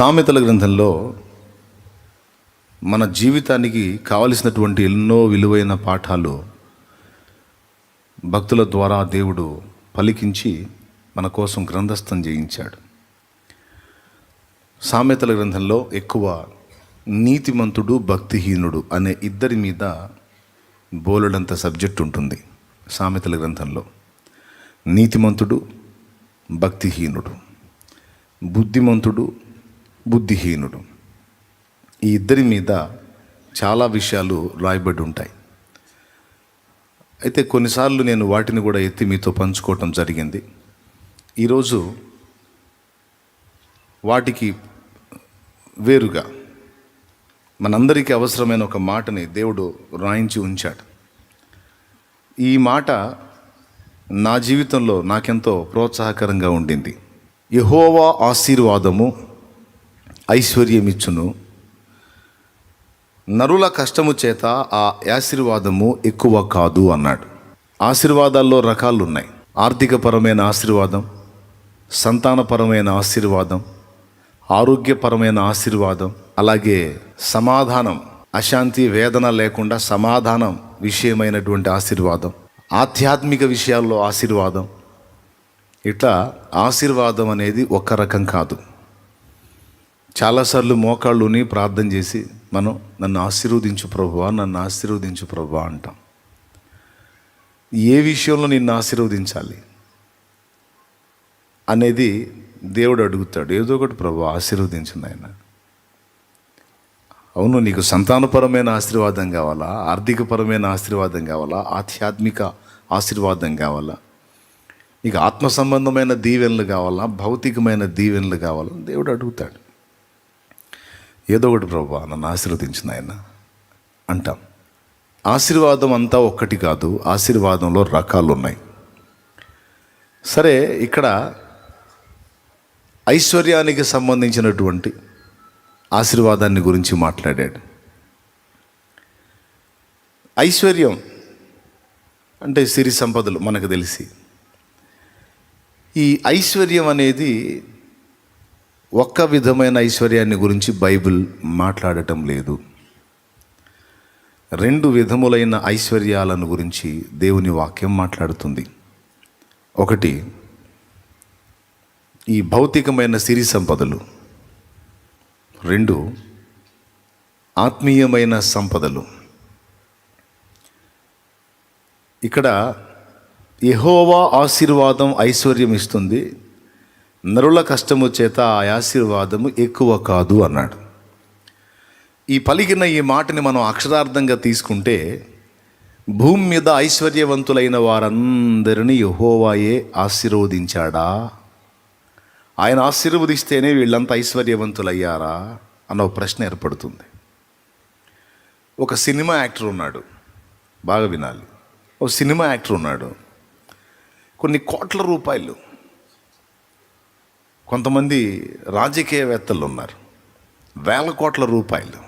సామెతల గ్రంథంలో మన జీవితానికి కావలసినటువంటి ఎన్నో విలువైన పాఠాలు భక్తుల ద్వారా దేవుడు పలికించి మన కోసం గ్రంథస్థం చేయించాడు. సామెతల గ్రంథంలో ఎక్కువ నీతిమంతుడు భక్తిహీనుడు అనే ఇద్దరి మీద బోలెడంత సబ్జెక్ట్ ఉంటుంది. సామెతల గ్రంథంలో నీతిమంతుడు భక్తిహీనుడు, బుద్ధిమంతుడు బుద్ధిహీనుడు, ఈ ఇద్దరి మీద చాలా విషయాలు రాయబడి ఉంటాయి. అయితే కొన్నిసార్లు నేను వాటిని కూడా ఎత్తి మీతో పంచుకోవటం జరిగింది. ఈరోజు వాటికి వేరుగా మనందరికీ అవసరమైన ఒక మాటని దేవుడు రాయించి ఉంచాడు. ఈ మాట నా జీవితంలో నాకెంతో ప్రోత్సాహకరంగా ఉండింది. యెహోవా ఆశీర్వాదము ఐశ్వర్యమిచ్చును, నరుల కష్టము చేత ఆ ఆశీర్వాదము ఎక్కువ కాదు అన్నాడు. ఆశీర్వాదాల్లో రకాలు ఉన్నాయి. ఆర్థికపరమైన ఆశీర్వాదం, సంతానపరమైన ఆశీర్వాదం, ఆరోగ్యపరమైన ఆశీర్వాదం, అలాగే సమాధానం, అశాంతి వేదన లేకుండా సమాధానం విషయమైనటువంటి ఆశీర్వాదం, ఆధ్యాత్మిక విషయాల్లో ఆశీర్వాదం. ఇట్లా ఆశీర్వాదం అనేది ఒక రకం కాదు. చాలాసార్లు మోకాళ్ళుని ప్రార్థన చేసి మనం నన్ను ఆశీర్వదించు ప్రభువా, నన్ను ఆశీర్వదించు ప్రభువా అంటాం. ఏ విషయంలో నిన్ను ఆశీర్వదించాలి అనేది దేవుడు అడుగుతాడు. ఏదో ఒకటి ప్రభువా ఆశీర్వదించు నాయన. అవును, నీకు సంతానపరమైన ఆశీర్వాదం కావాలా, ఆర్థికపరమైన ఆశీర్వాదం కావాలా, ఆధ్యాత్మిక ఆశీర్వాదం కావాలా, నీకు ఆత్మ సంబంధమైన దీవెనలు కావాలా, భౌతికమైన దీవెనలు కావాలా, దేవుడు అడుగుతాడు. ఏదో ఒకటి ప్రభువా నన్ను ఆశీర్వదించిన ఆయన అంటాం. ఆశీర్వాదం అంతా ఒక్కటి కాదు, ఆశీర్వాదంలో రకాలు ఉన్నాయి. సరే, ఇక్కడ ఐశ్వర్యానికి సంబంధించినటువంటి ఆశీర్వాదాన్ని గురించి మాట్లాడాడు. ఐశ్వర్యం అంటే సిరి సంపదలు మనకు తెలిసి. ఈ ఐశ్వర్యం అనేది ఒక్క విధమైన ఐశ్వర్యాన్ని గురించి బైబిల్ మాట్లాడటం లేదు. రెండు విధములైన ఐశ్వర్యాలను గురించి దేవుని వాక్యం మాట్లాడుతుంది. ఒకటి ఈ భౌతికమైన సిరి సంపదలు, రెండు ఆత్మీయమైన సంపదలు. ఇక్కడ యెహోవా ఆశీర్వాదం ఐశ్వర్యం ఇస్తుంది, నరుల కష్టము చేత ఆ ఆశీర్వాదము ఎక్కువ కాదు అన్నాడు. ఈ పలికిన ఈ మాటని మనం అక్షరార్థంగా తీసుకుంటే, భూమి మీద ఐశ్వర్యవంతులైన వారందరినీ యెహోవాయే ఆశీర్వదించాడా, ఆయన ఆశీర్వదిస్తేనే వీళ్ళంతా ఐశ్వర్యవంతులయ్యారా అన్న ఒక ప్రశ్న ఏర్పడుతుంది. ఒక సినిమా యాక్టర్ ఉన్నాడు, బాగా వినాలి. ఒక సినిమా యాక్టర్ ఉన్నాడు, కొన్ని కోట్ల రూపాయలు. కొంతమంది రాజకీయవేత్తలు ఉన్నారు, వేల కోట్ల రూపాయలు.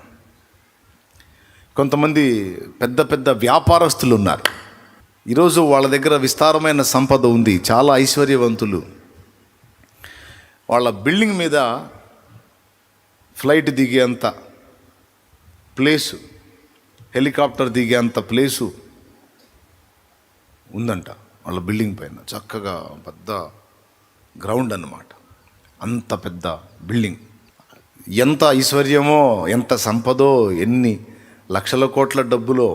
కొంతమంది పెద్ద పెద్ద వ్యాపారస్తులు ఉన్నారు. ఈరోజు వాళ్ళ దగ్గర విస్తారమైన సంపద ఉంది, చాలా ఐశ్వర్యవంతులు. వాళ్ళ బిల్డింగ్ మీద ఫ్లైట్ దిగేంత ప్లేసు, హెలికాప్టర్ దిగేంత ప్లేసు ఉందంట వాళ్ళ బిల్డింగ్ పైన. చక్కగా పెద్ద గ్రౌండ్ అన్నమాట, అంత పెద్ద బిల్డింగ్. ఎంత ఐశ్వర్యమో, ఎంత సంపదో, ఎన్ని లక్షల కోట్ల డబ్బులో.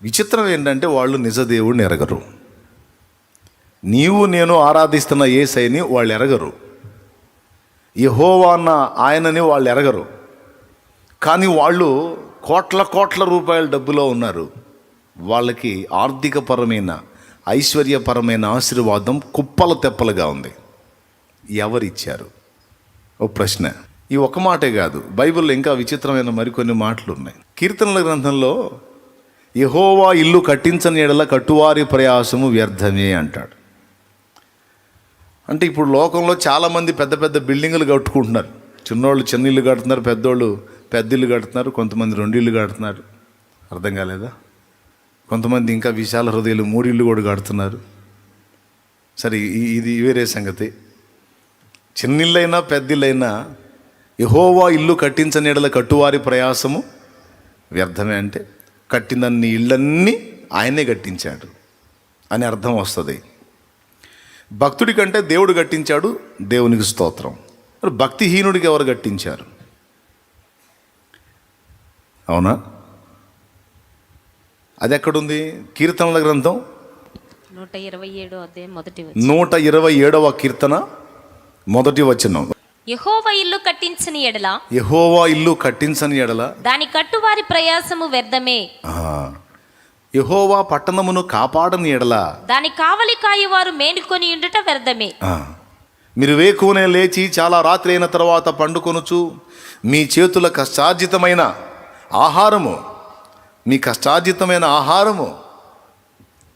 విచిత్రం ఏంటంటే వాళ్ళు నిజదేవుడిని ఎరగరు. నీవు నేను ఆరాధిస్తున్న యేసయ్యని వాళ్ళు ఎరగరు, యెహోవా అన్న ఆయనని వాళ్ళు ఎరగరు. కానీ వాళ్ళు కోట్ల కోట్ల రూపాయల డబ్బులో ఉన్నారు. వాళ్ళకి ఆర్థికపరమైన ఐశ్వర్యపరమైన ఆశీర్వాదం కుప్పల తెప్పలుగా ఉంది. ఎవరిచ్చారు? ఓ ప్రశ్న. ఈ ఒక్క మాటే కాదు, బైబిల్లో ఇంకా విచిత్రమైన మరికొన్ని మాటలు ఉన్నాయి. కీర్తనల గ్రంథంలో యెహోవా ఇల్లు కట్టించని యెడల కట్టువారి ప్రయాసము వ్యర్థమే అంటాడు. అంటే ఇప్పుడు లోకంలో చాలామంది పెద్ద పెద్ద బిల్డింగులు కట్టుకుంటున్నారు. చిన్నోళ్ళు చిన్న ఇల్లు కడుతున్నారు, పెద్దోళ్ళు పెద్ద ఇల్లు కడుతున్నారు, కొంతమంది 2 ఇళ్ళు కడుతున్నారు. అర్థం కాలేదా? కొంతమంది ఇంకా విశాల హృదయాలు 3 ఇళ్ళు కూడా కడుతున్నారు. సరే, ఇది వేరే సంగతి. చిన్నిళ్ళైనా పెద్దిళ్ళైనా యెహోవా ఇల్లు కట్టించని ఎడల కట్టువారి ప్రయాసము వ్యర్థమే. అంటే కట్టినన్ని ఇళ్ళన్నీ ఆయనే కట్టించాడు అని అర్థం వస్తుంది. భక్తుడి కంటే దేవుడు కట్టించాడు, దేవునికి స్తోత్రం. మరి భక్తిహీనుడికి ఎవరు కట్టించారు? అవునా? అది ఎక్కడుంది? కీర్తనల గ్రంథం 127వ కీర్తన మొదటి వచనం. యెహోవా ఇల్లు కట్టించని ఎడల దాని కట్టువారి ప్రయాసము వ్యర్థమే. యెహోవా పట్టణమును కాపాడని ఎడల దాని కావలి కాయువారు మేలుకొని ఉండుట వ్యర్థమే. మీరు వేకువనే లేచి చాలా రాత్రి అయిన తర్వాత పండుకొనుచు మీ చేతుల కష్టార్జితమైన ఆహారము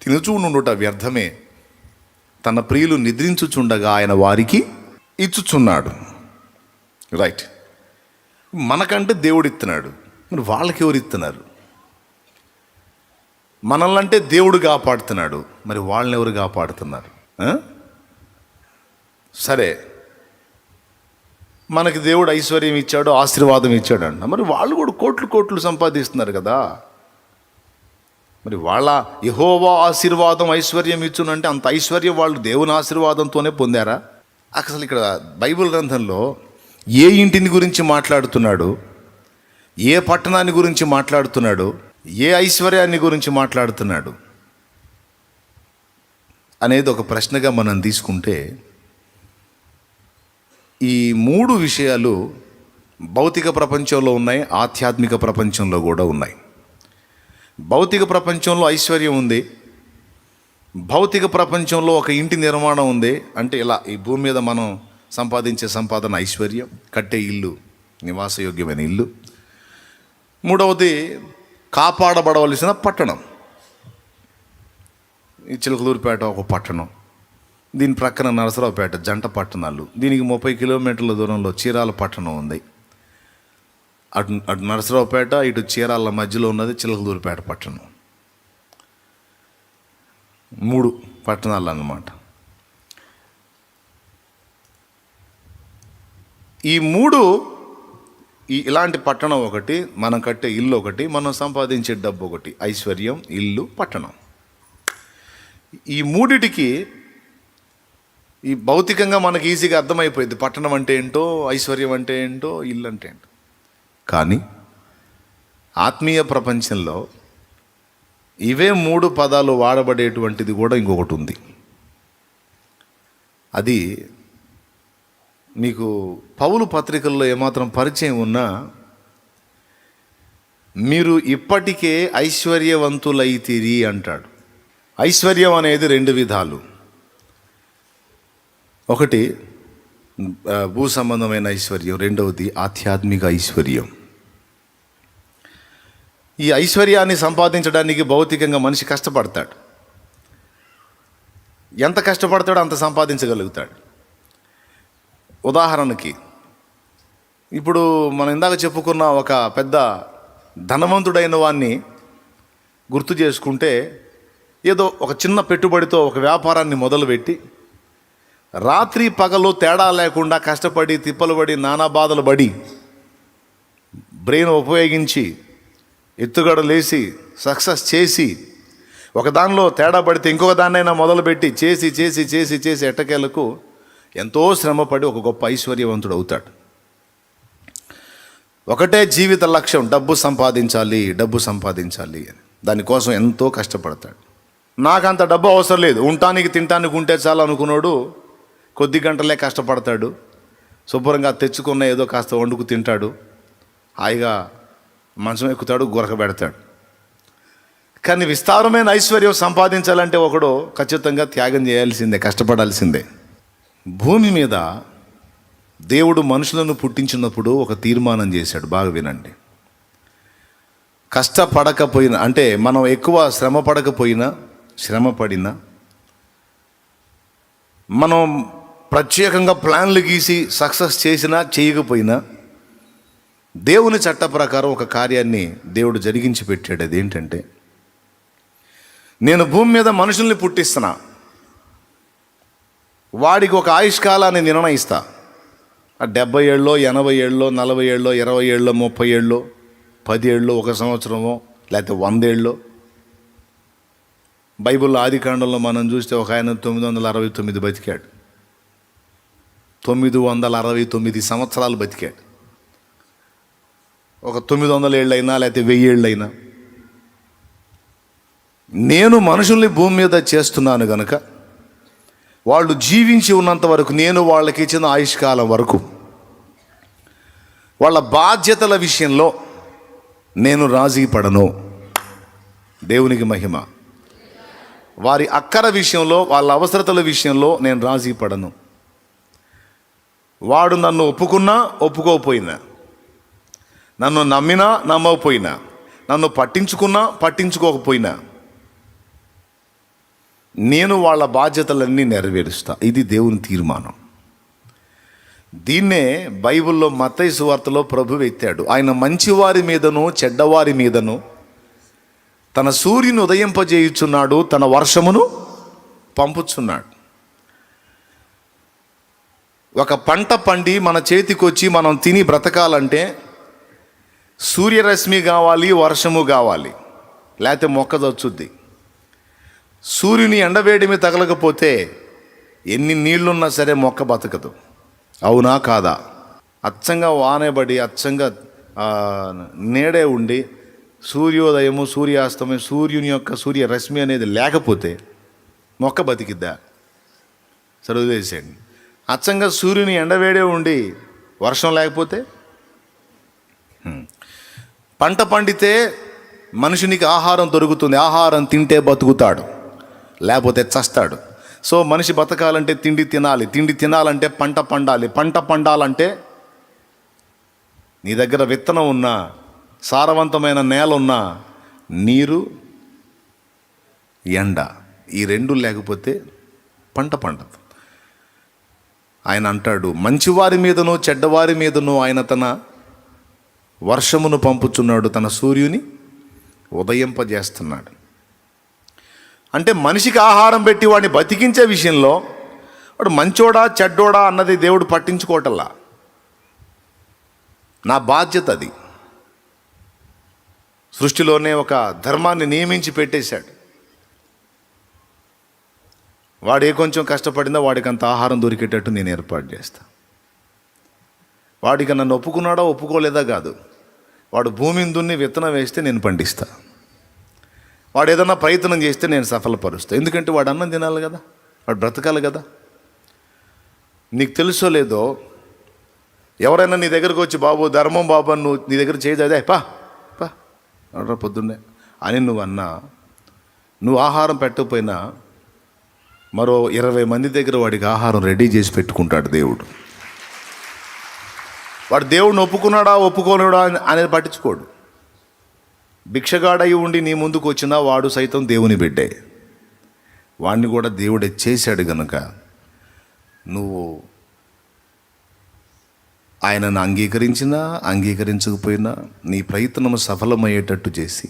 తినుచూ నుండుట వ్యర్థమే. తన ప్రియులు నిద్రించుచుండగా ఆయన వారికి ఇచ్చుచున్నాడు. రైట్. మనకంటే దేవుడు ఇస్తున్నాడు, మరి వాళ్ళకి ఎవరు ఇస్తున్నారు? మనల్ని అంటే దేవుడు కాపాడుతున్నాడు, మరి వాళ్ళని ఎవరు కాపాడుతున్నారు? సరే, మనకి దేవుడు ఐశ్వర్యం ఇచ్చాడు, ఆశీర్వాదం ఇచ్చాడు అంట, మరి వాళ్ళు కూడా కోట్లు సంపాదిస్తున్నారు కదా. మరి వాళ్ళ యెహోవా ఆశీర్వాదం ఐశ్వర్యం ఇచ్చునంటే అంత ఐశ్వర్యం వాళ్ళు దేవుని ఆశీర్వాదంతోనే పొందారా? అసలు ఇక్కడ బైబిల్ గ్రంథంలో ఏ ఇంటిని గురించి మాట్లాడుతున్నాడు, ఏ పట్టణాన్ని గురించి మాట్లాడుతున్నాడు, ఏ ఐశ్వర్యాన్ని గురించి మాట్లాడుతున్నాడు అనేది ఒక ప్రశ్నగా మనం తీసుకుంటే, ఈ 3 విషయాలు భౌతిక ప్రపంచంలో ఉన్నాయి, ఆధ్యాత్మిక ప్రపంచంలో కూడా ఉన్నాయి. భౌతిక ప్రపంచంలో ఐశ్వర్యం ఉంది, భౌతిక ప్రపంచంలో ఒక ఇంటి నిర్మాణం ఉంది. అంటే ఇలా ఈ భూమి మీద మనం సంపాదించే సంపాదన ఐశ్వర్యం, కట్టే ఇల్లు నివాసయోగ్యమైన ఇల్లు. 3వది కాపాడబడవలసిన పట్టణం. ఈ చిలకలూరుపేట ఒక పట్టణం, దీని ప్రక్కన నరసరావుపేట, జంట పట్టణాలు. దీనికి 30 కిలోమీటర్ల దూరంలో చీరాల పట్టణం ఉంది. అటు నరసరావుపేట, ఇటు చీరాల మధ్యలో ఉన్నది చిలకలూరుపేట పట్టణం. 3 పట్టణాలు అన్నమాట. ఈ 3 ఇలాంటి పట్టణం ఒకటి, మనం కట్టే ఇల్లు ఒకటి, మనం సంపాదించే డబ్బు ఒకటి. ఐశ్వర్యం, ఇల్లు, పట్టణం. ఈ 3టికి ఈ భౌతికంగా మనకి ఈజీగా అర్థమైపోయింది, పట్టణం అంటే ఏంటో, ఐశ్వర్యం అంటే ఏంటో, ఇల్లు అంటే ఏంటో. కానీ ఆత్మీయ ప్రపంచంలో ఇవే 3 పదాలు వాడబడేటువంటిది కూడా ఇంకొకటి ఉంది. అది మీకు పౌలు పత్రికల్లో ఏమాత్రం పరిచయం ఉన్నా, మీరు ఇప్పటికే ఐశ్వర్యవంతులైతిరి అంటాడు. ఐశ్వర్యం అనేది 2 విధాలు. ఒకటి భూ సంబంధమైన ఐశ్వర్యం, 2వది ఆధ్యాత్మిక ఐశ్వర్యం. ఈ ఐశ్వర్యాన్ని సంపాదించడానికి భౌతికంగా మనిషి కష్టపడతాడు. ఎంత కష్టపడతాడో అంత సంపాదించగలుగుతాడు. ఉదాహరణకి ఇప్పుడు మనం ఇందాక చెప్పుకున్న ఒక పెద్ద ధనవంతుడైన వాడిని గుర్తు చేసుకుంటే, ఏదో ఒక చిన్న పెట్టుబడితో ఒక వ్యాపారాన్ని మొదలుపెట్టి రాత్రి పగలు తేడా లేకుండా కష్టపడి తిప్పలు పడి నానా బాధలు పడి బ్రెయిన్ ఉపయోగించి ఎత్తుగడలేసి సక్సెస్ చేసి ఒక దానిలో తేడా పడితే ఇంకొక దాన్నైనా మొదలుపెట్టి చేసి చేసి చేసి చేసి ఎట్టకేలకు ఎంతో శ్రమపడి ఒక గొప్ప ఐశ్వర్యవంతుడు అవుతాడు. ఒకటే జీవిత లక్ష్యం, డబ్బు సంపాదించాలి అని. దానికోసం ఎంతో కష్టపడతాడు. నాకంత డబ్బు అవసరం లేదు, ఉండటానికి తినటానికి ఉంటే చాలు అనుకున్నాడు. కొద్ది గంటలే కష్టపడతాడు, శుభ్రంగా తెచ్చుకున్న ఏదో కాస్త వండుకు తింటాడు, హాయిగా మంచం ఎక్కుతాడు, గురక పెడతాడు. కానీ విస్తారమైన ఐశ్వర్యం సంపాదించాలంటే ఒకడు ఖచ్చితంగా త్యాగం చేయాల్సిందే, కష్టపడాల్సిందే. భూమి మీద దేవుడు మనుషులను పుట్టించినప్పుడు ఒక తీర్మానం చేశాడు, బాగా వినండి. కష్టపడకపోయినా, అంటే మనం ఎక్కువ శ్రమ పడకపోయినా, శ్రమ పడినా, మనం ప్రత్యేకంగా ప్లాన్లు గీసి సక్సెస్ చేసినా చేయకపోయినా, దేవుని చట్ట ప్రకారం ఒక కార్యాన్ని దేవుడు జరిగించి పెట్టాడు. అదేంటంటే, నేను భూమి మీద మనుషుల్ని పుట్టిస్తున్నా, వాడికి ఒక ఆయుష్కాలాన్ని నిర్ణయిస్తా. ఆ 70 ఏళ్ళలో 80 ఏళ్ళలో 40 ఏళ్ళలో 20 ఏళ్ళలో 30 ఏళ్ళలో 10 ఏళ్ళలో 1 సంవత్సరమో లేకపోతే 100 ఏళ్ళలో. బైబిల్లో ఆదికాండంలో మనం చూస్తే ఒక ఆయన 969 బతికాడు. 969 సంవత్సరాలు బతికాడు. ఒక 900 ఏళ్ళైనా లేకపోతే 1000 ఏళ్ళైనా. నేను మనుషుల్ని భూమి మీద చేస్తున్నాను గనుక వాళ్ళు జీవించి ఉన్నంత వరకు, నేను వాళ్ళకి ఇచ్చిన ఆయుష్కాలం వరకు వాళ్ళ బాధ్యతల విషయంలో నేను రాజీ పడను. దేవునికి మహిమ. వారి అక్కర విషయంలో, వాళ్ళ అవసరతల విషయంలో నేను రాజీ పడను. వాడు నన్ను ఒప్పుకున్నా ఒప్పుకోకపోయినా, నన్ను నమ్మినా నమ్మకపోయినా, నన్ను పట్టించుకున్నా పట్టించుకోకపోయినా, నేను వాళ్ళ బాధ్యతలన్నీ నెరవేరుస్తా. ఇది దేవుని తీర్మానం. దీన్నే బైబిల్లో మత్తయి సువార్తలో ప్రభువు ఎత్తాడు. ఆయన మంచివారి మీదను చెడ్డవారి మీదను తన సూర్యుని ఉదయింపజేయుచున్నాడు, తన వర్షమును పంపుచున్నాడు. ఒక పంట పండి మన చేతికొచ్చి మనం తిని బ్రతకాలంటే సూర్యరశ్మి కావాలి, వర్షము కావాలి, లేకపోతే మొక్క చచ్చుద్ది. సూర్యుని ఎండవేడిమి తగలకపోతే ఎన్ని నీళ్లున్నా సరే మొక్క బతకదు. అవునా కాదా? అచ్చంగా వానేబడి అచ్చంగా నీడే ఉండి సూర్యోదయము సూర్యాస్తమయం సూర్యుని యొక్క సూర్యరశ్మి అనేది లేకపోతే మొక్క బతికిద్దా? చదువుదేసేయండి. అచ్చంగా సూర్యుని ఎండవేడే ఉండి వర్షం లేకపోతే, పంట పండితే మనుషునికి ఆహారం దొరుకుతుంది. ఆహారం తింటే బతుకుతాడు, లేకపోతే చస్తాడు. సో మనిషి బతకాలంటే తిండి తినాలి, తిండి తినాలంటే పంట పండాలి, పంట పండాలంటే నీ దగ్గర విత్తనం ఉన్నా, సారవంతమైన నేల ఉన్నా, నీరు ఎండ ఈ రెండు లేకపోతే పంట పండదు. ఆయన అంటాడు, మంచివారి మీదనో చెడ్డవారి మీదనో ఆయన తన వర్షమును పంపుచున్నాడు, తన సూర్యుని ఉదయింపజేస్తున్నాడు. అంటే మనిషికి ఆహారం పెట్టి వాడిని బతికించే విషయంలో వాడు మంచోడా చెడ్డోడా అన్నది దేవుడు పట్టించుకోవటల్లా. నా బాధ్యత అది. సృష్టిలోనే ఒక ధర్మాన్ని నియమించి పెట్టేశాడు. వాడు కొంచెం కష్టపడిందా వాడికి అంత ఆహారం దొరికేటట్టు నేను ఏర్పాటు చేస్తా. వాడికి నన్ను ఒప్పుకున్నాడా ఒప్పుకోలేదా కాదు, వాడు భూమిని దున్ని విత్తనం వేస్తే నేను పండిస్తా. వాడు ఏదన్నా ప్రయత్నం చేస్తే నేను సఫలపరుస్తా. ఎందుకంటే వాడు అన్నం తినాలి కదా, వాడు బ్రతకాలి కదా. నీకు తెలుసో లేదో, ఎవరైనా నీ దగ్గరకు వచ్చి బాబు ధర్మం బాబు అని నువ్వు నీ దగ్గర చేయదే పా పా అడ్రా పొద్దున్నే అని నువ్వు అన్నా, నువ్వు ఆహారం పెట్టకపోయినా మరో 20 మంది దగ్గర వాడికి ఆహారం రెడీ చేసి పెట్టుకుంటాడు దేవుడు. వాడు దేవుడిని ఒప్పుకున్నాడా ఒప్పుకోలేడా అనేది పట్టించుకోడు. భిక్షగాడై ఉండి నీ ముందుకు వచ్చినా వాడు సైతం దేవుని బిడ్డే. వాడిని కూడా దేవుడే చేశాడు గనుక నువ్వు ఆయనను అంగీకరించినా అంగీకరించకపోయినా నీ ప్రయత్నము సఫలమయ్యేటట్టు చేసి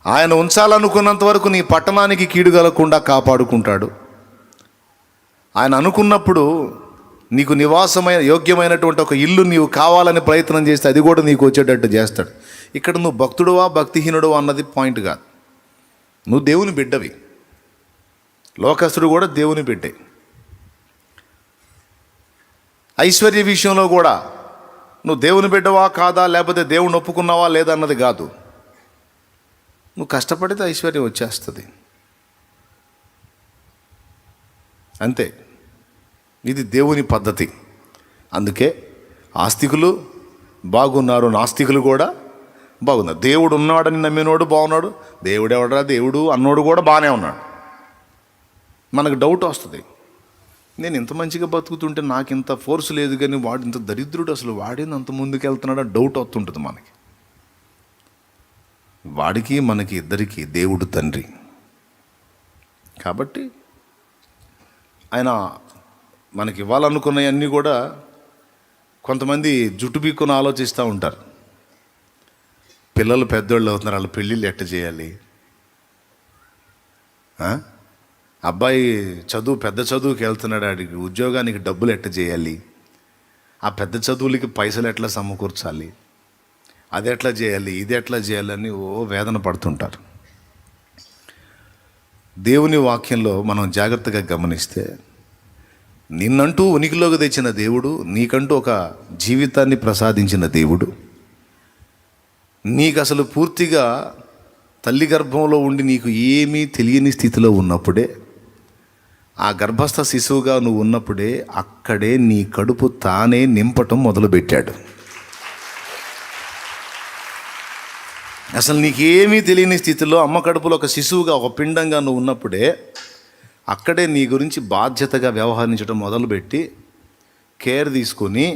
ఆయన ఉంచాలనుకున్నంత వరకు నీ పట్టణానికి కీడు కలగకుండా కాపాడుకుంటాడు. ఆయన అనుకున్నప్పుడు నీకు నివాసమైన యోగ్యమైనటువంటి ఒక ఇల్లు నీవు కావాలని ప్రయత్నం చేస్తే అది కూడా నీకు వచ్చేటట్టు చేస్తాడు. ఇక్కడ నువ్వు భక్తుడువా భక్తిహీనుడువా అన్నది పాయింట్ కాదు. నువ్వు దేవుని బిడ్డవి. లోకస్తుడు కూడా దేవుని బిడ్డే. ఐశ్వర్య విషయంలో కూడా నువ్వు దేవుని బిడ్డవా కాదా, లేకపోతే దేవుని ఒప్పుకున్నావా లేదా అన్నది కాదు. నువ్వు కష్టపడితే ఐశ్వర్యం వచ్చేస్తుంది, అంతే. ఇది దేవుని పద్ధతి. అందుకే ఆస్తికులు బాగున్నారు, నాస్తికులు కూడా బాగున్నారు. దేవుడు ఉన్నాడని నమ్మినోడు బాగున్నాడు, దేవుడు ఎవడరా దేవుడు అన్నోడు కూడా బాగానే ఉన్నాడు. మనకు డౌట్ వస్తుంది, నేను ఇంత మంచిగా బతుకుతుంటే నాకు ఇంత ఫోర్స్ లేదు కానీ వాడు ఇంత దరిద్రుడు, అసలు వాడేంది అంత ముందుకు వెళ్తున్నాడో డౌట్ వస్తుంటుంది మనకి. వాడికి మనకి ఇద్దరికి దేవుడు తండ్రి కాబట్టి ఆయన మనకి ఇవ్వాలనుకున్నవన్నీ కూడా కొంతమంది జుట్టు బీక్కుని ఆలోచిస్తూ ఉంటారు. పిల్లలు పెద్దోళ్ళు అవుతున్నారు, వాళ్ళ పెళ్ళిళ్ళు ఎట్ట చేయాలి, అబ్బాయి పెద్ద చదువుకి వెళ్తున్నాడు, ఆడికి ఉద్యోగానికి డబ్బులు ఎట్ట చేయాలి, ఆ పెద్ద చదువులకి పైసలు ఎట్లా సమకూర్చాలి, అది ఎట్లా చేయాలి, ఇది ఎట్లా చేయాలని వేదన పడుతుంటారు. దేవుని వాక్యంలో మనం జాగ్రత్తగా గమనిస్తే, నిన్నంటూ ఉనికిలోకి తెచ్చిన దేవుడు, నీకంటూ ఒక జీవితాన్ని ప్రసాదించిన దేవుడు, నీకు అసలు పూర్తిగా తల్లి గర్భంలో ఉండి నీకు ఏమీ తెలియని స్థితిలో ఉన్నప్పుడే, ఆ గర్భస్థ శిశువుగా నువ్వు ఉన్నప్పుడే అక్కడే నీ కడుపు తానే నింపటం మొదలుపెట్టాడు. అసలు నీకేమీ తెలియని స్థితిలో అమ్మ కడుపులో ఒక శిశువుగా, ఒక పిండంగా నువ్వు ఉన్నప్పుడే అక్కడే నీ గురించి బాధ్యతగా వ్యవహరించడం మొదలుపెట్టి, కేర్ తీసుకొని,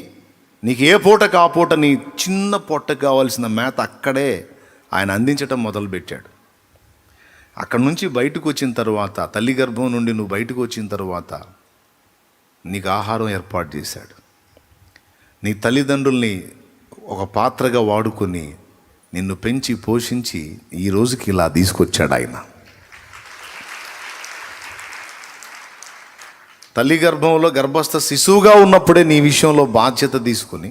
నీకు ఏ పూటకు ఆ పూట నీ చిన్న పొట్టకు కావాల్సిన మేత అక్కడే ఆయన అందించటం మొదలుపెట్టాడు. అక్కడి నుంచి బయటకు వచ్చిన తర్వాత, తల్లి గర్భం నుండి నువ్వు బయటకు వచ్చిన తర్వాత నీకు ఆహారం ఏర్పాటు చేశాడు. నీ తల్లిదండ్రుల్ని ఒక పాత్రగా వాడుకొని నిన్ను పెంచి పోషించి ఈ రోజుకి ఇలా తీసుకొచ్చాడు ఆయన. తల్లి గర్భంలో గర్భస్థ శిశువుగా ఉన్నప్పుడే నీ విషయంలో బాధ్యత తీసుకొని,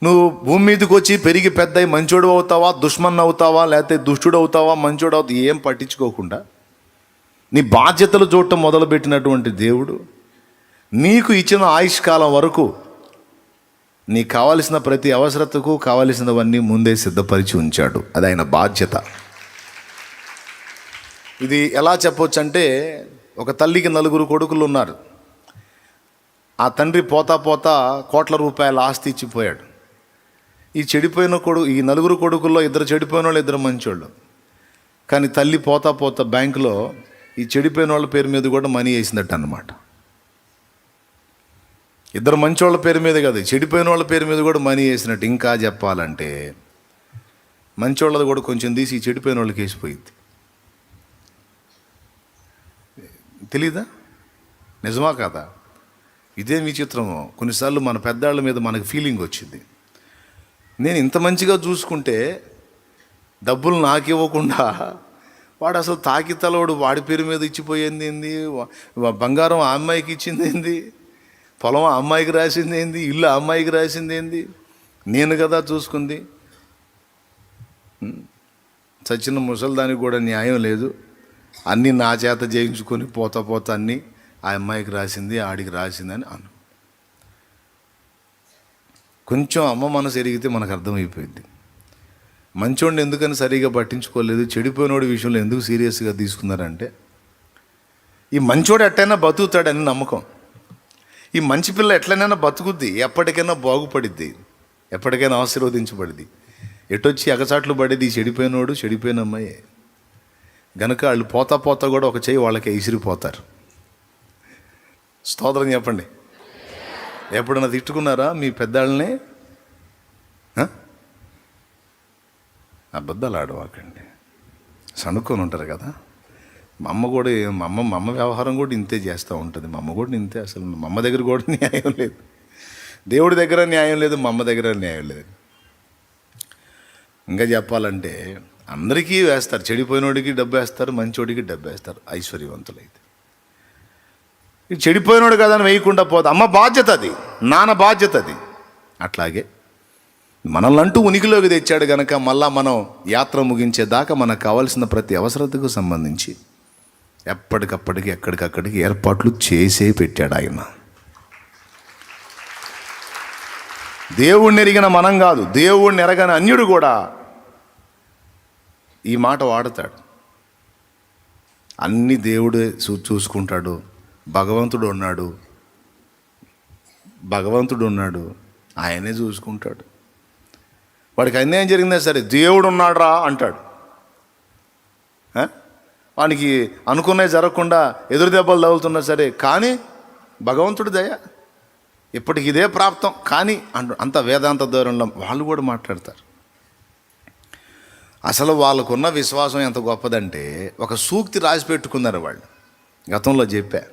నువ్వు భూమి మీదకి వచ్చి పెరిగి పెద్దయి మంచోడు అవుతావా, దుష్మన్ అవుతావా, లేకపోతే దుష్టుడు అవుతావా, మంచోడు అవుతావా, ఏం పట్టించుకోకుండా నీ బాధ్యతలు చూడటం మొదలుపెట్టినటువంటి దేవుడు నీకు ఇచ్చిన ఆయుష్కాలం వరకు నీకు కావలసిన ప్రతి అవసరతకు కావలసినవన్నీ ముందే సిద్ధపరిచి ఉంచాడు. అది ఆయన బాధ్యత. ఇది ఎలా చెప్పొచ్చు అంటే, ఒక తల్లికి 4 కొడుకులు ఉన్నారు. ఆ తండ్రి పోతా పోతా కోట్ల రూపాయల ఆస్తి ఇచ్చిపోయాడు. ఈ 4 కొడుకుల్లో 2 చెడిపోయిన వాళ్ళు, 2 మంచోళ్ళు. కానీ తల్లి పోతా పోతా బ్యాంకులో ఈ చెడిపోయిన వాళ్ళ పేరు మీద కూడా మనీ వేసినట్టు అన్నమాట. 2 మంచోళ్ళ పేరు మీద కాదు, చెడిపోయిన వాళ్ళ పేరు మీద కూడా మనీ వేసినట్టు. ఇంకా చెప్పాలంటే మంచోళ్ళది కూడా కొంచెం తీసి ఈ చెడిపోయిన వాళ్ళకి వేసిపోయింది. తెలీదా? నిజమా కాదా? ఇదే విచిత్రము. కొన్నిసార్లు మన పెద్దాళ్ళ మీద మనకు ఫీలింగ్ వచ్చింది, నేను ఇంత మంచిగా చూసుకుంటే డబ్బులు నాకు ఇవ్వకుండా వాడు అసలు తాకితలవాడు వాడి పేరు మీద ఇచ్చిపోయింది ఏంది, బంగారం ఆ అమ్మాయికి ఇచ్చింది ఏంది, పొలం ఆ అమ్మాయికి రాసింది ఏంది, ఇల్లు ఆ అమ్మాయికి రాసింది ఏంది, నేను కదా చూసుకుంది. చచ్చిన ముసలిదానికి కూడా న్యాయం లేదు, అన్నీ నా చేత చేయించుకొని పోతా అన్నీ ఆ అమ్మాయికి రాసింది, ఆడికి రాసింది అని అను. కొంచెం అమ్మ మనసు ఎరిగితే మనకు అర్థమైపోయింది. మంచోడిని ఎందుకని సరిగా పట్టించుకోలేదు, చెడిపోయినోడి విషయంలో ఎందుకు సీరియస్గా తీసుకున్నారంటే, ఈ మంచోడు ఎట్టయినా బతుకుతాడని నమ్మకం. ఈ మంచి పిల్ల ఎట్లనైనా బతుకుద్ది, ఎప్పటికైనా బాగుపడిద్ది, ఎప్పటికైనా ఆశీర్వదించబడిద్ది. ఎటొచ్చి ఎగచాట్లు పడేది ఈ చెడిపోయినోడు, చెడిపోయిన అమ్మాయి గనక వాళ్ళు పోతా కూడా ఒక చెయ్యి వాళ్ళకే ఇసిరిపోతారు. స్తోత్రం చెప్పండి. ఎప్పుడన్నా తిట్టుకున్నారా మీ పెద్దాళ్ళని? అబద్ధాలు ఆడవాకండి, సణుక్కొని ఉంటారు కదా. మా అమ్మ కూడా, మా అమ్మ వ్యవహారం కూడా ఇంతే చేస్తూ ఉంటుంది. మా అమ్మ కూడా ఇంతే. అసలు మా అమ్మ దగ్గర కూడా న్యాయం లేదు, దేవుడి దగ్గర న్యాయం లేదు, మా అమ్మ దగ్గర న్యాయం లేదు. ఇంకా చెప్పాలంటే అందరికీ వేస్తారు, చెడిపోయినోడికి డబ్బు వేస్తారు, మంచోడికి డబ్బు వేస్తారు ఐశ్వర్యవంతులైతే. ఇది చెడిపోయినోడు కదా అని వేయకుండా పోదు. అమ్మ బాధ్యత అది, నాన్న బాధ్యత అది. అట్లాగే మనల్ని అంటూ ఉనికిలోకి తెచ్చాడు కనుక మళ్ళా మనం యాత్ర ముగించేదాకా మనకు కావాల్సిన ప్రతి అవసరతకు సంబంధించి ఎప్పటికప్పటికి ఎక్కడికక్కడికి ఏర్పాట్లు చేసే పెట్టాడు ఆయన. దేవుణ్ణి ఎరిగిన మనం కాదు, దేవుణ్ణి ఎరగని అన్యుడు కూడా ఈ మాట వాడతాడు. అన్నీ దేవుడే చూసుకుంటాడు, భగవంతుడు ఉన్నాడు, ఆయనే చూసుకుంటాడు. వాడికి అన్యాయం జరిగిందా సరే దేవుడు ఉన్నాడురా అంటాడు. వానికి అనుకున్నవి జరగకుండా ఎదురు దెబ్బలు తగులుతున్నా సరే కానీ భగవంతుడి దయ ఇప్పటికి ఇదే ప్రాప్తం కానీ అంత వేదాంత దూరంలో వాళ్ళు కూడా మాట్లాడతారు. అసలు వాళ్ళకున్న విశ్వాసం ఎంత గొప్పదంటే ఒక సూక్తి రాసి పెట్టుకున్నారు వాళ్ళు. గతంలో చెప్పా,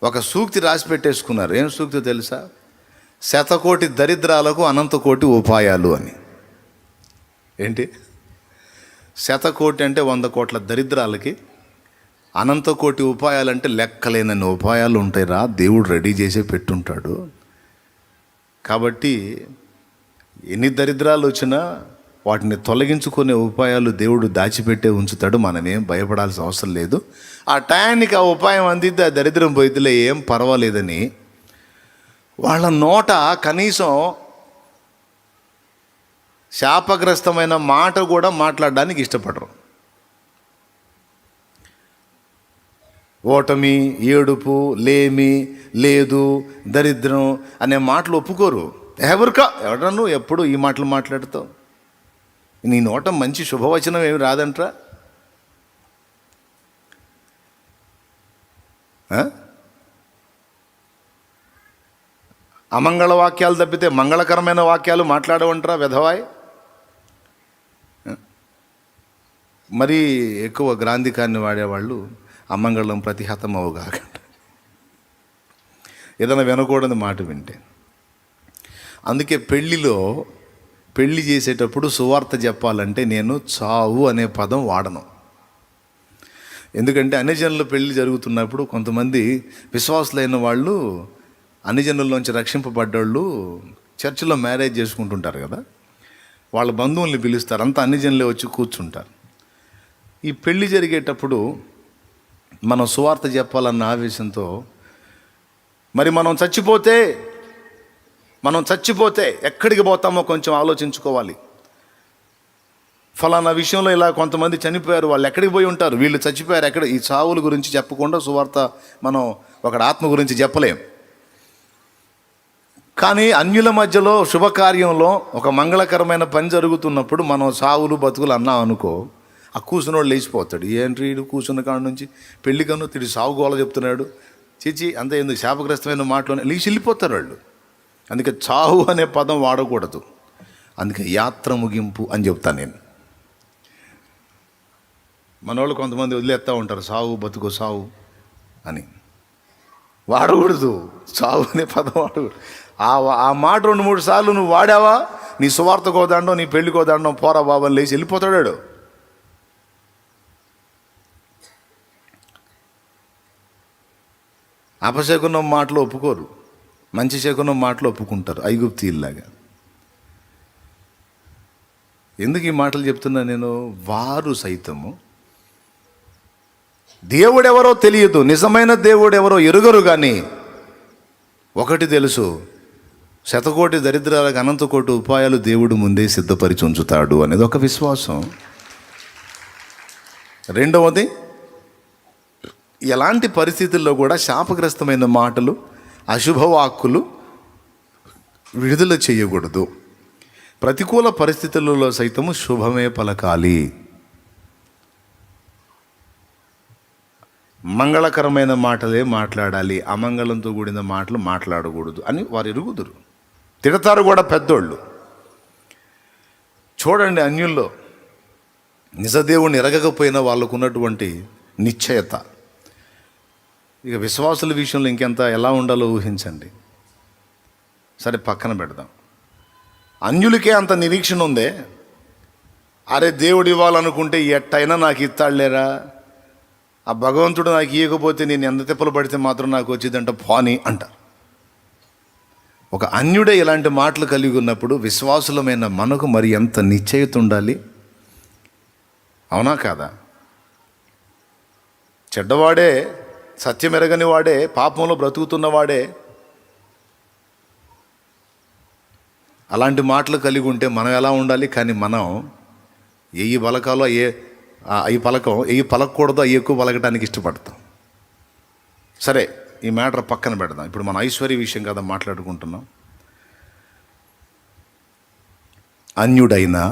ఒక సూక్తి రాసి పెట్టేసుకున్నారు. ఏం సూక్తి తెలుసా? 100 కోటి దరిద్రాలకు అనంత కోటి ఉపాయాలు అని. ఏంటి 100 కోటి అంటే 100 కోట్ల దరిద్రాలకి అనంత కోటి ఉపాయాలంటే లెక్కలేనన్ని ఉపాయాలు ఉంటాయిరా, దేవుడు రెడీ చేసే పెట్టుంటాడు. కాబట్టి ఎన్ని దరిద్రాలు వచ్చినా వాటిని తొలగించుకునే ఉపాయాలు దేవుడు దాచిపెట్టే ఉంచుతాడు. మనమేం భయపడాల్సిన అవసరం లేదు. ఆ టయానికి ఆ ఉపాయం అందిద్ది, ఆ దరిద్రం పోయిద్దిలే, ఏం పర్వాలేదని వాళ్ళ నోట కనీసం శాపగ్రస్తమైన మాట కూడా మాట్లాడడానికి ఇష్టపడరు. ఓటమి, ఏడుపు, లేమి, లేదు, దరిద్రం అనే మాటలు ఒప్పుకోరు. ఎవడన్నా నువ్వు ఎప్పుడు ఈ మాటలు మాట్లాడుతావు? నీ నోట మంచి శుభవచనం ఏమి రాదంట్రా? అమంగళ వాక్యాలు తప్పితే మంగళకరమైన వాక్యాలు మాట్లాడవంటరా వెధవాయ్. మరీ ఎక్కువ గ్రాంధికాన్ని వాడేవాళ్ళు అమంగళం ప్రతిహతం అవగాకంట, ఏదైనా వినకూడని మాట వింటే. అందుకే పెళ్ళి చేసేటప్పుడు సువార్త చెప్పాలంటే నేను చావు అనే పదం వాడను. ఎందుకంటే అన్ని జనుల పెళ్ళి జరుగుతున్నప్పుడు కొంతమంది విశ్వాసులైన వాళ్ళు, అన్ని జనుల్లోంచి రక్షింపబడ్డోళ్ళు చర్చిలో మ్యారేజ్ చేసుకుంటుంటారు కదా, వాళ్ళ బంధువుల్ని పిలుస్తారు, అంతా అన్ని జనులే వచ్చి కూర్చుంటారు. ఈ పెళ్ళి జరిగేటప్పుడు మనం సువార్త చెప్పాలన్న ఆవేశంతో, మరి మనం చచ్చిపోతే ఎక్కడికి పోతామో కొంచెం ఆలోచించుకోవాలి. ఫలానా విషయంలో ఇలా కొంతమంది చనిపోయారు, వాళ్ళు ఎక్కడికి పోయి ఉంటారు, వీళ్ళు చచ్చిపోయారు ఎక్కడ, ఈ చావుల గురించి చెప్పకుండా సువార్త మనం ఒకటి ఆత్మ గురించి చెప్పలేం. కానీ అన్యుల మధ్యలో శుభకార్యంలో ఒక మంగళకరమైన పని జరుగుతున్నప్పుడు మనం సావులు బతుకులు అన్నాం అనుకో, ఆ కూర్చున్నోడు లేచిపోతాడు. ఏంటి వీడు కూర్చున్న కాడ నుంచి పెళ్లి కన్ను తిడి సావు గోల చెప్తున్నాడు, చిచి అంత ఎందుకు శాపగ్రస్తమైన మాటలోనే లేచి వెళ్ళిపోతారు వాళ్ళు. అందుకే చావు అనే పదం వాడకూడదు. అందుకే యాత్ర ముగింపు అని చెప్తాను నేను. మనోళ్ళు కొంతమంది వదిలేస్తూ ఉంటారు, సావు బతుకు సావు అని. వాడకూడదు, చావు అనే పదం వాడకూడదు. ఆ మాట 2-3 సార్లు నువ్వు వాడావా, నీ సువార్త కోదాండం, నీ పెళ్లి కోదాండం, పోరా బాబని లేచి వెళ్ళిపోతాడు. అపశకునం మాటలు ఒప్పుకోరు, మంచి శకునం మాటలు ఒప్పుకుంటారు, ఐగుప్తీయుల్లాగా. ఎందుకు ఈ మాటలు చెప్తున్నా నేను? వారు సైతము దేవుడెవరో తెలియదు, నిజమైన దేవుడెవరో ఎరుగరు. కానీ ఒకటి తెలుసు, 100 కోటి దరిద్రాలకు అనంత కోటి ఉపాయాలు దేవుడు ముందే సిద్ధపరిచి ఉంచుతాడు అనేది ఒక విశ్వాసం. రెండవది, ఎలాంటి పరిస్థితుల్లో కూడా శాపగ్రస్తమైన మాటలు, అశుభవాక్కులు విడుదల చేయకూడదు. ప్రతికూల పరిస్థితులలో సైతము శుభమే పలకాలి, మంగళకరమైన మాటలే మాట్లాడాలి, అమంగళంతో కూడిన మాటలు మాట్లాడకూడదు అని వారు ఎరుగుదురు. తిడతారు కూడా పెద్దోళ్ళు. చూడండి, అన్యుల్లో నిజదేవుని ఎరగకపోయినా వాళ్ళకు ఉన్నటువంటి నిశ్చయత. ఇక విశ్వాసుల విషయంలో ఇంకెంత ఎలా ఉండాలో ఊహించండి. సరే పక్కన పెడదాం. అన్యులకే అంత నిరీక్షణ ఉందే, అరే దేవుడు ఇవ్వాలనుకుంటే ఎట్టయినా నాకు ఇస్తాడులేరా, ఆ భగవంతుడు నాకు ఇవ్వకపోతే నేను ఎంత తిప్పలు పడితే మాత్రం నాకు వచ్చిందంట పోనీ అంటారు. ఒక అన్యుడే ఇలాంటి మాటలు కలిగి ఉన్నప్పుడు విశ్వాసులమైన మనకు మరి ఎంత నిశ్చయిత ఉండాలి, అవునా కాదా? చెడ్డవాడే, సత్యం ఎరగని వాడే, పాపంలో బ్రతుకుతున్నవాడే అలాంటి మాటలు కలిగి ఉంటే మనం ఎలా ఉండాలి? కానీ మనం ఏ పలకాలో ఏ పలకూడదో అవి ఎక్కువ పలకడానికి ఇష్టపడతాం. సరే, ఈ మ్యాటర్ పక్కన పెడదాం. ఇప్పుడు మన ఐశ్వర్య విషయం కదా మాట్లాడుకుంటున్నాం. అన్యుడైనా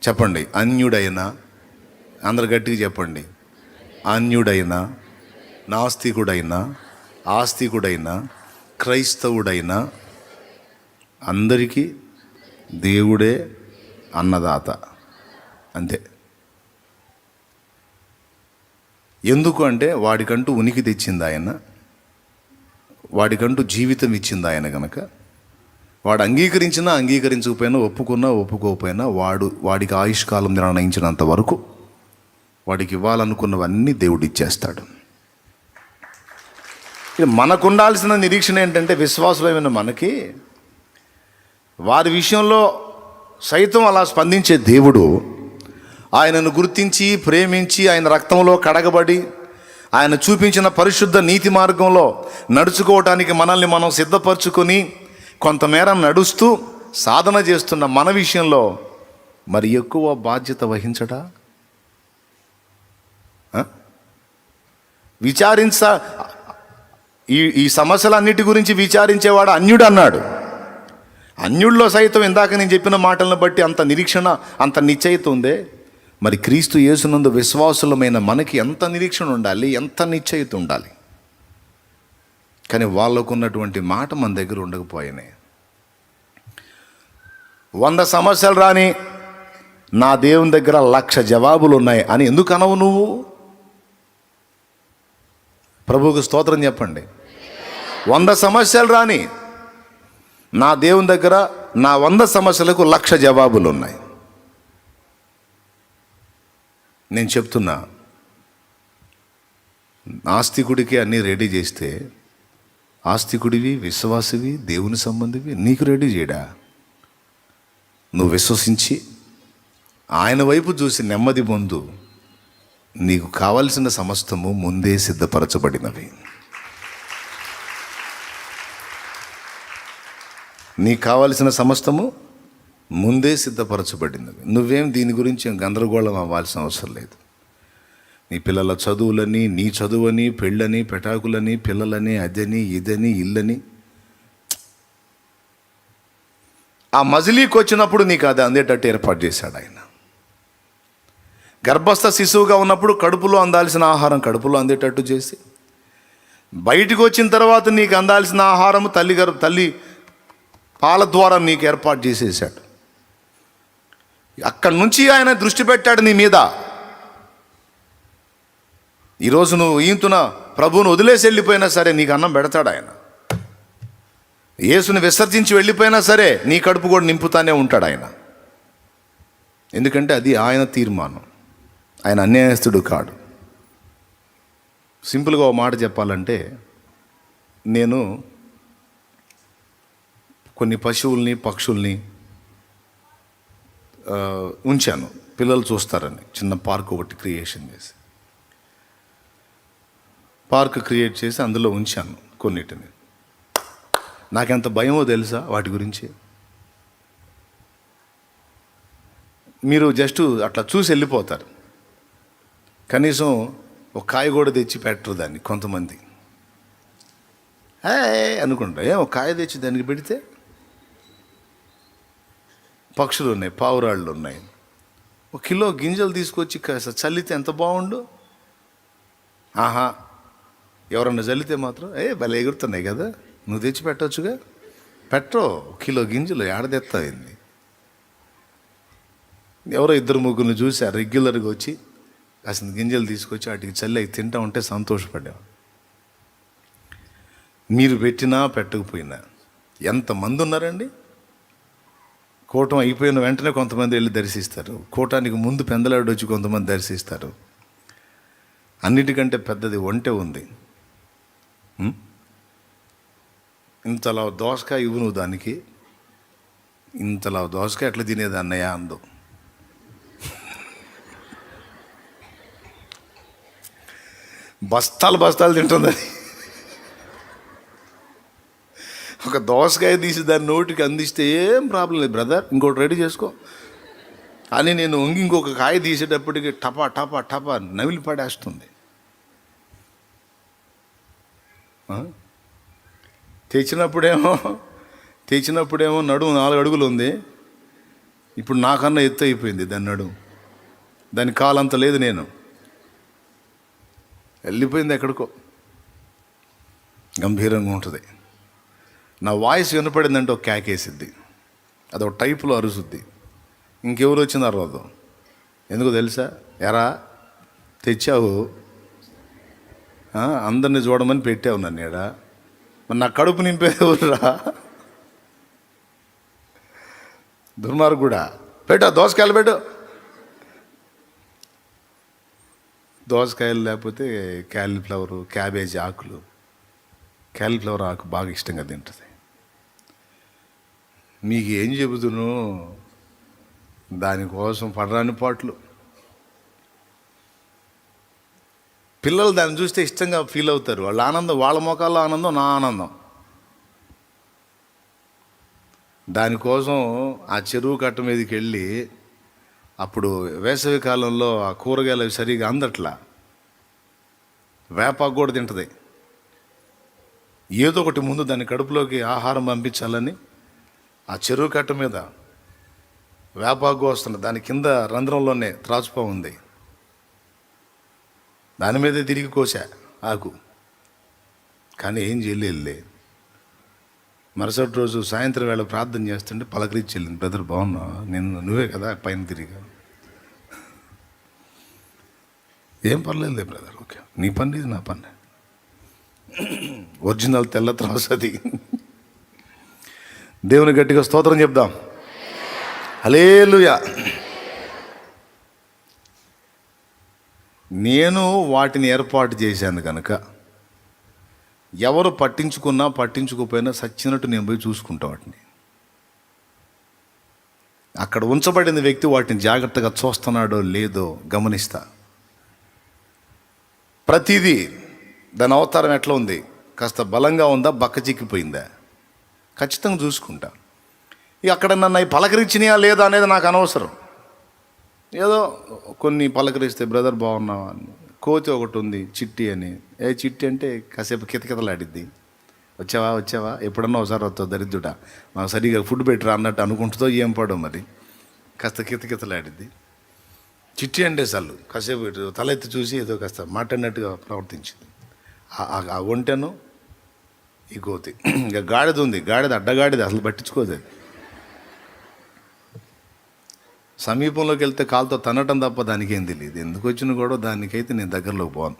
చెప్పండి, అన్యుడైనా, అందరు గట్టిగా చెప్పండి. అన్యుడైనా, నాస్తికుడైనా, ఆస్తికుడైనా, క్రైస్తవుడైనా అందరికీ దేవుడే అన్నదాత, అంతే. ఎందుకు అంటే వాడికంటూ ఉనికి తెచ్చింది ఆయన, వాడికంటూ జీవితం ఇచ్చింది ఆయన కనుక వాడు అంగీకరించినా అంగీకరించకపోయినా, ఒప్పుకున్నా ఒప్పుకోకపోయినా వాడికి ఆయుష్కాలం నిర్ణయించినంత వరకు వాడికి ఇవ్వాలనుకున్నవన్నీ దేవుడు ఇచ్చేస్తాడు. మనకు ఉండాల్సిన నిరీక్షణ ఏంటంటే, విశ్వాసమైన మనకి వారి విషయంలో సైతం అలా స్పందించే దేవుడు, ఆయనను గుర్తించి ప్రేమించి ఆయన రక్తంలో కడగబడి ఆయన చూపించిన పరిశుద్ధ నీతి మార్గంలో నడుచుకోవటానికి మనల్ని మనం సిద్ధపరచుకొని కొంతమేర నడుస్తూ సాధన చేస్తున్న మన విషయంలో మరి ఎక్కువ బాధ్యత వహించడా? ఈ సమస్యలన్నిటి గురించి విచారించేవాడు అన్యుడు అన్నాడు. అన్యుల్లో సైతం ఇందాక నేను చెప్పిన మాటలను బట్టి అంత నిరీక్షణ, అంత నిశ్చయిత ఉందే, మరి క్రీస్తు యేసునందు విశ్వాసులమైన మనకి ఎంత నిరీక్షణ ఉండాలి, ఎంత నిశ్చయిత ఉండాలి. కానీ వాళ్ళకు ఉన్నటువంటి మాట మన దగ్గర ఉండకపోయినాయి. 100 సమస్యలు రాని నా దేవుని దగ్గర 1,00,000 జవాబులు ఉన్నాయి అని ఎందుకు అనవు నువ్వు? ప్రభువుకు స్తోత్రం చెప్పండి. 100 సమస్యలు రాని నా దేవుని దగ్గర నా 100 సమస్యలకు 1,00,000 జవాబులు ఉన్నాయి. నేను చెప్తున్నా, ఆస్తికుడికి అన్నీ రెడీ చేస్తే, ఆస్తికుడివి, విశ్వాసివి, దేవుని సంబంధివి నీకు రెడీ చేయడా? నువ్వు విశ్వసించి ఆయన వైపు చూసి నెమ్మది పొందు. నీకు కావలసిన సమస్తము ముందే సిద్ధపరచబడినవి. నీకు కావలసిన సమస్తము ముందే సిద్ధపరచబడినవి. నువ్వేం దీని గురించి గందరగోళం అవ్వాల్సిన అవసరం లేదు. నీ పిల్లల చదువులని, నీ చదువని, పెళ్ళని, పెటాకులని, పిల్లలని, అదని, ఇదని, ఇల్లని, ఆ మజిలీకి వచ్చినప్పుడు నీకు అది అందేటట్టు ఏర్పాటు చేశాడు ఆయన. గర్భస్థ శిశువుగా ఉన్నప్పుడు కడుపులో అందాల్సిన ఆహారం కడుపులో అందేటట్టు చేసి, బయటికి వచ్చిన తర్వాత నీకు అందాల్సిన ఆహారం తల్లి పాల ద్వారా నీకు ఏర్పాటు చేసేసాడు. అక్కడి నుంచి ఆయన దృష్టి పెట్టాడు నీ మీద. ఈరోజు నువ్వు ఈంతున ప్రభువును వదిలేసి వెళ్ళిపోయినా సరే నీకు అన్నం పెడతాడు ఆయన. యేసుని విసర్జించి వెళ్ళిపోయినా సరే నీ కడుపు కూడా నింపుతానే ఉంటాడు ఆయన. ఎందుకంటే అది ఆయన తీర్మానం. ఆయన అన్యాయస్తుడు కాడు. సింపుల్గా ఒక మాట చెప్పాలంటే, నేను కొన్ని పశువుల్ని, పక్షుల్ని ఉంచాను, పిల్లలు చూస్తారని. చిన్న పార్క్ ఒకటి క్రియేట్ చేసి అందులో ఉంచాను కొన్నిటిని. నాకెంత భయమో తెలుసా వాటి గురించి. మీరు జస్ట్ అట్లా చూసి వెళ్ళిపోతారు, కనీసం ఒక కాయ కూడా తెచ్చి పెట్టరు దాన్ని. కొంతమంది అనుకుంటా, ఒక కాయ తెచ్చి దానికి పెడితే. పక్షులు ఉన్నాయి, పావురాళ్ళు ఉన్నాయి. 1 కిలో గింజలు తీసుకొచ్చి కాస్త చల్లితే ఎంత బాగుండు. ఆహా, ఎవరన్నా చల్లితే మాత్రం భలే ఎగురుతున్నాయి కదా, నువ్వు తెచ్చి పెట్టవచ్చుగా. పెట్టో 1 కిలో గింజలు ఏడదెత్తాయింది. ఎవరో 2-3 చూసి రెగ్యులర్గా వచ్చి కాసిన గింజలు తీసుకొచ్చి వాటికి చల్లి అవి తింటా ఉంటే సంతోషపడ్డాం. మీరు పెట్టినా పెట్టకపోయినా ఎంతమంది ఉన్నారండి. కూటం అయిపోయిన వెంటనే కొంతమంది వెళ్ళి దర్శిస్తారు. కూటానికి ముందు పెందలాడు వచ్చి కొంతమంది దర్శిస్తారు. అన్నిటికంటే పెద్దది ఒంటె ఉంది. ఇంతలా దోసకాయ ఇవ్వు నువ్వు దానికి. ఇంతలా దోసకాయ ఎట్లా తినేది అన్నయ్య అందు. బస్తాలు తింటుంది అది. ఒక దోసకాయ తీసి దాని నోటికి అందిస్తే ఏం ప్రాబ్లం లేదు, బ్రదర్ ఇంకోటి రెడీ చేసుకో అని నేను ఇంకొక కాయ తీసేటప్పటికి టపా టపా టపా నవిలి పడేస్తుంది. తెచ్చినప్పుడేమో నడుము 4 అడుగులు ఉంది. ఇప్పుడు నాకన్నా ఎత్తు అయిపోయింది దాని నడుము. దాని కాలంత లేదు, నేను వెళ్ళిపోయింది ఎక్కడికో. గంభీరంగా ఉంటుంది. నా వాయిస్ వినపడిందంటే ఒక కేకేసిద్ది, అదొక టైపులో అరుసుద్ది. ఇంకెవరు వచ్చింది అరవదు. ఎందుకు తెలుసా? ఎరా తెచ్చావు, అందరినీ చూడమని పెట్టావు నన్ను ఏడా, మరి నా కడుపు నింపేది ఎవరురా? దుర్మార్గుడా, పెట్టు దోసకాయలు పెట్టు. దోసకాయలు లేకపోతే క్యాలీఫ్లవరు, క్యాబేజీ ఆకులు. క్యాలీఫ్లవర్ ఆకు బాగా ఇష్టంగా తింటుంది. మీకు ఏం చెబుతును, దానికోసం పడరాని పాటలు. పిల్లలు దాన్ని చూస్తే ఇష్టంగా ఫీల్ అవుతారు. వాళ్ళ ఆనందం, వాళ్ళ ముఖాల్లో ఆనందం, నా ఆనందం. దానికోసం ఆ చెరువు కట్ట మీదకి వెళ్ళి, అప్పుడు వేసవి కాలంలో ఆ కూరగాయలు అవి సరిగా అందట్లా, వేపాకు కూడా తింటుంది. ఏదో ఒకటి ముందు దాని కడుపులోకి ఆహారం పంపించాలని ఆ చెరువు కట్ట మీద వేపాకు వస్తుంది. దాని కింద రంధ్రంలోనే త్రాచుపా ఉంది. దాని మీదే తిరిగి కోసా ఆకు. కానీ ఏం చేయలే. మరుసటి రోజు సాయంత్రం వేళ ప్రార్థన చేస్తుంటే పలకరించి వెళ్ళింది. బ్రదర్ బాగున్నా, నువ్వే కదా పైన తిరిగా. ఏం పర్లేదు బ్రదర్, ఓకే, నీ పని ఇది, నా పని. ఒరిజినల్ తెల్ల త్రాసు అది. దేవుని గట్టిగా స్తోత్రం చెప్దాం. హల్లెలూయా. నేను వాటిని ఏర్పాటు చేశాను కనుక ఎవరు పట్టించుకున్నా పట్టించుకోకపోయినా సచ్చినట్టు నేను పోయి చూసుకుంటా వాటిని. అక్కడ ఉంచబడిన వ్యక్తి వాటిని జాగ్రత్తగా చూస్తున్నాడో లేదో గమనిస్తా. ప్రతిదీ దాని అవతారం ఎట్లా ఉంది, కాస్త బలంగా ఉందా, బక్క చిక్కిపోయిందా, ఖచ్చితంగా చూసుకుంటా. ఇక అక్కడ నన్ను అవి పలకరించినాయా లేదా అనేది నాకు అనవసరం. ఏదో కొన్ని పలకరిస్తే బ్రదర్ బాగున్నావా అని. కోతి ఒకటి ఉంది చిట్టి అని. చిట్టి అంటే కాసేపు కితకితలాడిద్ది. వచ్చావా ఎప్పుడన్నా ఒకసారి వస్తావు దరిద్రుడా, మాకు సరిగా ఫుడ్ పెట్టరా అన్నట్టు అనుకుంటుందో ఏం పడో మరి, కాస్త కితకితలాడిద్ది. చిట్టి అంటే చాలు కాసేపు తలెత్తి చూసి ఏదో కాస్త మాట్లాడినట్టుగా ప్రవర్తించింది. ఆ ఒంటెను ఈ కోతి. ఇక గాడిద ఉంది, గాడిద అడ్డగాడిద, అసలు పట్టించుకోదు. సమీపంలోకి వెళ్తే కాలుతో తనటం తప్ప దానికి ఏం తెలియదు. ఎందుకు వచ్చినా కూడా దానికైతే నేను దగ్గరలోకి పోను.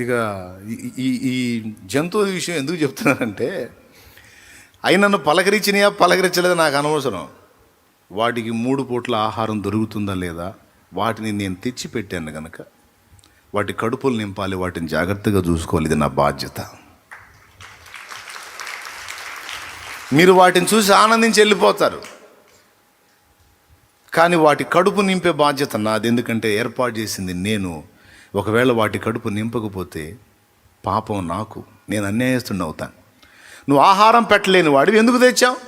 ఇక ఈ జంతువుల విషయం ఎందుకు చెప్తున్నానంటే, అవి నన్ను పలకరించలేదా నాకు అనవసరం. వాటికి 3 పూట్ల ఆహారం దొరుకుతుందా లేదా, వాటిని నేను తెచ్చి పెట్టాను కనుక వాటి కడుపులు నింపాలి, వాటిని జాగ్రత్తగా చూసుకోవాలి. ఇది నా బాధ్యత. మీరు వాటిని చూసి ఆనందించి వెళ్ళిపోతారు, కానీ వాటి కడుపు నింపే బాధ్యత నాది. ఎందుకంటే ఏర్పాటు చేసింది నేను. ఒకవేళ వాటి కడుపు నింపకపోతే పాపం నాకు, నేను అన్యాయస్తుడిని అవుతాను. నువ్వు ఆహారం పెట్టలేని వాడివి ఎందుకు తెచ్చావు?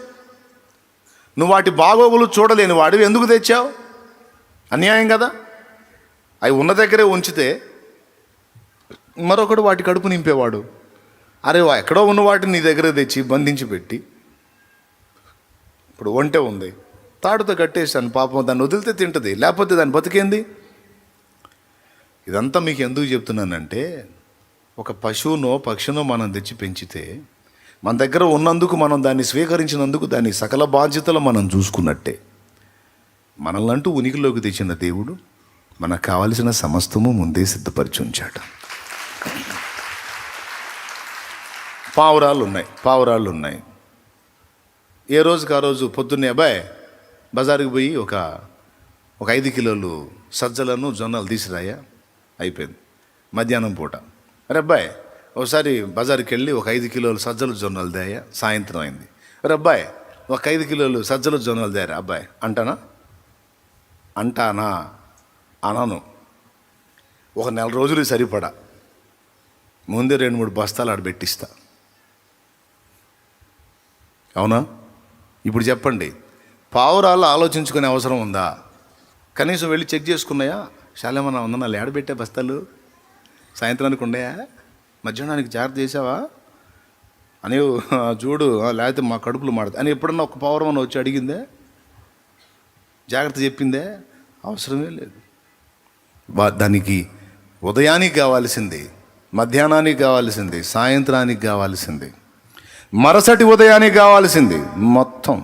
నువ్వు వాటి బాగోగులు చూడలేని వాడివి ఎందుకు తెచ్చావు? అన్యాయం కదా. అవి ఉన్న దగ్గరే ఉంచితే మరొకడు వాటి కడుపు నింపేవాడు. అరే ఎక్కడో ఉన్న వాటిని నీ దగ్గర తెచ్చి బంధించి పెట్టి, ఇప్పుడు ఒంటె ఉంది, తాడుతో కట్టేసాను, పాపం దాన్ని వదిలితే తింటుంది, లేకపోతే దాన్ని బతికేంది. ఇదంతా మీకు ఎందుకు చెప్తున్నానంటే, ఒక పశువునో పక్షినో మనం తెచ్చి పెంచితే మన దగ్గర ఉన్నందుకు, మనం దాన్ని స్వీకరించినందుకు దాని సకల బాధ్యతలు మనం చూసుకున్నట్టే. మనల్నంటూ ఉనికిలోకి తెచ్చిన దేవుడు మనకు కావలసిన సమస్తము ముందే సిద్ధపరిచి ఉంచాడు. పావురాళ్ళు ఉన్నాయి. ఏ రోజుకి ఆ రోజు పొద్దున్నే అబ్బాయి బజారుకి పోయి ఒక 5 కిలోలు సజ్జలను జొన్నలు తీసిరాయా, అయిపోయింది. మధ్యాహ్నం పూట అరే అబ్బాయి ఒకసారి బజారుకి వెళ్ళి ఒక 5 కిలోలు సజ్జలు జొన్నలు తేయా, సాయంత్రం అయింది. అరే అబ్బాయి ఒక 5 కిలోలు సజ్జలు జొన్నలు తేరా అబ్బాయి అంటానా అనను. ఒక 4 రోజులు సరిపడా ముందే 2-3 బస్తాలు ఆడ పెట్టిస్తా. అవునా? ఇప్పుడు చెప్పండి, పావురాలు ఆలోచించుకునే అవసరం ఉందా? కనీసం వెళ్ళి చెక్ చేసుకున్నాయా, శాలేమన్నా ఉందా, నా ఏడబెట్టే బస్తాలు సాయంత్రానికి ఉన్నాయా, మధ్యాహ్నానికి జాగ్రత్త చేసావా అని చూడు, లేకపోతే మా కడుపులు మాడదు అని ఎప్పుడన్నా ఒక పావురం వచ్చి అడిగిందే, జాగ్రత్త చెప్పిందే? అవసరమే లేదు. దానికి ఉదయానికి కావాల్సింది, మధ్యాహ్నానికి కావాల్సింది, సాయంత్రానికి కావాల్సింది, మరుసటి ఉదయానికి కావాల్సింది మొత్తం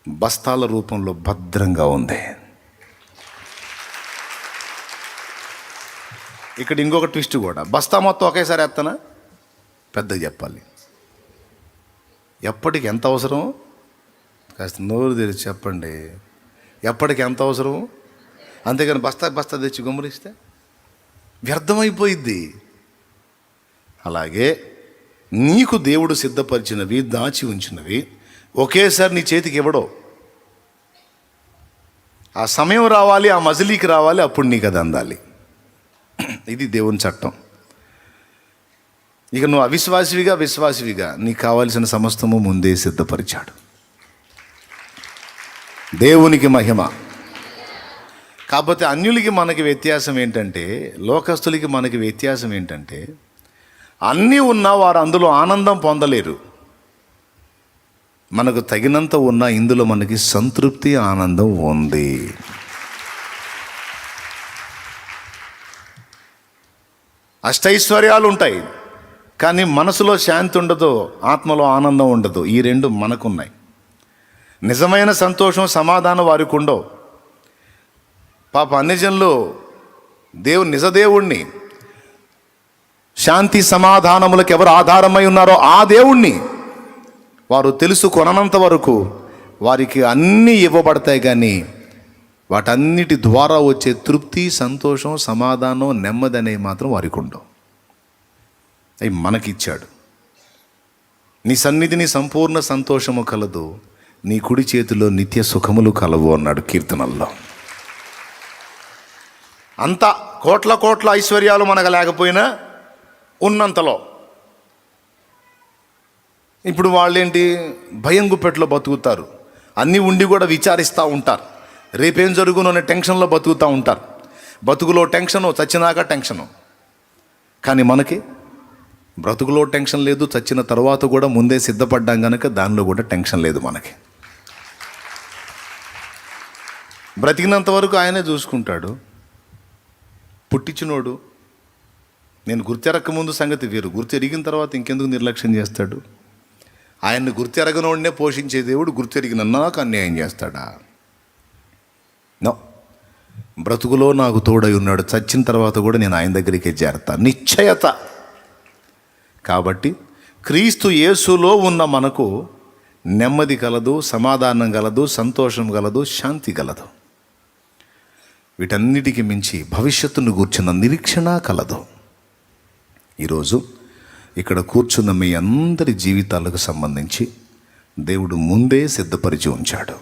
బస్తాల రూపంలో భద్రంగా ఉంది. ఇక్కడ ఇంకొక ట్విస్ట్ కూడా, బస్తా మొత్తం ఒకేసారి ఎత్తనా? పెద్దగా చెప్పాలి. ఎప్పటికి ఎంత అవసరం కాస్త నోరు తెరిచి చెప్పండి. ఎప్పటికి ఎంత అవసరమో, అంతేగాని బస్తా తెచ్చి గుమ్మరిస్తే వ్యర్థమైపోయిద్ది. అలాగే నీకు దేవుడు సిద్ధపరిచినవి, దాచి ఉంచినవి ఒకేసారి నీ చేతికి ఇవ్వడో. ఆ సమయం రావాలి, ఆ మజిలీకి రావాలి, అప్పుడు నీకు అది అందాలి. ఇది దేవుని చట్టం. ఇక నువ్వు విశ్వాసివిగా నీకు కావాల్సిన సమస్తము ముందే సిద్ధపరిచాడు. దేవునికి మహిమ. కాకపోతే అన్యులకి మనకి వ్యత్యాసం ఏంటంటే, లోకస్తులకి మనకి వ్యత్యాసం ఏంటంటే, అన్నీ ఉన్నా వారు అందులో ఆనందం పొందలేరు. మనకు తగినంత ఉన్నా ఇందులో మనకి సంతృప్తి, ఆనందం ఉంది. అష్టైశ్వర్యాలు ఉంటాయి, కానీ మనసులో శాంతి ఉండదు, ఆత్మలో ఆనందం ఉండదు. ఈ రెండు మనకున్నాయి. నిజమైన సంతోషం, సమాధానం వారికి ఉండవు. పాప అన్యజనులు నిజదేవుణ్ణి, శాంతి సమాధానములకు ఎవరు ఆధారమై ఉన్నారో ఆ దేవుణ్ణి వారు తెలుసుకొనంత వరకు వారికి అన్నీ ఇవ్వబడతాయి, కానీ వాటన్నిటి ద్వారా వచ్చే తృప్తి, సంతోషం, సమాధానం, నెమ్మది అనేవి మాత్రం వారికి ఉండవు. అవి మనకిచ్చాడు. నీ సన్నిధిని సంపూర్ణ సంతోషము కలదు, నీ కుడి చేతిలో నిత్య సుఖములు కలవు అన్నాడు కీర్తనల్లో. అంత కోట్ల ఐశ్వర్యాలు మనకు లేకపోయినా ఉన్నంతలో. ఇప్పుడు వాళ్ళేంటి, భయం గుప్పెట్లో బతుకుతారు. అన్నీ ఉండి కూడా విచారిస్తూ ఉంటారు. రేపేం జరుగునో అనే టెన్షన్లో బతుకుతూ ఉంటారు. బతుకులో టెన్షను, చచ్చినాక టెన్షను. కానీ మనకి బ్రతుకులో టెన్షన్ లేదు, చచ్చిన తర్వాత కూడా ముందే సిద్ధపడ్డాం కనుక దానిలో కూడా టెన్షన్ లేదు మనకి. బ్రతికినంత వరకు ఆయనే చూసుకుంటాడు. పుట్టించినోడు. నేను గుర్తెరక్క ముందు సంగతి వేరు, గుర్తెరిగిన తర్వాత ఇంకెందుకు నిర్లక్ష్యం చేస్తాడు? ఆయన్ని గుర్తెరగనోడినే పోషించే దేవుడు గుర్తెరిగిన నాకు అన్యాయం చేస్తాడా? నో. బ్రతుకులో నాకు తోడై ఉన్నాడు, చచ్చిన తర్వాత కూడా నేను ఆయన దగ్గరికే చేరతా, నిశ్చయత. కాబట్టి క్రీస్తు యేసులో ఉన్న మనకు నెమ్మది కలదు, సమాధానం కలదు, సంతోషం కలదు, శాంతి కలదు. వీటన్నిటికీ మించి భవిష్యత్తును గూర్చిన నిరీక్షణ కలదు. ఈరోజు ఇక్కడ కూర్చున్న మీ అందరి జీవితాలకు సంబంధించి దేవుడు ముందే సిద్ధపరిచి ఉంచాడు.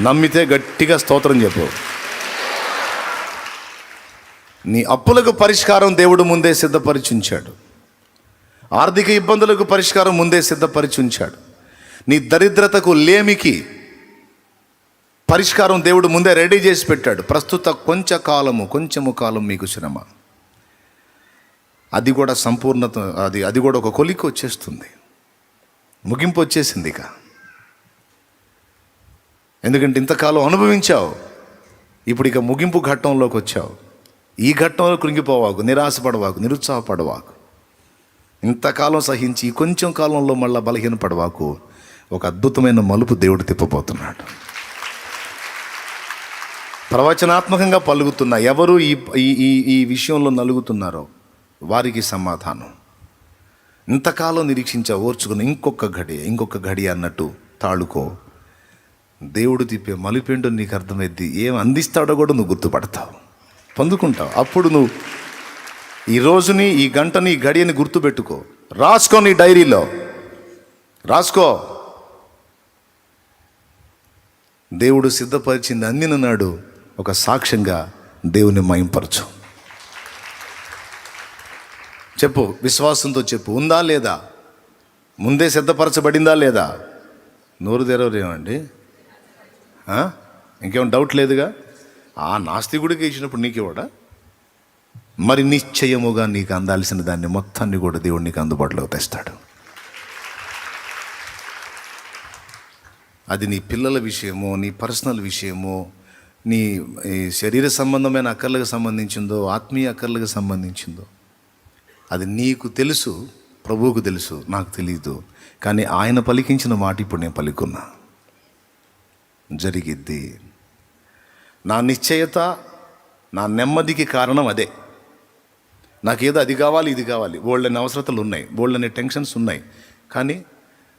నమ్మితే గట్టిగా స్తోత్రం చెప్పు. నీ అప్పులకు పరిష్కారం దేవుడు ముందే సిద్ధపరిచి ఉంచాడు. ఆర్థిక ఇబ్బందులకు పరిష్కారం ముందే సిద్ధపరిచి ఉంచాడు. నీ దరిద్రతకు, లేమికి పరిష్కారం దేవుడు ముందే రెడీ చేసి పెట్టాడు. ప్రస్తుత కొంచెము కాలం మీకు శ్రమ, అది కూడా సంపూర్ణత, అది కూడా ఒక కొలికి వచ్చేస్తుంది, ముగింపు వచ్చేసింది ఇక. ఎందుకంటే ఇంతకాలం అనుభవించావు, ఇప్పుడు ఇక ముగింపు ఘట్టంలోకి వచ్చావు. ఈ ఘట్టంలో కృంగిపోవాకు, నిరాశపడవాకు, నిరుత్సాహపడవాకు. ఇంతకాలం సహించి ఈ కొంచెం కాలంలో మళ్ళీ బలహీనపడవాకు. ఒక అద్భుతమైన మలుపు దేవుడు తిప్పబోతున్నాడు. ప్రవచనాత్మకంగా పలుకుతున్న ఎవరు ఈ విషయంలో నలుగుతున్నారో వారికి సమాధానం. ఇంతకాలం నిరీక్షించా, ఓర్చుకుని ఇంకొక గడి అన్నట్టు తాళుకో. దేవుడు తిప్పే మలుపేంటో నీకు అర్థమైద్ది. ఏం అందిస్తాడో కూడా నువ్వు గుర్తుపడతావు, పొందుకుంటావు. అప్పుడు నువ్వు ఈ రోజుని, ఈ గంటని, ఈ గడియని గుర్తుపెట్టుకో. రాసుకో, నీ డైరీలో రాసుకో. దేవుడు సిద్ధపరిచింది అందిన నాడు ఒక సాక్ష్యంగా దేవుని మహింపరచు. చెప్పు, విశ్వాసంతో చెప్పు. ఉందా లేదా? ముందే సిద్ధపరచబడిందా లేదా? నోరు తెరవరేమండి? ఇంకేమైనా డౌట్ లేదుగా? ఆ నాస్తికుడికి ఇచ్చినప్పుడు నీకు ఇవ్వడా? మరి నిశ్చయముగా నీకు అందాల్సిన దాన్ని మొత్తాన్ని కూడా దేవుడు నీకు అందుబాటులోకి తెస్తాడు. అది నీ పిల్లల విషయమో, నీ పర్సనల్ విషయమో, నీ శరీర సంబంధమైన అక్కర్లకు సంబంధించిందో, ఆత్మీయ అక్కర్లకు సంబంధించిందో, అది నీకు తెలుసు, ప్రభువుకు తెలుసు, నాకు తెలియదు. కానీ ఆయన పలికించిన మాట ఇప్పుడు నేను పలుకున్నా, జరిగిద్ది. నా నిశ్చయత, నా నెమ్మదికి కారణం అదే. నాకేదో అది కావాలి, ఇది కావాలి, బోల్డని అవసరతలు ఉన్నాయి, బోల్డని టెన్షన్స్ ఉన్నాయి. కానీ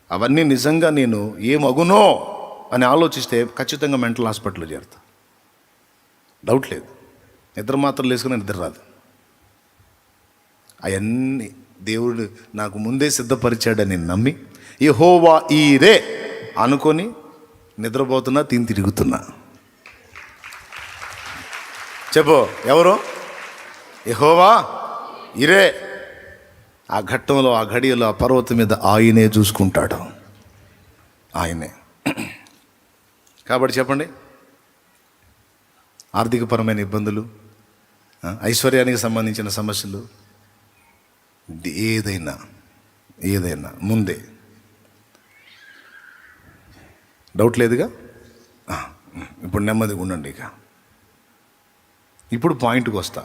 అవన్నీ నిజంగా నేను ఏమగునో అని ఆలోచిస్తే ఖచ్చితంగా మెంటల్ హాస్పిటల్లో చేరుతా, డౌట్ లేదు. నిద్ర మాత్రం వేసుకుని నిద్ర రాదు. అవన్నీ దేవుడు నాకు ముందే సిద్ధపరిచాడని నమ్మి యెహోవా ఈరే అనుకొని నిద్రపోతున్నా, తిరుగుతున్నా. చెప్పు, ఎవరు? యెహోవా ఈరే. ఆ ఘట్టంలో, ఆ ఘడియలో, ఆ పర్వతం మీద ఆయనే చూసుకుంటాడు, ఆయనే. కాబట్టి చెప్పండి, ఆర్థికపరమైన ఇబ్బందులు, ఐశ్వర్యానికి సంబంధించిన సమస్యలు, ఏదైనా ముందే డౌట్ లేదుగా. ఇప్పుడు నెమ్మదిగా ఉండండి. ఇప్పుడు పాయింట్కి వస్తా.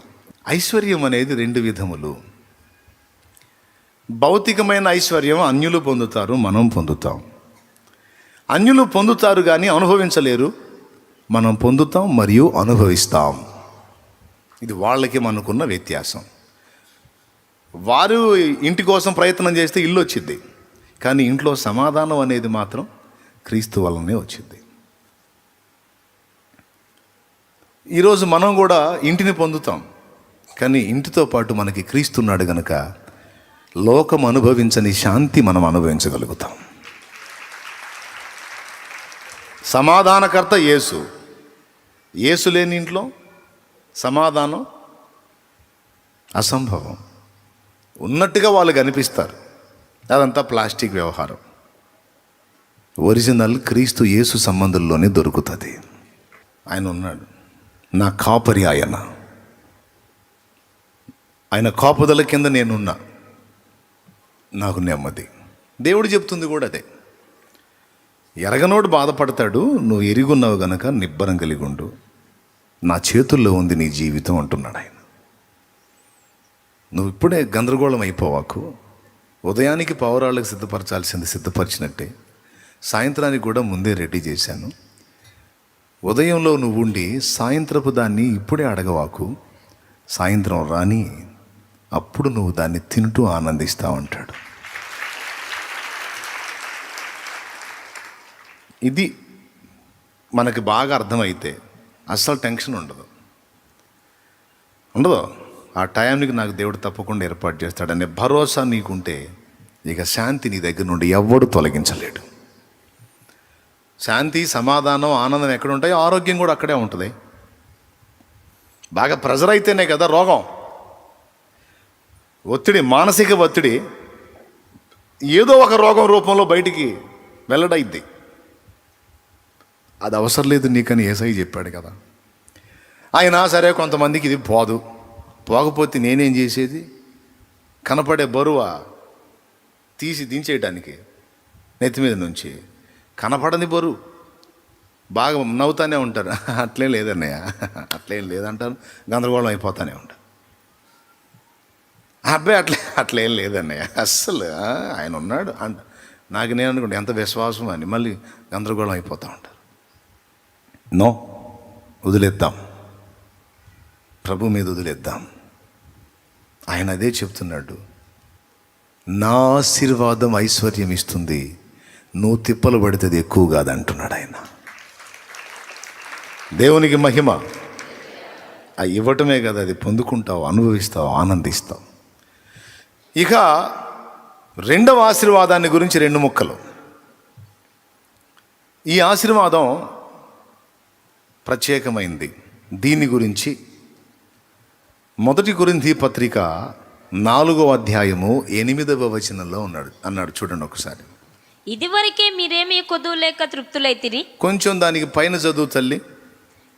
ఐశ్వర్యం అనేది 2 విధములు. భౌతికమైన ఐశ్వర్యం అన్యులు పొందుతారు, మనం పొందుతాం. అన్యులు పొందుతారు కానీ అనుభవించలేరు, మనం పొందుతాం మరియు అనుభవిస్తాం. ఇది వాళ్ళకి మనకున్న వ్యత్యాసం. వారు ఇంటి కోసం ప్రయత్నం చేస్తే ఇల్లు వచ్చింది, కానీ ఇంట్లో సమాధానం అనేది మాత్రం క్రీస్తు వల్లనే వచ్చింది. ఈరోజు మనం కూడా ఇంటిని పొందుతాం, కానీ ఇంటితో పాటు మనకి క్రీస్తున్నాడు గనుక లోకం అనుభవించని శాంతి మనం అనుభవించగలుగుతాం. సమాధానకర్త యేసు. యేసు లేని ఇంట్లో సమాధానం అసంభవం. ఉన్నట్టుగా వాళ్ళు కనిపిస్తారు, అదంతా ప్లాస్టిక్ వ్యవహారం. ఒరిజినల్ క్రీస్తు యేసు సంబంధంలోనే దొరుకుతుంది. ఆయన ఉన్నాడు, నా కాపరి ఆయన కాపుదల కింద నేనున్నా, నాకు నెమ్మది. దేవుడు చెప్తుంది కూడా అదే. ఎరగనోడు బాధపడతాడు, నువ్వు ఎరుగున్నావు గనక నిబ్బరం కలిగి ఉండు, నా చేతుల్లో ఉంది నీ జీవితం అంటున్నాడు ఆయన. నువ్వు ఇప్పుడే గందరగోళం అయిపోవాకు. ఉదయానికి పౌరాళ్ళకి సిద్ధపరచాల్సింది సిద్ధపరిచినట్టే సాయంత్రానికి కూడా ముందే రెడీ చేశాను. ఉదయంలో నువ్వు ఉండి సాయంత్రపు దాన్ని ఇప్పుడే అడగవాకు, సాయంత్రం రాని అప్పుడు నువ్వు దాన్ని తింటూ ఆనందిస్తావు అంటాడు. ఇది మనకి బాగా అర్థమైతే అస్సలు టెన్షన్ ఉండదు. ఆ టైంకి నాకు దేవుడు తప్పకుండా ఏర్పాటు చేస్తాడనే భరోసా నీకుంటే ఇక శాంతి నీ దగ్గర నుండి ఎవ్వడు తొలగించలేడు. శాంతి, సమాధానం, ఆనందం ఎక్కడ ఉంటాయో ఆరోగ్యం కూడా అక్కడే ఉంటుంది. బాగా ప్రెజర్ అయితేనే కదా రోగం, ఒత్తిడి, మానసిక ఒత్తిడి ఏదో ఒక రోగం రూపంలో బయటికి వెల్లడైద్ది. అది అవసరం లేదు నీకని యేసయ్య చెప్పాడు కదా. అయినా సరే కొంతమందికి ఇది పోకపోతే నేనేం చేసేది? కనపడే బరువా తీసి దించేయడానికి నెత్తి మీద నుంచి కనపడని బరువు బాగా నవ్వుతానే ఉంటారు. అట్లేం లేదన్నయ్య, అట్లేం లేదంటారు, గందరగోళం అయిపోతానే ఉంటారు. అబ్బాయి అట్లేం లేదన్నయ్య, అస్సలు ఆయన ఉన్నాడు అంట. నేను అనుకుంటే ఎంత విశ్వాసం అని మళ్ళీ గందరగోళం అయిపోతూ ఉంటారు. నో, వదిలేద్దాం, ప్రభు మీద వదిలేద్దాం. ఆయన అదే చెప్తున్నాడు, నా ఆశీర్వాదం ఐశ్వర్యం ఇస్తుంది, నువ్వు తిప్పలు పడితే ఎక్కువ కాదంటున్నాడు ఆయన. దేవునికి మహిమ. అది ఇవ్వటమే కదా, అది పొందుకుంటావు, అనుభవిస్తావు, ఆనందిస్తావు. ఇక 2వ ఆశీర్వాదాన్ని గురించి 2 ముక్కలు. ఈ ఆశీర్వాదం ప్రత్యేకమైంది. దీని గురించి 1 కొరింథీ పత్రిక 4వ అధ్యాయము 8వ వచనంలో అన్నాడు. చూడండి ఒకసారి. ఇదివరకే మీరేమీ కొదువు లేక తృప్తులైతిరి. కొంచెం దానికి పైన చదువు తల్లి.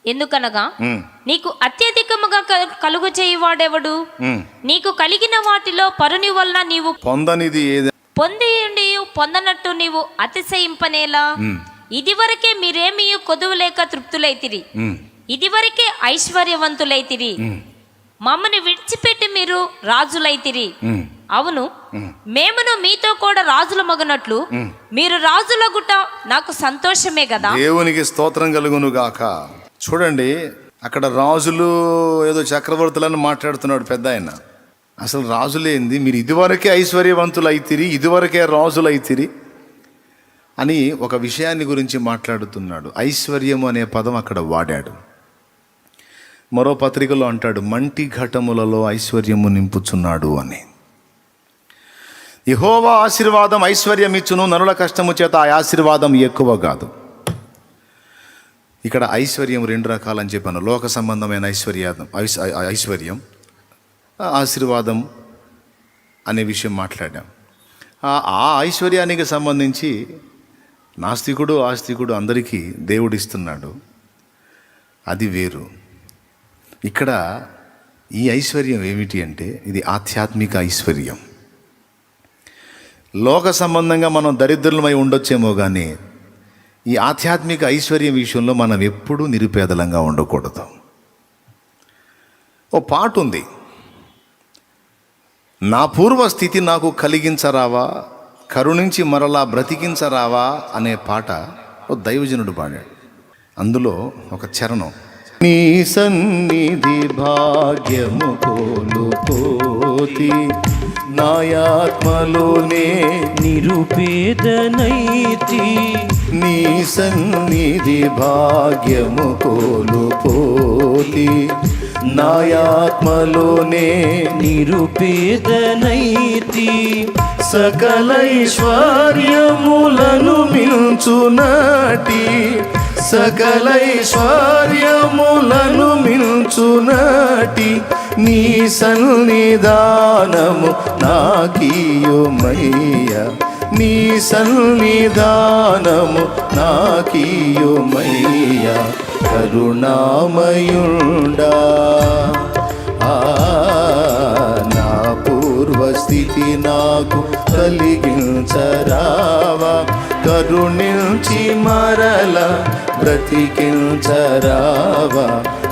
ఎందుకనగా నీకు అత్యధికముగా కలుగు చేయువాడెవడు? నీకు కలిగిన వాటిలో పరుని వలన నీవు పొందనిది ఏది పొందియుండి పొందనట్టు నీవు అతిశయింపనేలా? ఇదివరకే మీరేమీ కొదువు లేక తృప్తులైతిరి, ఇదివరకే ఐశ్వర్యవంతులైతిరి, మమ్మల్ని విడిచిపెట్టి మీరు రాజులైతిరి. అవును, మేమును మీతో కూడా రాజుల మగనట్లు మీరు రాజుల గుట్ట నాకు సంతోషమే కదా. దేవునికి స్తోత్రం కలుగును గాక. చూడండి, అక్కడ రాజులు ఏదో చక్రవర్తులని మాట్లాడుతున్నాడు పెద్ద ఆయన. అసలు రాజులేంది? మీరు ఇదివరకే ఐశ్వర్యవంతులు అయితిరి, ఇదివరకే రాజులు అయితిరి. అని ఒక విషయాన్ని గురించి మాట్లాడుతున్నాడు. ఐశ్వర్యము అనే పదం అక్కడ వాడాడు. మరో పత్రికలో అంటాడు, మంటి ఘటములలో ఐశ్వర్యము నింపుచున్నాడు అని. యెహోవా ఆశీర్వాదం ఐశ్వర్యం ఇచ్చును, నరుల కష్టము చేత ఆ ఆశీర్వాదం ఎక్కువ కాదు. ఇక్కడ ఐశ్వర్యం రెండు రకాలని చెప్పాను. లోక సంబంధమైన ఐశ్వర్యం, ఆశీర్వాదం అనే విషయం మాట్లాడాం. ఆ ఐశ్వర్యానికి సంబంధించి నాస్తికుడు ఆస్తికుడు అందరికీ దేవుడు ఇస్తున్నాడు, అది వేరు. ఇక్కడ ఈ ఐశ్వర్యం ఏమిటి అంటే ఇది ఆధ్యాత్మిక ఐశ్వర్యం. లోక సంబంధంగా మనం దరిద్రులమై ఉండొచ్చేమో కానీ ఈ ఆధ్యాత్మిక ఐశ్వర్యం విషయంలో మనం ఎప్పుడూ నిరుపేదలంగా ఉండకూడదు. ఓ పాట ఉంది, నా పూర్వస్థితి నాకు కలిగించరావా, కరుణించి మరలా బ్రతికించరావా అనే పాట ఓ దైవజనుడు పాడాడు. అందులో ఒక చరణం, నీ సన్నిధి భాగ్యము కోల్పోతి నాయాత్మలోనే నిరుపేదనైతి, నీ సన్నిధి భాగ్యము కోల్పోతి నాయాత్మలోనే నిరుపేదనైతి, సకలైశ్వర్యములను మించునటి, సకలైశ్వర్యములను మించునటి నీ సన్నిధానము నాకీయుమయ్యా, నీ సన్నిధానము నాకీయుమయ్యా, కరుణామయుండా. నా పూర్వస్థితి నాకు కలిగించరావా, కరుణించి మరల బ్రతికించరావా,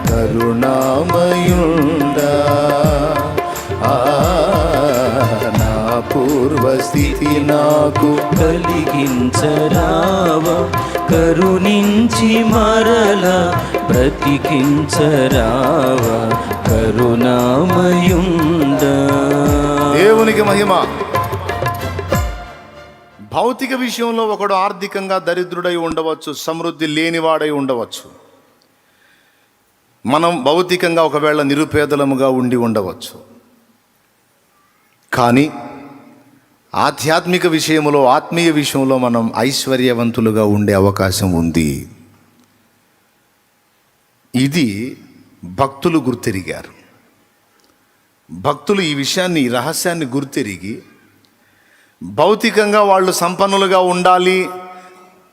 కరుణామయుండా. నా పూర్వస్థితి నాకు కలిగించరావా, కరుణించి మరల బ్రతికించరావా, కరుణామయుండా. దేవునికి మహిమ. భౌతిక విషయంలో ఒకడు ఆర్థికంగా దరిద్రుడై ఉండవచ్చు, సమృద్ధి లేనివాడై ఉండవచ్చు. మనం భౌతికంగా ఒకవేళ నిరుపేదలముగా ఉండి ఉండవచ్చు. కానీ ఆధ్యాత్మిక విషయంలో, ఆత్మీయ విషయంలో మనం ఐశ్వర్యవంతులుగా ఉండే అవకాశం ఉంది. ఇది భక్తులు గుర్తెరిగారు. భక్తులు ఈ విషయాన్ని, ఈ రహస్యాన్ని గుర్తెరిగి భౌతికంగా వాళ్ళు సంపన్నులుగా ఉండాలి,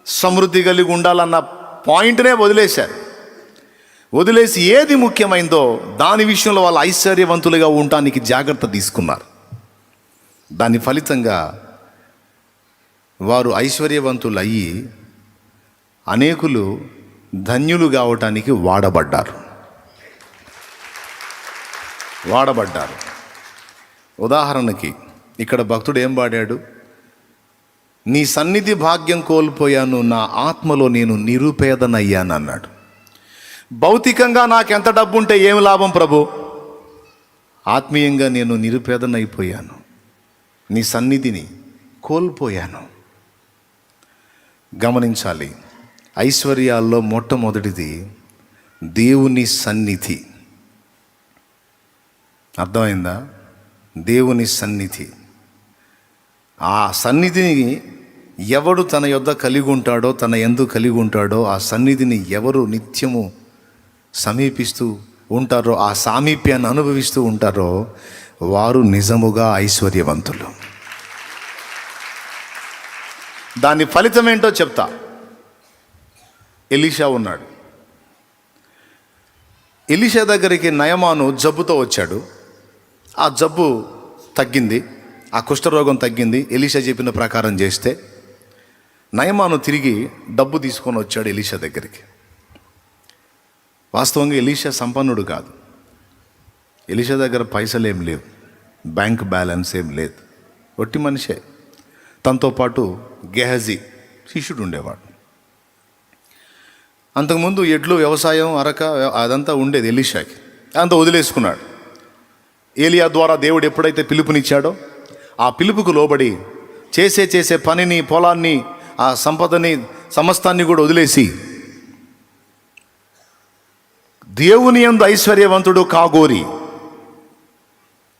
సమృద్ధి కలిగి ఉండాలన్న పాయింట్నే వదిలేశారు. వదిలేసి ఏది ముఖ్యమైందో దాని విషయంలో వాళ్ళు ఐశ్వర్యవంతులుగా ఉండటానికి జాగ్రత్త తీసుకున్నారు. దాని ఫలితంగా వారు ఐశ్వర్యవంతులు అయ్యి అనేకులు ధన్యులు కావటానికి వాడబడ్డారు. ఉదాహరణకి ఇక్కడ భక్తుడు ఏం పాడాడు, నీ సన్నిధి భాగ్యం కోల్పోయాను, నా ఆత్మలో నేను నిరుపేదనయ్యాను అన్నాడు. భౌతికంగా నాకెంత డబ్బు ఉంటే ఏం లాభం ప్రభు, ఆత్మీయంగా నేను నిరుపేదనైపోయాను, నీ సన్నిధిని కోల్పోయాను. గమనించాలి, ఐశ్వర్యాల్లో మొట్టమొదటిది దేవుని సన్నిధి. అర్థమైందా? దేవుని సన్నిధి. ఆ సన్నిధిని ఎవడు తన యొద్ద కలిగి ఉంటాడో, తన యందు కలిగి ఉంటాడో, ఆ సన్నిధిని ఎవరు నిత్యము సమీపిస్తూ ఉంటారో, ఆ సామీప్యాన్ని అనుభవిస్తూ ఉంటారో వారు నిజముగా ఐశ్వర్యవంతులు. దాని ఫలితం ఏంటో చెప్తా. ఎలీషా ఉన్నాడు. ఎలీషా దగ్గరికి నయమాను జబ్బుతో వచ్చాడు. ఆ జబ్బు తగ్గింది, ఆ కుష్ఠరోగం తగ్గింది. ఎలీషా చెప్పిన ప్రకారం చేస్తే నయమాను తిరిగి డబ్బు తీసుకొని వచ్చాడు ఎలీషా దగ్గరికి. వాస్తవంగా ఎలీషా సంపన్నుడు కాదు. ఎలీషా దగ్గర పైసలు ఏం లేవు, బ్యాంక్ బ్యాలెన్స్ ఏం లేదు, ఒట్టి మనిషే. తనతో పాటు గెహజీ శిష్యుడు ఉండేవాడు. అంతకుముందు ఎడ్లు, వ్యవసాయం, అరక అదంతా ఉండేది ఎలీషాకి. అంతా వదిలేసుకున్నాడు. ఏలియా ద్వారా దేవుడు ఎప్పుడైతే పిలుపునిచ్చాడో ఆ పిలుపుకు లోబడి చేసే పనిని, పొలాన్ని ఆ సంపదని సమస్తాన్ని కూడా వదిలేసి దేవుని యందు ఐశ్వర్యవంతుడు కాగోరి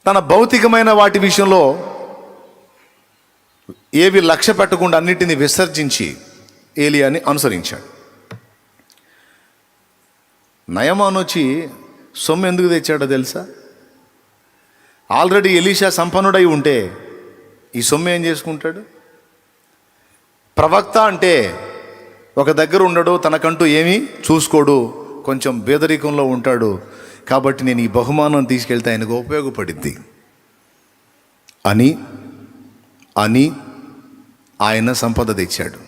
తన భౌతికమైన వాటి విషయంలో ఏవి లక్ష్య పెట్టకుండా అన్నిటిని విసర్జించి ఏలియాని అనుసరించాడు. నయమాను వచ్చి సొమ్ము ఎందుకు తెచ్చాడో తెలుసా? ఆల్రెడీ ఎలీషా సంపన్నుడై ఉంటే ఈ సొమ్ము ఏం చేసుకుంటాడు? ప్రవక్త అంటే ఒక దగ్గర ఉండడు, తనకంటూ ఏమీ చూసుకోడు, కొంచెం పేదరికంలో ఉంటాడు. కాబట్టి నేను ఈ బహుమానం తీసుకెళ్తే ఆయనకు ఉపయోగపడిద్ది అని ఆయన సంపద తెచ్చాడు,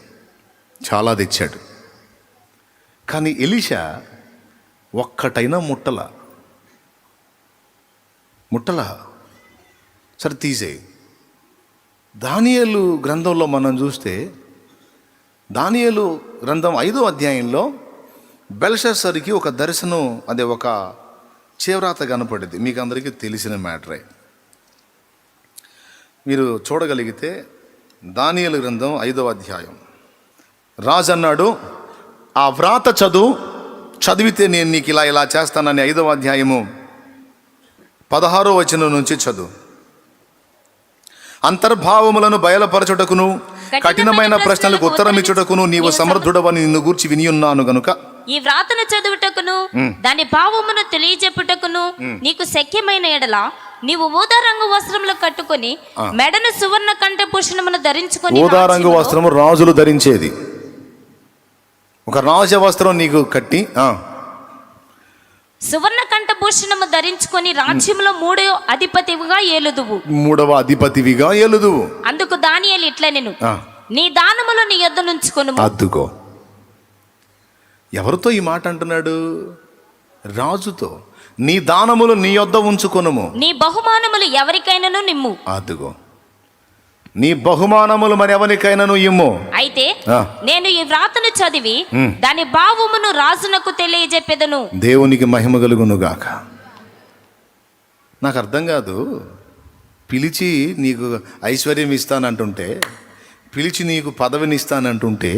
చాలా తెచ్చాడు. కానీ ఎలీషా ఒక్కటైనా ముట్టలా. సరే తీసేయి. దానియేలు గ్రంథంలో మనం చూస్తే దానియేలు గ్రంథం 5వ అధ్యాయంలో బెల్షస్సరుకి ఒక దర్శనం, అదే ఒక చేవ్రాత కనపడింది. మీకు అందరికీ తెలిసిన మ్యాటరే. మీరు చూడగలిగితే దానియేలు గ్రంథం 5వ అధ్యాయం రాజు అన్నాడు, ఆ వ్రాత చదివితే నేను నీకు ఇలా చేస్తానని 5వ అధ్యాయము 16వ వచనం నుంచి చదువు. అంతర్భావములను బయలుపరచుటకును కఠినమైన ప్రశ్నలకు ఉత్తరం ఇచ్చుటకును నీవు సమర్థుడవని నిన్ను గూర్చి వినియున్నాను గనుక ఈ వ్రాతను చదువుటకును దాని భావమును తెలియజెప్పుటకును నీకు శక్యమైన ఎడల నీవు ఊదా రంగు వస్త్రములు కట్టుకొని మెడను సువర్ణ కంఠభూషణమును ధరించుకొని. ఊదా రంగు వస్త్రము రాజులు ధరించేది. ఒక రాజ వస్త్రం నీకు కట్టి సువర్ణ కంఠభూషణము ధరించుకొని రాజ్యంలో మూడవ అధిపతివిగా ఏలుదువు. అందుకు దానియేలు ఇట్లనెను, నీ దానములు నీ యొద్ద నుంచుకొనుము. అద్దుకో. ఎవరితో ఈ మాట అంటున్నాడు? రాజుతో. నీ దానములు నీ యొద్ద ఉంచుకొనుము, నీ బహుమానములు ఎవరికైనాను నిమ్ము. అద్దుకో. నీ బహుమానములు మరి ఎవరికైనాను ఇమ్ము. అయితే నేను ఈ వ్రాతను చదివి దాని భావమును రాజునకు తెలియజెప్పెదను. దేవునికి మహిమ కలుగును గాక. నాకు అర్థం కాదు, పిలిచి నీకు ఐశ్వర్యం ఇస్తానంటుంటే, పిలిచి నీకు పదవిని ఇస్తానంటుంటే,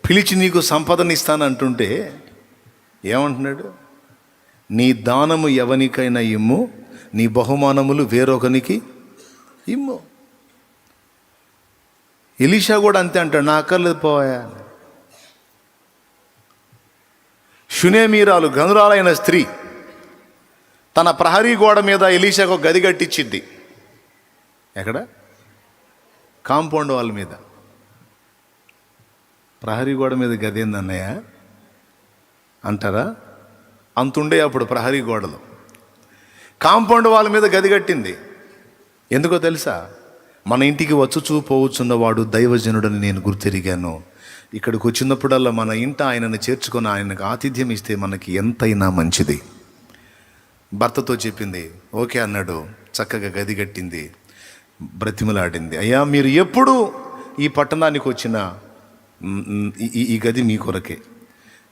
పిలిచి నీకు సంపదని ఇస్తానంటుంటే ఏమంటున్నాడు? నీ దానము ఎవనికైనా ఇమ్ము, నీ బహుమానములు వేరొకనికి ఇమ్ము. ఎలీషా కూడా అంతే అంటాడు, నా అక్కర్లేదు పోయా. షునేమీరాలు గనురాలైన స్త్రీ తన ప్రహరీ గోడ మీద ఎలీషాకు ఒక గది కట్టించిద్ది. ఎక్కడ? కాంపౌండ్ వాళ్ళ మీద. ప్రహరీ గోడ మీద గది ఏందన్నయ్య అంటారా? అంతుండే అప్పుడు ప్రహరీ గోడలు. కాంపౌండ్ వాళ్ళ మీద గది కట్టింది. ఎందుకో తెలుసా? మన ఇంటికి వచ్చుచూ పోవచ్చున్నవాడు దైవజనుడని నేను గుర్తెరిగాను. ఇక్కడికి వచ్చినప్పుడల్లా మన ఇంట ఆయనను చేర్చుకొని ఆయనకు ఆతిథ్యం ఇస్తే మనకి ఎంతైనా మంచిది. భర్తతో చెప్పింది, ఓకే అన్నాడు. చక్కగా గది కట్టింది, బ్రతిమలాడింది. అయ్యా, మీరు ఎప్పుడు ఈ పట్టణానికి వచ్చినా ఈ గది మీ కొరకే.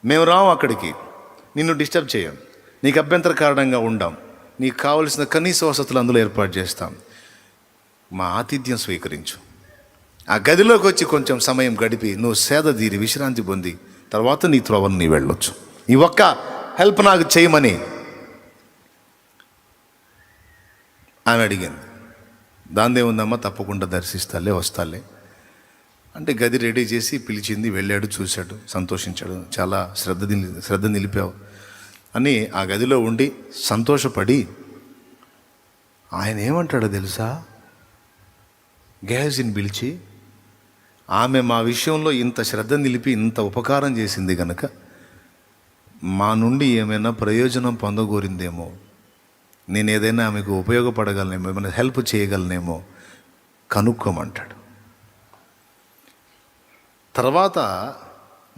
మేము రాము అక్కడికి, నిన్ను డిస్టర్బ్ చేయం, నీకు అభ్యంతర కారణంగా ఉండాం, నీకు కావలసిన కనీస వసతులు అందులో ఏర్పాటు చేస్తాం. మా ఆతిథ్యం స్వీకరించు. ఆ గదిలోకి వచ్చి కొంచెం సమయం గడిపి నువ్వు సేద తీరి విశ్రాంతి పొంది తర్వాత నీ త్రోవను నీ వెళ్ళొచ్చు. ఈ ఒక్క హెల్ప్ నాకు చేయమని ఆమె అడిగింది. దాందేముందమ్మా, తప్పకుండా దర్శిస్తాలే, వస్తాలే అంటే గది రెడీ చేసి పిలిచింది. వెళ్ళాడు, చూశాడు, సంతోషించాడు. చాలా శ్రద్ధ నిలిపావు అని ఆ గదిలో ఉండి సంతోషపడి ఆయన ఏమంటాడో తెలుసా? గేహజీని పిలిచి, ఆమె మా విషయంలో ఇంత శ్రద్ధ నిలిపి ఇంత ఉపకారం చేసింది కనుక మా నుండి ఏమైనా ప్రయోజనం పొందగోరిందేమో, నేను ఏదైనా ఆమెకు ఉపయోగపడగలనేమో, ఏమైనా హెల్ప్ చేయగలనేమో కనుక్కోమంటాడు. తర్వాత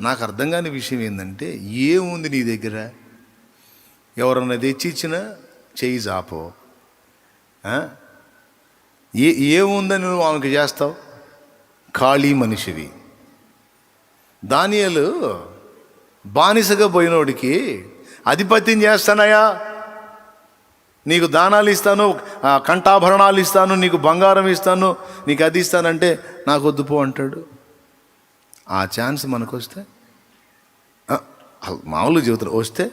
నాకు అర్థం కాని విషయం ఏంటంటే, ఏముంది నీ దగ్గర? ఎవరన్నా తెచ్చిచ్చినా చెయ్యి చాపో. ఏముందని నువ్వు ఆమెకు చేస్తావు? ఖాళీ మనిషివి. దానియేలు బానిసగా పోయినోడికి అధిపత్యం చేస్తానయా, నీకు దానాలు ఇస్తాను, కంఠాభరణాలు ఇస్తాను, నీకు బంగారం ఇస్తాను, నీకు అది ఇస్తానంటే నాకు వద్దు పో అంటాడు. ఆ ఛాన్స్ మనకు వస్తే మామూలు జీవితంలో వస్తే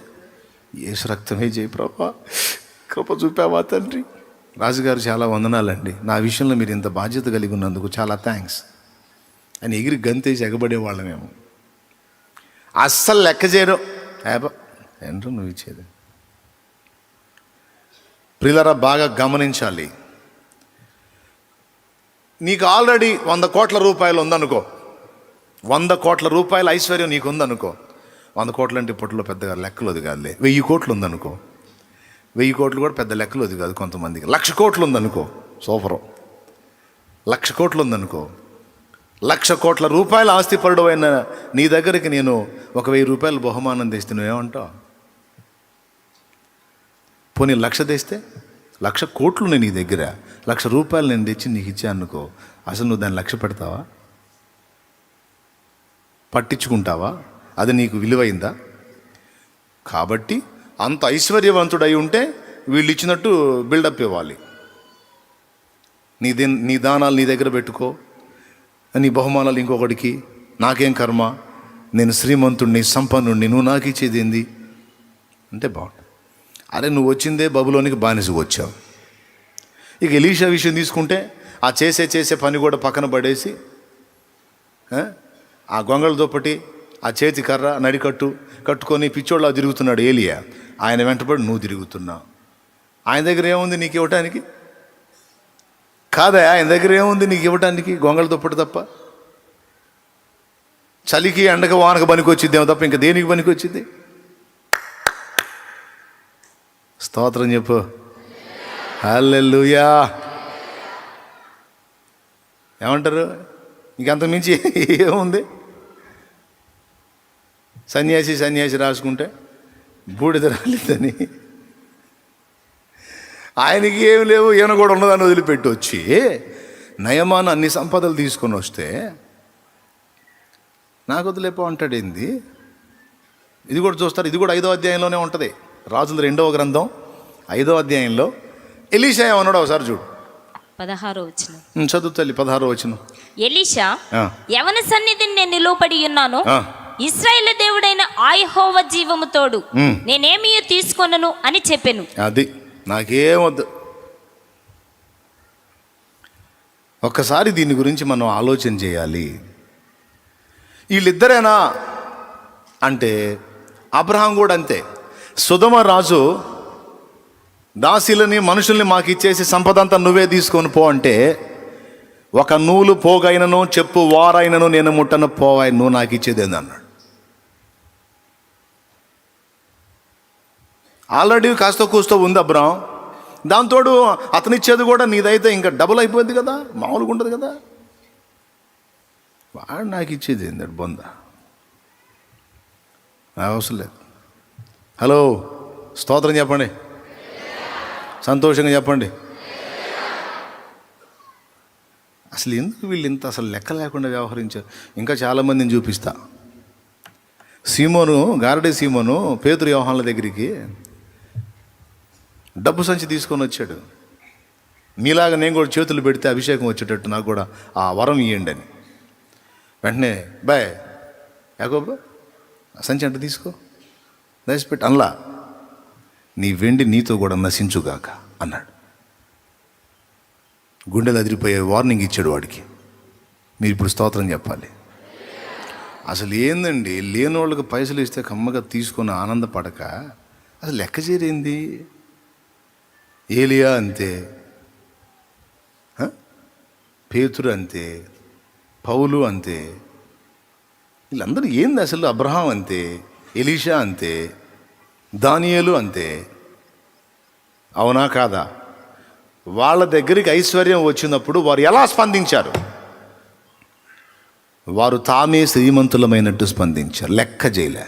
యేసు రక్తమే చేయి ప్రభా, కృప చూపావా తండ్రి. రాజుగారు చాలా వందనాలండి, నా విషయంలో మీరు ఇంత బాధ్యత కలిగి ఉన్నందుకు చాలా థ్యాంక్స్ అని ఎగిరి గంతేసి ఎగబడేవాళ్ళమేమో. అస్సలు లెక్క చేయరు. ఏంటో నువ్వు ఇచ్చేది. ప్రియులారా, బాగా గమనించాలి. నీకు ఆల్రెడీ 100 కోట్ల రూపాయలు ఉందనుకో, 100 కోట్ల రూపాయల ఐశ్వర్యం నీకు ఉందనుకో. 100 కోట్లు అంటే ఇప్పట్లో పెద్దగా లెక్కలోది కాదులే. 1000 కోట్లు ఉందనుకో, 1000 కోట్లు కూడా పెద్ద లెక్కలోది కాదు కొంతమందికి. 1,00,000 కోట్లు ఉందనుకో, సూపరు. 1,00,000 కోట్లు ఉందనుకో, 1,00,000 కోట్ల రూపాయల ఆస్తిపరుడు అయిన నీ దగ్గరికి నేను 1,000 రూపాయలు బహుమానం తెస్తే నువ్వేమంటావు? పోనీ 1,00,000 తెస్తే, 1,00,000 కోట్లు నేను నీ దగ్గర, 1,00,000 రూపాయలు నేను తెచ్చి నీకు ఇచ్చాను అనుకో, అసలు నువ్వు దాన్ని లక్ష్య పెడతావా? పట్టించుకుంటావా? అది నీకు విలువైందా? కాబట్టి అంత ఐశ్వర్యవంతుడై ఉంటే వీళ్ళు ఇచ్చినట్టు బిల్డప్ ఇవ్వాలి. నీ దానాలు నీ దగ్గర పెట్టుకో, నీ బహుమానాలు ఇంకొకటికి. నాకేం కర్మ, నేను శ్రీమంతుడిని, సంపన్నుడిని, నువ్వు నాకు ఇచ్చేది ఏంది అంటే బాగుంటుంది. అరే, నువ్వు వచ్చిందే బబులోనికి బానిసకు వచ్చావు. ఇక ఎలీషా విషయం తీసుకుంటే ఆ చేసే పని కూడా పక్కన పడేసి ఆ గొంగళ దుప్పటి, ఆ చేతి కర్ర, నడికట్టు కట్టుకొని పిచ్చోళ్ళ తిరుగుతున్నాడు ఏలియా. ఆయన వెంటబడి నువ్వు తిరుగుతున్నావు. ఆయన దగ్గర ఏముంది నీకు ఇవ్వటానికి? కాదా, ఆయన దగ్గర ఏముంది నీకు ఇవ్వటానికి? గొంగళ దుప్పటి తప్ప. చలికి ఎండక వానక పనికి వచ్చిద్దేమో తప్ప ఇంకా దేనికి పనికి వచ్చింది? స్తోత్రం చెప్పు. హల్లెలూయా. ఏమంటారు? ఇంకంత మించి ఏముంది? సన్యాసి రాసుకుంటే బూడిద రాలేదని, ఆయనకి ఏమి లేవు, ఈయన కూడా ఉన్నదాన్ని వదిలిపెట్టి వచ్చి నయమాన అన్ని సంపదలు తీసుకొని వస్తే నాకు వదిలేపో అంటాడు. ఏంది ఇది? కూడా చూస్తారు. ఇది కూడా 5వ అధ్యాయంలోనే ఉంటుంది. రాజుల 2వ గ్రంథం 5వ అధ్యాయంలో ఎలీషా ఏమన్నాడు ఒకసారి చూడు. 16వ వచనం చదువు తల్లి. 16వ వచనం. ఎలీషా, ఎవని సన్నిధిని నేను నిలువబడి ఉన్నాను, ఇశ్రాయేలు దేవుడైన యెహోవా జీవము తోడు నేనేమీ తీసుకొనను అని చెప్పాను. అది నాకేమొద్దు. ఒక్కసారి దీని గురించి మనం ఆలోచన చేయాలి. వీళ్ళిద్దరేనా అంటే అబ్రహాం కూడా అంతే. సొదొమ రాజు దాసీలని, మనుషుల్ని మాకు ఇచ్చేసి సంపద అంతా నువ్వే తీసుకొని పో అంటే, ఒక నూలు పోగైనను చెప్పు వారైనను నేను ముట్టను, పోవాయి నువ్వు నాకు ఇచ్చేది ఏందన్నాడు. ఆల్రెడీ కాస్త కూస్తో ఉంది అబ్రహాం. దాంతోడు అతనిచ్చేది కూడా నీదైతే ఇంకా డబుల్ అయిపోయింది కదా, మామూలుగా ఉంటుంది కదా. వాడు నాకు ఇచ్చేది ఏందాడు బొంద, అవసరం లేదు. హలో, స్తోత్రం చెప్పండి, సంతోషంగా చెప్పండి. అసలు ఎందుకు వీళ్ళు ఇంత అసలు లెక్క లేకుండా వ్యవహరించారు? ఇంకా చాలామందిని చూపిస్తా. సీమోను, గారడీ సీమోను పేతురు యోహానుల దగ్గరికి డబ్బు సంచి తీసుకొని వచ్చాడు. మీలాగా నేను కూడా చేతులు పెడితే అభిషేకం వచ్చేటట్టు నాకు కూడా ఆ వరం ఇవ్వండి అని. వెంటనే బాయ్ యాకోబు సంచి అంటే తీసుకో, దయచేపెట్టి అనలా, నీ వెండి నీతో కూడా నశించుగాక అన్నాడు. గుండెలు అదిరిపోయే వార్నింగ్ ఇచ్చాడు వాడికి. మీరు ఇప్పుడు స్తోత్రం చెప్పాలి. అసలు ఏందండి, లేని వాళ్ళకి పైసలు ఇస్తే కమ్మగా తీసుకొని ఆనందపడక అసలు లెక్క చేరేంది? ఏలియా అంతే, పేతురు అంతే, పౌలు అంతే. వీళ్ళందరూ ఏంది అసలు? అబ్రహాం అంతే, ఎలీషా అంతే, దానియేలు అంతే. అవునా కాదా? వాళ్ళ దగ్గరికి ఐశ్వర్యం వచ్చినప్పుడు వారు ఎలా స్పందించారు? వారు తామే శ్రీమంతులమైనట్టు స్పందించారు, లెక్క చేయలే.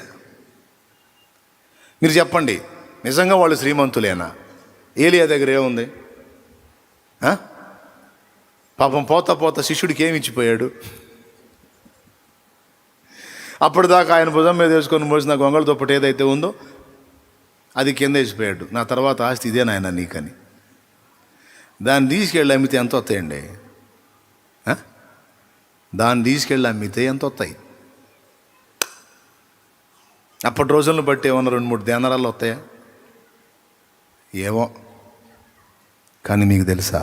మీరు చెప్పండి, నిజంగా వాళ్ళు శ్రీమంతులేనా? ఏలియా దగ్గర ఏముంది? పాపం పోతా శిష్యుడికి ఏమి ఇచ్చిపోయాడు? అప్పటిదాకా ఆయన భుజం మీద వేసుకొని మోసిన గొంగళ దుప్పటి ఏదైతే ఉందో అది కింద వేసిపోయాడు. నా తర్వాత ఆస్తి ఇదే నాయన నీకని. దాన్ని తీసుకెళ్ళి అమ్మితే ఎంత వస్తాయండి? దాన్ని తీసుకెళ్ళి అమ్మితే ఎంత వస్తాయి? అప్పటి రోజులను బట్టి ఏమన్నా 2-3 దేనారాలు వస్తాయా? ఏమో. కానీ మీకు తెలుసా,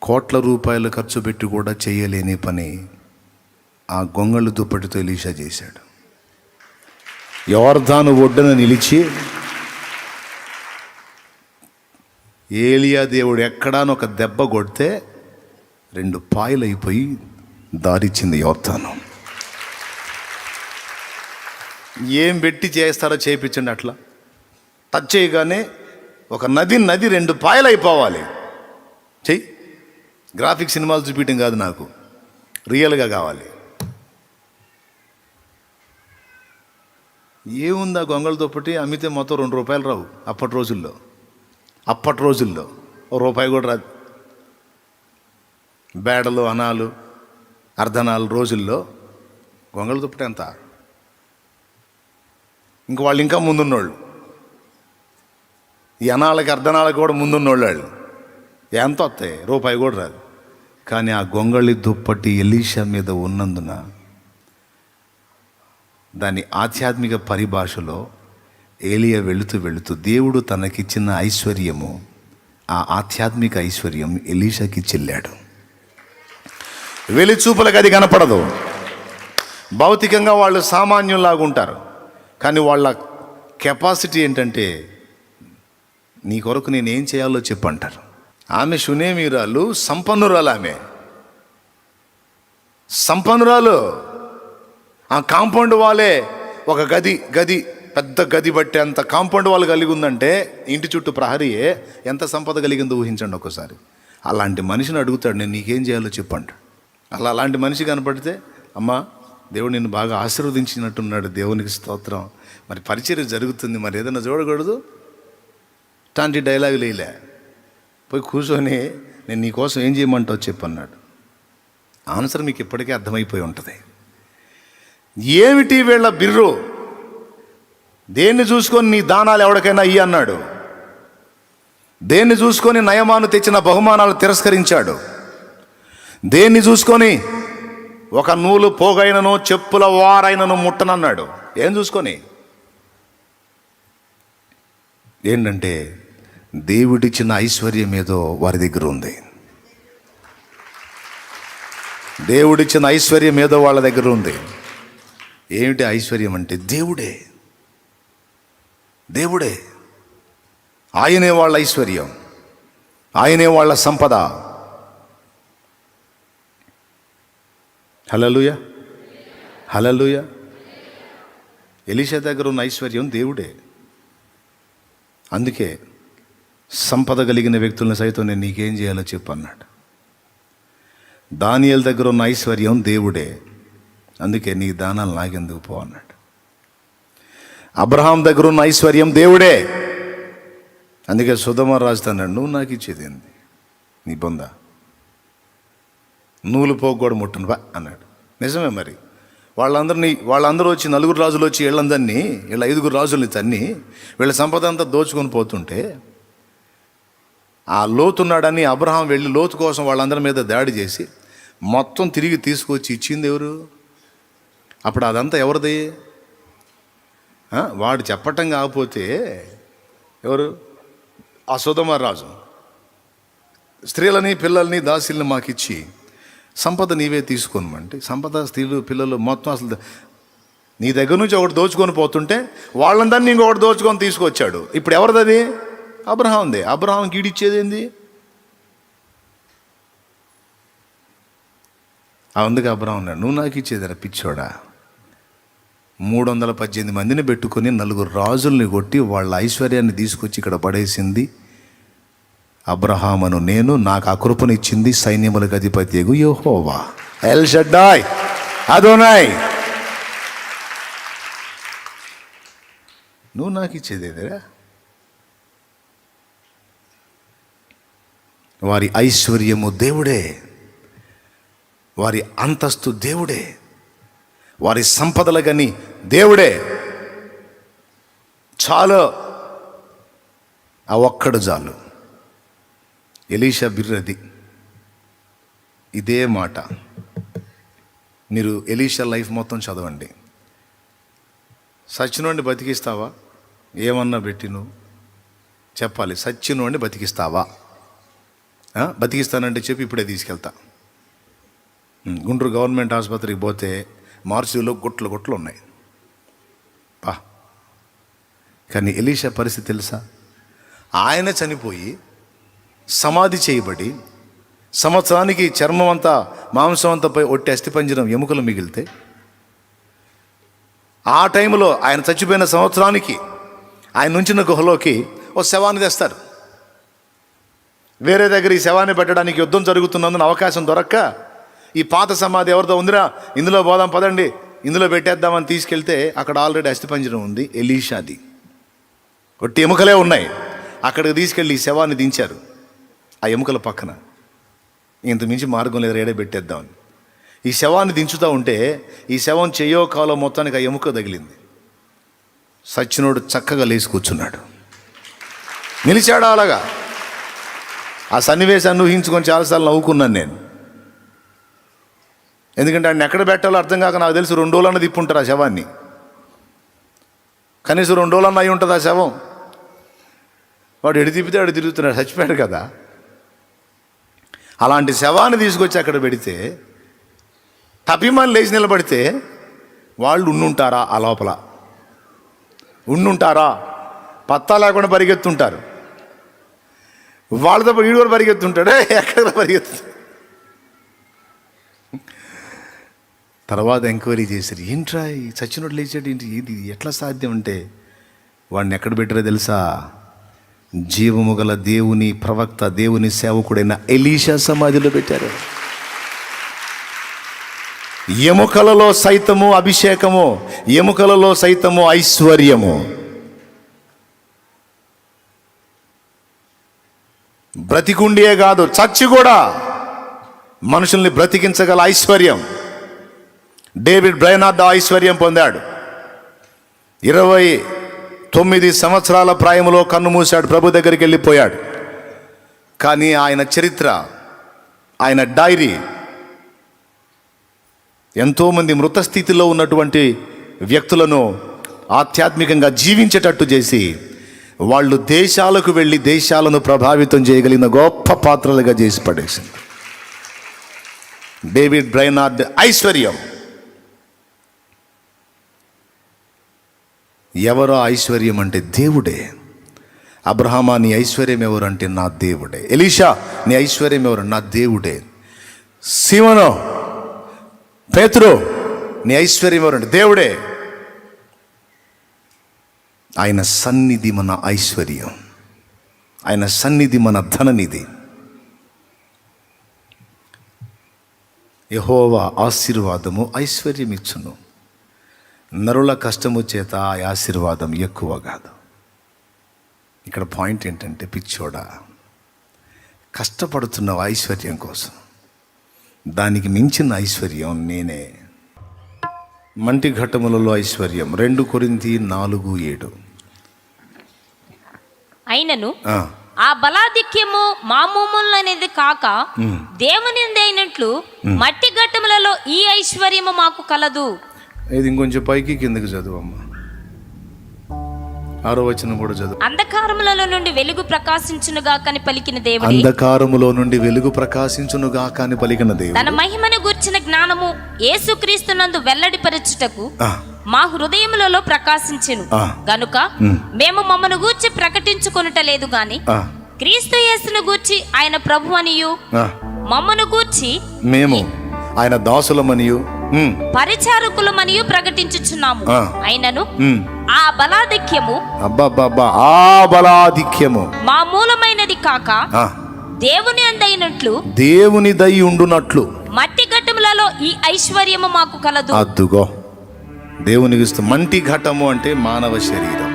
కోట్ల రూపాయలు ఖర్చు పెట్టి కూడా చేయలేని పని ఆ గొంగళ్ళు దుప్పటితో ఎలీషా చేశాడు. యోర్దాను ఒడ్డున నిలిచి ఏలియా దేవుడు ఎక్కడానో ఒక దెబ్బ కొడితే 2 పాయలు అయిపోయి దారిచ్చింది యోర్దాను. ఏం పెట్టి చేస్తారో చేయించండి. అట్లా టచ్ చేయగానే ఒక నది 2 పాయలు అయిపోవాలి. చెయ్యి. గ్రాఫిక్ సినిమాలు చూపించడం కాదు, నాకు రియల్గా కావాలి. ఏముంది ఆ గొంగళ దుప్పటి అమ్మితే మొత్తం 2 రూపాయలు రావు. అప్పటి రోజుల్లో ₹1 కూడా రాదు. బేడలు, అనాలు, అర్ధనాలు రోజుల్లో గొంగళ దుప్పటి ఎంత? ఇంక వాళ్ళు ఇంకా ముందున్నోళ్ళు, ఈ అనాలకి అర్ధనాలకి కూడా ముందున్నోళ్ళు. వాళ్ళు ఎంత వస్తాయి? ₹1 కూడా రాదు. కానీ ఆ గొంగళి దుప్పటి ఎలీషా మీద ఉన్నందున దాని ఆధ్యాత్మిక పరిభాషలో ఏలియా వెళుతూ దేవుడు తనకిచ్చిన ఐశ్వర్యము, ఆ ఆధ్యాత్మిక ఐశ్వర్యం ఎలీషాకి చెల్లాడు. వెలిచూపులకు అది కనపడదు. భౌతికంగా వాళ్ళు సామాన్యులాగా ఉంటారు, కానీ వాళ్ళ కెపాసిటీ ఏంటంటే, నీ కొరకు నేనేం చేయాలో చెప్పంటారు. ఆమె షునేమీరాలు, సంపన్నురాలు. ఆమె సంపన్నురాలు. ఆ కాంపౌండ్ వాలే ఒక గది పెద్ద గది బట్టి అంత కాంపౌండ్ వాళ్ళు కలిగి ఉందంటే, ఇంటి చుట్టూ ప్రహరీయే ఎంత సంపద కలిగిందో ఊహించండి ఒకసారి. అలాంటి మనిషిని అడుగుతాడు, నేను నీకేం చేయాలో చెప్పంటాడు. అలాంటి మనిషి కనపడితే, అమ్మా దేవుడు నిన్ను బాగా ఆశీర్వదించినట్టున్నాడు, దేవునికి స్తోత్రం, మరి పరిచర్య జరుగుతుంది, మరి ఏదైనా చూడకూడదు, ఇట్లాంటి డైలాగులు వేయలే. పోయి కూర్చొని నేను నీకోసం ఏం చేయమంటావు చెప్పన్నాడు. ఆన్సర్ మీకు ఇప్పటికే అర్థమైపోయి ఉంటుంది. ఏమిటి వీళ్ళ బిర్రు? దేన్ని చూసుకొని నీ దానాలు ఎవరికైనా ఇయ్యి అన్నాడు. దేన్ని చూసుకొని నయమాను తెచ్చిన బహుమానాలు తిరస్కరించాడు. దేన్ని చూసుకొని ఒక నూలు పోగైనను చెప్పుల వారైనను ముట్టనన్నాడు. ఏం చూసుకొని? ఏంటంటే దేవుడిచ్చిన ఐశ్వర్యం ఏదో వారి దగ్గర ఉంది. దేవుడిచ్చిన ఐశ్వర్యం ఏదో వాళ్ళ దగ్గర ఉంది. ఏమిటి ఐశ్వర్యం అంటే? దేవుడే. ఆయనే వాళ్ళ ఐశ్వర్యం, ఆయనే వాళ్ళ సంపద. హల్లెలూయా, హల్లెలూయా. ఎలీషా దగ్గర ఉన్న ఐశ్వర్యం దేవుడే. అందుకే సంపద కలిగిన వ్యక్తులను సైతం నేను నీకేం చేయాలో చెప్పు అన్నాడు. దానియేలు దగ్గర ఉన్న ఐశ్వర్యం దేవుడే. అందుకే నీ దానాలు నాకెందుకు పో అన్నాడు. అబ్రహాం దగ్గర ఉన్న ఐశ్వర్యం దేవుడే. అందుకే సొదొమ రాజుతో అన్నాడు, నువ్వు నాకు ఇచ్చేది ఏంది? నీ బొంద నూలు పోగు కూడా ముట్టను బా అన్నాడు. నిజమే. మరి వాళ్ళందరూ వచ్చి 4 రాజులు వచ్చి వీళ్ళందరినీ, వీళ్ళ 5 రాజుల్ని తన్ని వీళ్ళ సంపద అంతా దోచుకొని పోతుంటే, ఆ లోతున్నాడని అబ్రహాం వెళ్ళి లోతు కోసం వాళ్ళందరి మీద దాడి చేసి మొత్తం తిరిగి తీసుకొచ్చి ఇచ్చింది ఎవరు? అప్పుడు అదంతా ఎవరిది? వాడు చెప్పటం కాకపోతే ఎవరు? ఆ సొదొమ రాజు. స్త్రీలని, పిల్లల్ని, దాసీల్ని మాకిచ్చి సంపద నీవే తీసుకోనమంటే, సంపద, స్త్రీలు, పిల్లలు మొత్తం అసలు నీ దగ్గర నుంచి ఒకటి దోచుకొని పోతుంటే వాళ్ళందరినీ ఇంకొకటి దోచుకొని తీసుకొచ్చాడు. ఇప్పుడు ఎవరిది అది? అబ్రహాందే. అబ్రహాంకి ఈడిచ్చేది ఏంది? అందుకే అబ్రహాం అన్నాడు, నువ్వు నాకు ఇచ్చేదిరా పిచ్చోడా. 318 మందిని పెట్టుకొని 4 రాజుల్ని కొట్టి వాళ్ళ ఐశ్వర్యాన్ని తీసుకొచ్చి ఇక్కడ పడేసింది అబ్రహామును నేను. నాకు ఆ కృపనిచ్చింది సైన్యములకు అధిపతియగు యెహోవా, ఎల్ షడ్డాయ్, అదోనాయ్. నువ్వు నాకు ఇచ్చేదేదిరా? వారి ఐశ్వర్యము దేవుడే, వారి అంతస్తు దేవుడే, వారి సంపదలు కానీ దేవుడే. చాలు, ఆ ఒక్కడు చాలు. ఎలీషా బిర్రది. ఇదే మాట మీరు ఎలీషా లైఫ్ మొత్తం చదవండి. సచ్చినోడిని బతికిస్తావా? ఏమన్నా పెట్టి నువ్వు చెప్పాలి. సచ్చినోడిని బతికిస్తావా? బతికిస్తానంటే చెప్పి ఇప్పుడే తీసుకెళ్తా. గుంటూరు గవర్నమెంట్ ఆసుపత్రికి పోతే మార్చిలో గుట్లు ఉన్నాయి. కానీ ఎలీషా పరిస్థితి తెలుసా? ఆయన చనిపోయి సమాధి చేయబడి సంవత్సరానికి చర్మం అంతా మాంసం అంతా పై ఒట్టి అస్థిపంజరం ఎముకలు మిగిలితే, ఆ టైంలో ఆయన చచ్చిపోయిన సంవత్సరానికి ఆయన ఉంచిన గుహలోకి ఓ శవాన్ని తెస్తారు. వేరే దగ్గర ఈ శవాన్ని పెట్టడానికి యుద్ధం జరుగుతున్నందున అవకాశం దొరక్క, ఈ పాత సమాధి ఎవరితో ఉందిరా, ఇందులో పోదాం పదండి, ఇందులో పెట్టేద్దామని తీసుకెళ్తే అక్కడ ఆల్రెడీ అస్థిపంజరం ఉంది, ఎలీషాది. ఒట్టి ఎముకలే ఉన్నాయి. అక్కడికి తీసుకెళ్ళి ఈ శవాన్ని దించారు. ఆ ఎముకల పక్కన ఇంత మించి మార్గం లేదు, రేడే పెట్టేద్దామని ఈ శవాన్ని దించుతూ ఉంటే ఈ శవం చెయ్యో కాలో మొత్తానికి ఆ ఎముక తగిలింది. సచ్చినోడు చక్కగా లేచి కూర్చున్నాడు, నిలిచాడు అలాగా. ఆ సన్నివేశాన్ని ఊహించుకొని చాలాసార్లు నవ్వుకున్నాను నేను. ఎందుకంటే ఆయన ఎక్కడ పెట్టాలో అర్థం కాక నాకు తెలుసు 2 రోజులన్నా తిప్పుంటారు ఆ శవాన్ని. కనీసం 2 రోజులన్నా అయి ఉంటుంది ఆ శవం. వాడు ఎడు తిప్పితే అడు తిరుగుతున్నాడు, చచ్చిపోయాడు కదా. అలాంటి శవాన్ని తీసుకొచ్చి అక్కడ పెడితే తప్పిమని లేచి నిలబడితే వాళ్ళు ఉండుంటారా? ఆ లోపల ఉండుంటారా? పత్తా లేకుండా పరిగెత్తుంటారు. వాళ్ళతో వీడు కూడా పరిగెత్తుంటాడే, ఎక్కడ పరిగెత్తు. తర్వాత ఎంక్వైరీ చేశారు, ఏంట్రా ఈ చచ్చినోడు లేచాడు ఏంటి, ఇది ఎట్లా సాధ్యం అంటే, వాడిని ఎక్కడ పెట్టారో తెలుసా? జీవము గల దేవుని ప్రవక్త, దేవుని సేవకుడైన ఎలీషా సమాధిలో పెట్టారు. ఎముకలలో సైతము అభిషేకము, ఎముకలలో సైతము ఐశ్వర్యము. బ్రతికుండియే కాదు, చచ్చి కూడా మనుషుల్ని బ్రతికించగల ఐశ్వర్యం. డేవిడ్ బ్రైనార్డ్ ఐశ్వర్యం పొందాడు. 29 సంవత్సరాల ప్రాయంలో కన్ను మూశాడు, ప్రభు దగ్గరికి వెళ్ళిపోయాడు. కానీ ఆయన చరిత్ర, ఆయన డైరీ ఎంతోమంది మృత స్థితిలో ఉన్నటువంటి వ్యక్తులను ఆధ్యాత్మికంగా జీవించేటట్టు చేసి వాళ్ళు దేశాలకు వెళ్ళి దేశాలను ప్రభావితం చేయగలిగిన గొప్ప పాత్రలుగా చేసి పడేసింది. డేవిడ్ బ్రైనార్డ్ ఐశ్వర్యం. ఎవరో ఐశ్వర్యం అంటే దేవుడే. అబ్రహామా, నీ ఐశ్వర్యం ఎవరంటే నా దేవుడే. ఎలీషా, నీ ఐశ్వర్యం ఎవరు? నా దేవుడే. సీమోను, పేతురు, నీ ఐశ్వర్యం ఎవరంటే దేవుడే. ఆయన సన్నిధి మన ఐశ్వర్యం, ఆయన సన్నిధి మన ధననిధి. యెహోవా ఆశీర్వాదము ఐశ్వర్యం ఇచ్చును, నరుల కష్టము చేత ఆ ఆశీర్వాదం ఎక్కువ కాదు. ఇక్కడ పాయింట్ ఏంటంటే, పిచ్చోడా, కష్టపడుతున్న ఐశ్వర్యం కోసం, దానికి మించిన ఐశ్వర్యం నేనే. మంటి ఘట్టములలో ఐశ్వర్యం. 2 కొరింథీ 4:7. అయినను ఆ బలాధిక్యము మామూలు అనేది కాక దేవుని అయినట్లు మట్టి ఘట్టములలో ఈ ఐశ్వర్యము మాకు కలదు. ఇది ఇంకొంచెం పైకి కిందకి చదువమ్మా. 6వ వచనం కూడా చదువు. అంధకారములలో నుండి వెలుగు ప్రకాశించునుగా కని పలికిన దేవుడు, అంధకారములో నుండి వెలుగు ప్రకాశించునుగా కాని పలికిన దేవుడు, తన మహిమను గూర్చిన జ్ఞానము యేసుక్రీస్తునందు వెల్లడిపరచుటకు మా హృదయములలో ప్రకాశించెను గనుక మేము మమ్మను గూర్చి ప్రకటించుకొనుట లేదు గాని క్రీస్తు యేసును గూర్చి ఆయన ప్రభు అనియు మమ్మను గూర్చి మేము ఆయన దాసులమనియు పరిచారకులమనియు ప్రకటించుచున్నాము. అయినను ఆ బలాధిక్యము, ఆ బలాధిక్యము మామూలమైనది కాక దేవుని అందైనట్లు, దేవుని దై ఉండునట్లు మట్టి ఘట్టములలో ఈ ఐశ్వర్యము మాకు కలదు. అద్దుగో దేవునికి ఇస్తూ. మంటి ఘట్టము అంటే మానవ శరీరం.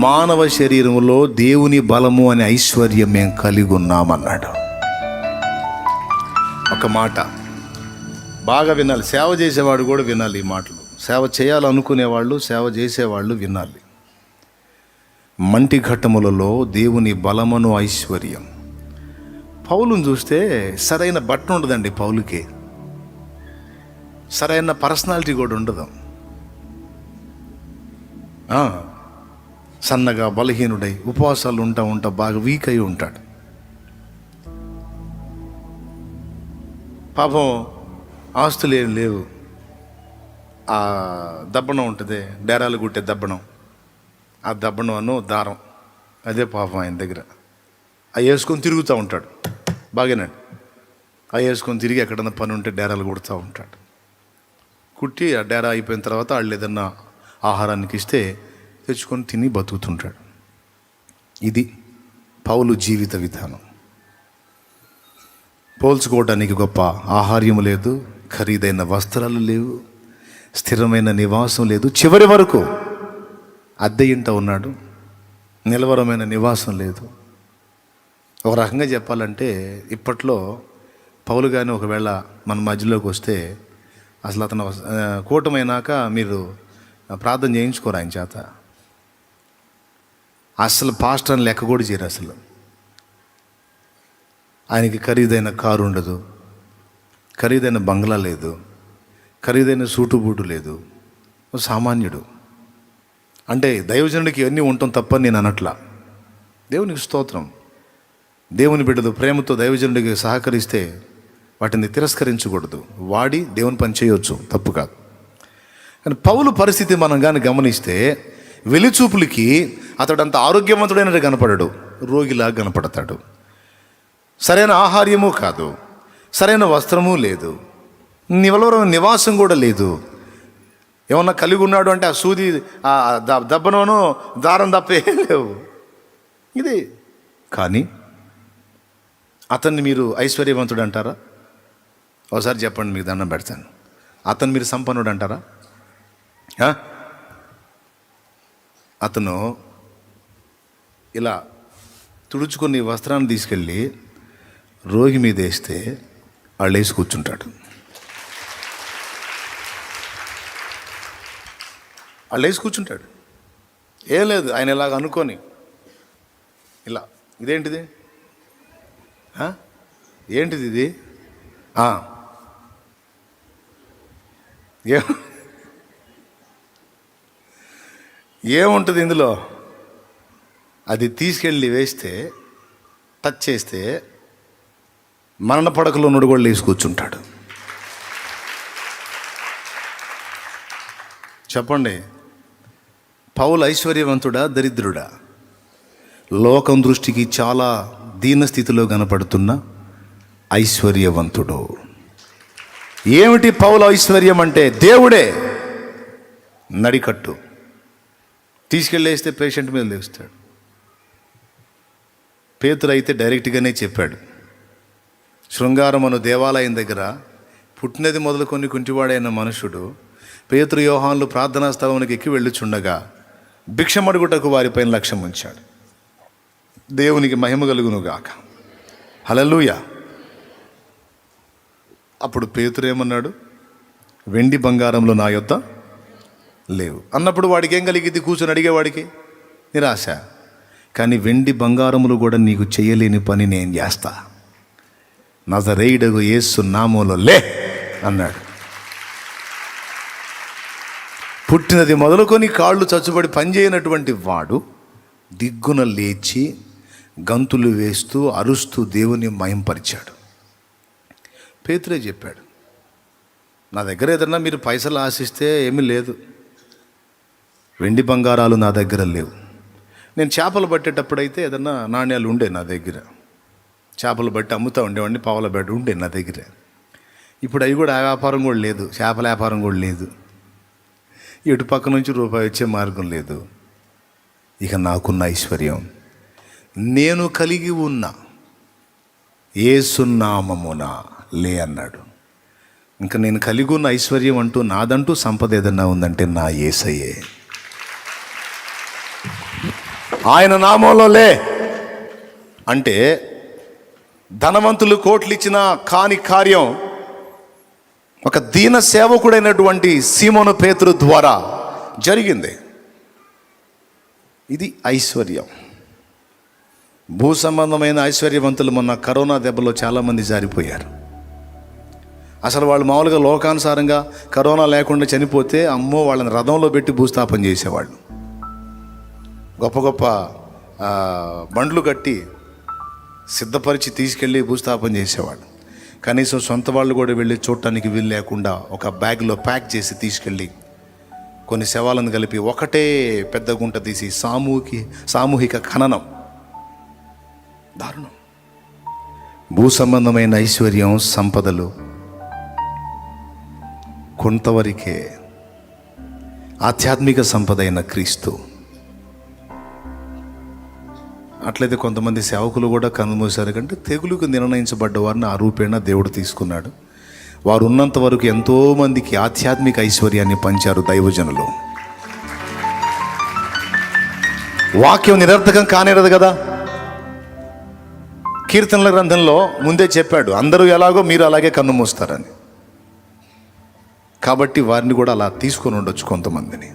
మానవ శరీరములో దేవుని బలము అనే ఐశ్వర్యం మేము కలిగి ఉన్నామన్నాడు. ఒక మాట బాగా వినాలి, సేవ చేసేవాడు కూడా వినాలి ఈ మాటలు. సేవ చేయాలనుకునేవాళ్ళు, సేవ చేసేవాళ్ళు వినాలి. మంటి ఘట్టములలో దేవుని బలమును ఐశ్వర్యం. పౌలును చూస్తే సరైన బట్ట ఉండదండి. పౌలుకి సరైన పర్సనాలిటీ కూడా ఉండదు. సన్నగా బలహీనుడై ఉపవాసాలు ఉంటా బాగా వీక్ అయి ఉంటాడు. పాపం ఆస్తులు ఏం లేవు. ఆ దబ్బనం ఉంటుంది, డేరాలు కుట్టే దబ్బనం, ఆ దబ్బనం దారం, అదే పాపం ఆయన దగ్గర. అవి వేసుకొని తిరుగుతూ ఉంటాడు. బాగానండి, అవి వేసుకొని తిరిగి ఎక్కడన్నా పని ఉంటే డేరాలు కుడుతూ ఉంటాడు. కుట్టి ఆ డేరా అయిపోయిన తర్వాత వాళ్ళు ఏదన్నా ఆహారానికి ఇస్తే తెచ్చుకొని తిని బతుకుతుంటాడు. ఇది పౌలు జీవిత విధానం. పోల్చుకోవడానికి గొప్ప ఆహార్యం లేదు, ఖరీదైన వస్త్రాలు లేవు, స్థిరమైన నివాసం లేదు, చివరి వరకు అద్దె ఇంట ఉన్నాడు, నిలవరమైన నివాసం లేదు. ఒక రకంగా చెప్పాలంటే ఇప్పట్లో పౌలు కానీ ఒకవేళ మన మధ్యలోకి వస్తే అసలు అతను కూటమైనాక మీరు ప్రార్థన చేయించుకోరు ఆయన చేత. అసలు పాస్టర్ అని లెక్క కూడా చేయరు. అసలు ఆయనకి ఖరీదైన కారు ఉండదు, ఖరీదైన బంగ్లా లేదు, ఖరీదైన సూటు బూటు లేదు, సామాన్యుడు. అంటే దైవజనుడికి ఇవన్నీ ఉండటం తప్పని నేను అనట్లా. దేవునికి స్తోత్రం. దేవుని బిడ్డలు ప్రేమతో దైవజనుడికి సహకరిస్తే వాటిని తిరస్కరించకూడదు. వాడి దేవుని పని చేయవచ్చు, తప్పు కాదు. కానీ పౌలు పరిస్థితి మనం కానీ గమనిస్తే వెలిచూపులకి అతడంత ఆరోగ్యవంతుడైనట్టు కనపడడు, రోగిలా కనపడతాడు. సరైన ఆహార్యము కాదు, సరైన వస్త్రము లేదు, నివలవరం నివాసం కూడా లేదు. ఏమన్నా కలిగి ఉన్నాడు అంటే ఆ సూది ఆ దబ్బనోను దారం తప్పే లేవు. ఇది కానీ అతన్ని మీరు ఐశ్వర్యవంతుడు అంటారా? ఒకసారి చెప్పండి, మీకు దండం పెడతాను. అతను మీరు సంపన్నుడు అంటారా? అతను ఇలా తుడుచుకొని వస్త్రాన్ని తీసుకెళ్ళి రోగి మీద వేస్తే వాళ్ళు వేసి కూర్చుంటాడు. వాళ్ళు వేసి కూర్చుంటాడు. ఏం లేదు, ఆయన ఇలాగ అనుకొని ఇలా, ఇదేంటిది, ఏంటిది ఇది, ఏముంటుంది ఇందులో, అది తీసుకెళ్ళి వేస్తే టచ్ చేస్తే మరణ పడకలో నుండి కూడా లేచి కూర్చుంటాడు. చెప్పండి, పౌలు ఐశ్వర్యవంతుడా దరిద్రుడా? లోకం దృష్టికి చాలా దీనస్థితిలో కనపడుతున్న ఐశ్వర్యవంతుడు. ఏమిటి పౌలు ఐశ్వర్యం అంటే? దేవుడే నడికట్టు తీసుకెళ్ళేస్తే పేషెంట్ మీద లేస్తాడు. పేతురు అయితే డైరెక్ట్గానే చెప్పాడు. శృంగారం అను దేవాలయం దగ్గర పుట్టినది మొదలుకొని కుంటివాడైన మనుషుడు పేతురు యోహానులు ప్రార్థనా స్థలంలోకి ఎక్కి వెళ్ళుచుండగా భిక్షమడుగుటకు వారిపైన లక్ష్యం ఉంచాడు. దేవునికి మహిమ కలుగునుగాక. హల్లెలూయా. అప్పుడు పేతురు ఏమన్నాడు? వెండి బంగారంలో నా యొద్ద లేవు అన్నప్పుడు వాడికి ఏం కలిగింది? కూర్చొని అడిగేవాడికి నిరాశ. కానీ వెండి బంగారములు కూడా నీకు చేయలేని పని నేను చేస్తా, నజరేయుడగు యేసు నామములో లే అన్నాడు. పుట్టినది మొదలుకొని కాళ్ళు చచ్చుబడి పనిచేయనటువంటి వాడు దిగ్గున లేచి గంతులు వేస్తూ అరుస్తూ దేవుని మహింపరిచాడు. పేతురే చెప్పాడు, నా దగ్గర ఏదన్నా మీరు పైసలు ఆశిస్తే ఏమీ లేదు, వెండి బంగారాలు నా దగ్గర లేవు. నేను చేపలు పట్టేటప్పుడైతే ఏదన్నా నాణ్యాలు ఉండే నా దగ్గర, చేపలు బట్టి అమ్ముతూ ఉండేవాడిని, పావుల బట్టి ఉండే నా దగ్గర. ఇప్పుడు అవి కూడా ఆ వ్యాపారం కూడా లేదు, చేపల వ్యాపారం కూడా లేదు, ఇటు పక్క నుంచి రూపాయి వచ్చే మార్గం లేదు. ఇక నాకున్న ఐశ్వర్యం నేను కలిగి ఉన్న యేసు నామమున లే అన్నాడు. ఇంకా నేను కలిగి ఉన్న ఐశ్వర్యం అంటూ నాదంటూ సంపద ఏదన్నా ఉందంటే నా యేసయ్యే. ఆయన నామంలో లే అంటే ధనవంతులు కోట్లు ఇచ్చినా కాని కార్యం ఒక దీన సేవకుడైనటువంటి సీమోను పేతురు ద్వారా జరిగింది. ఇది ఐశ్వర్యం. భూ సంబంధమైన ఐశ్వర్యవంతులు మొన్న కరోనా దెబ్బలో చాలామంది జారిపోయారు. అసలు వాళ్ళు మామూలుగా లోకానుసారంగా కరోనా లేకుండా చనిపోతే అమ్మో వాళ్ళని రథంలో పెట్టి భూస్థాపన చేసేవాళ్ళు. గొప్ప గొప్ప బండ్లు కట్టి సిద్ధపరిచి తీసుకెళ్ళి భూస్థాపన చేసేవాడు. కనీసం సొంత వాళ్ళు కూడా వెళ్ళి చూడటానికి వీలు లేకుండా ఒక బ్యాగ్లో ప్యాక్ చేసి తీసుకెళ్ళి కొన్ని శవాలను కలిపి ఒకటే పెద్ద గుంట తీసి సామూహిక ఖననం. దారుణం. భూ సంబంధమైన ఐశ్వర్యం, సంపదలు కొంతవరకే. ఆధ్యాత్మిక సంపద అయిన క్రీస్తు. అట్లయితే కొంతమంది సేవకులు కూడా కన్నుమూశారు కంటే తెగులుకు నిర్ణయించబడ్డ వారిని ఆ రూపేణ దేవుడు తీసుకున్నాడు. వారు ఉన్నంత వరకు ఎంతోమందికి ఆధ్యాత్మిక ఐశ్వర్యాన్ని పంచారు దైవజనులు. వాక్యం నిరర్థకం కానేరదు కదా. కీర్తనల గ్రంథంలో ముందే చెప్పాడు, అందరూ ఎలాగో మీరు అలాగే కన్ను మూస్తారని. కాబట్టి వారిని కూడా అలా తీసుకొని ఉండొచ్చు కొంతమందిని.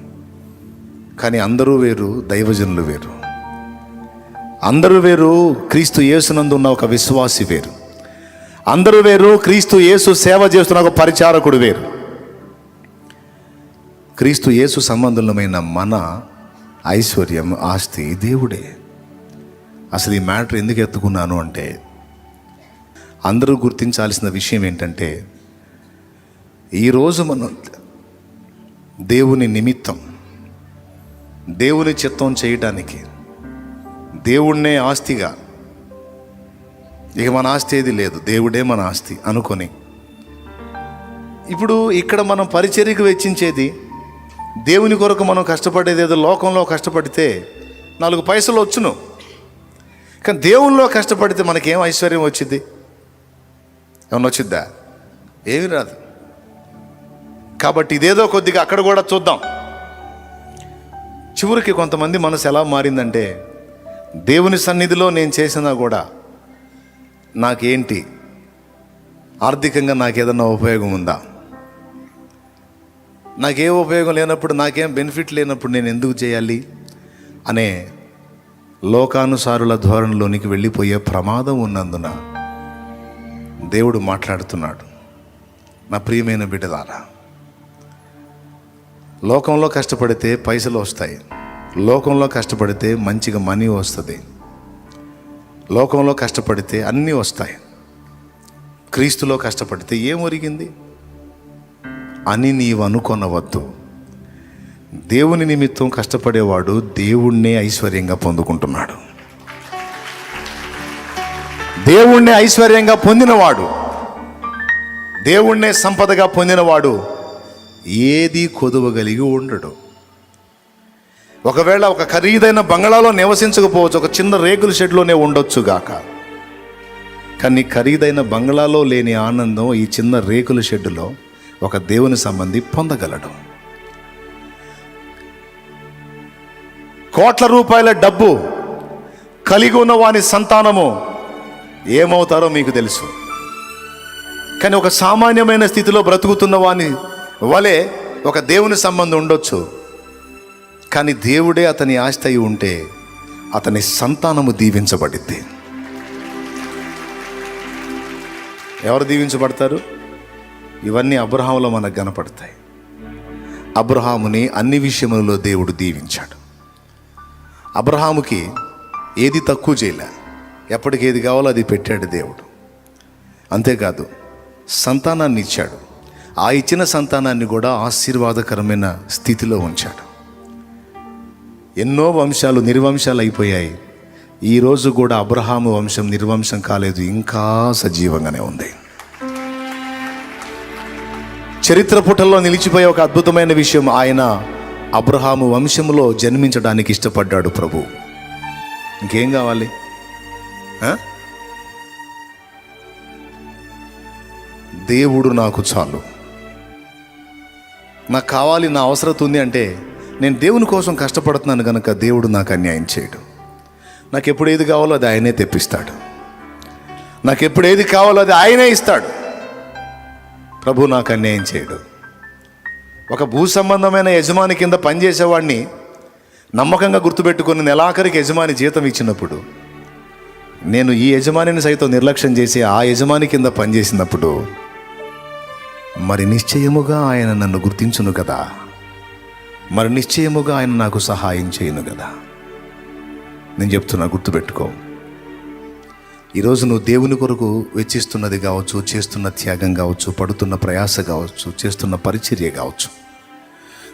కానీ అందరూ వేరు, దైవజనులు వేరు. అందరూ వేరు, క్రీస్తు యేసునందు ఉన్న ఒక విశ్వాసి వేరు. అందరూ వేరు, క్రీస్తు యేసు సేవ చేస్తున్న ఒక పరిచారకుడు వేరు. క్రీస్తు యేసు సంబంధులమైన మన ఐశ్వర్యం, ఆస్తి దేవుడే. అసలు ఈ మ్యాటర్ ఎందుకు ఎత్తుకున్నాను అంటే, అందరూ గుర్తించాల్సిన విషయం ఏంటంటే, ఈరోజు మనం దేవుని నిమిత్తం, దేవుని చిత్తం చేయడానికి, దేవుణ్ణే ఆస్తిగా, ఇక మన ఆస్తి ఏది లేదు, దేవుడే మన ఆస్తి అనుకొని, ఇప్పుడు ఇక్కడ మనం పరిచర్యకు వెచ్చించేది, దేవుని కొరకు మనం కష్టపడేది ఏదో లోకంలో కష్టపడితే 4 పైసలు వచ్చును. కానీ దేవునిలో కష్టపడితే మనకేం ఐశ్వర్యం వచ్చింది? ఏమన్నా వచ్చిద్దా? ఏమీ రాదు. కాబట్టి ఇదేదో కొద్దిగా అక్కడ కూడా చూద్దాం. చివరికి కొంతమంది మనసు ఎలా మారిందంటే, దేవుని సన్నిధిలో నేను చేసినా కూడా నాకేంటి, ఆర్థికంగా నాకేదన్నా ఉపయోగం ఉందా? నాకేం ఉపయోగం లేనప్పుడు, నాకేం బెనిఫిట్ లేనప్పుడు నేను ఎందుకు చేయాలి అనే లోకానుసారుల ధోరణిలోనికి వెళ్ళిపోయే ప్రమాదం ఉన్నందున దేవుడు మాట్లాడుతున్నాడు. నా ప్రియమైన బిడ్డలారా, లోకంలో కష్టపడితే పైసలు వస్తాయి, లోకంలో కష్టపడితే మంచిగా మనీ వస్తుంది, లోకంలో కష్టపడితే అన్నీ వస్తాయి. క్రీస్తులో కష్టపడితే ఏం ఒరిగింది అని నీవు అనుకొనవద్దు. దేవుని నిమిత్తం కష్టపడేవాడు దేవుణ్ణే ఐశ్వర్యంగా పొందుకుంటున్నాడు. దేవుణ్ణే ఐశ్వర్యంగా పొందినవాడు, దేవుణ్ణే సంపదగా పొందినవాడు ఏది కొదువగలిగి ఉండడు. ఒకవేళ ఒక ఖరీదైన బంగళాలో నివసించకపోవచ్చు, ఒక చిన్న రేకుల షెడ్లోనే ఉండొచ్చు గాక. కానీ ఖరీదైన బంగళాలో లేని ఆనందం ఈ చిన్న రేకుల షెడ్డులో ఒక దేవుని సంబంధి పొందగలడు. కోట్ల రూపాయల డబ్బు కలిగి ఉన్న వాని సంతానము ఏమవుతారో మీకు తెలుసు. కానీ ఒక సామాన్యమైన స్థితిలో బ్రతుకుతున్న వాని వలె ఒక దేవుని సంబంధం ఉండొచ్చు. కానీ దేవుడే అతని ఆస్తి అయి ఉంటే అతని సంతానము దీవించబడిద్ది. ఎవరు దీవించబడతారు? ఇవన్నీ అబ్రహాములో మనకు కనపడతాయి. అబ్రహాముని అన్ని విషయములలో దేవుడు దీవించాడు. అబ్రహాముకి ఏది తక్కువ చేయలే, ఎప్పటికి ఏది కావాలో అది పెట్టాడు దేవుడు. అంతేకాదు సంతానాన్ని ఇచ్చాడు. ఆ ఇచ్చిన సంతానాన్ని కూడా ఆశీర్వాదకరమైన స్థితిలో ఉంచాడు. ఎన్నో వంశాలు నిర్వంశాలు అయిపోయాయి. ఈరోజు కూడా అబ్రహాము వంశం నిర్వంశం కాలేదు, ఇంకా సజీవంగానే ఉంది. చరిత్ర పుటల్లో నిలిచిపోయే ఒక అద్భుతమైన విషయం, ఆయన అబ్రహాము వంశంలో జన్మించడానికి ఇష్టపడ్డాడు ప్రభు. ఇంకేం కావాలి? దేవుడు నాకు చాలు, నాకు కావాలి, నా అవసరం ఉంది అంటే నేను దేవుని కోసం కష్టపడుతున్నాను కనుక దేవుడు నాకు అన్యాయం చేయడు. నాకు ఎప్పుడు ఏది కావాలో అది ఆయనే తెప్పిస్తాడు. నాకు ఎప్పుడు ఏది కావాలో అది ఆయనే ఇస్తాడు. ప్రభు నాకు అన్యాయం చేయడు. ఒక భూ సంబంధమైన యజమాని కింద పనిచేసేవాడిని నమ్మకంగా గుర్తుపెట్టుకుని నెలాఖరికి యజమాని జీతం ఇచ్చినప్పుడు, నేను ఈ యజమానిని సైతం నిర్లక్ష్యం చేసి ఆ యజమాని కింద పనిచేసినప్పుడు, మరి నిశ్చయముగా ఆయన నన్ను గుర్తించును కదా, మరి నిశ్చయముగా ఆయన నాకు సహాయం చేయను కదా. నేను చెప్తున్నా, గుర్తుపెట్టుకో. ఈరోజు నువ్వు దేవుని కొరకు వెచ్చిస్తున్నది కావచ్చు, చేస్తున్న త్యాగం కావచ్చు, పడుతున్న ప్రయాస కావచ్చు, చేస్తున్న పరిచర్య కావచ్చు,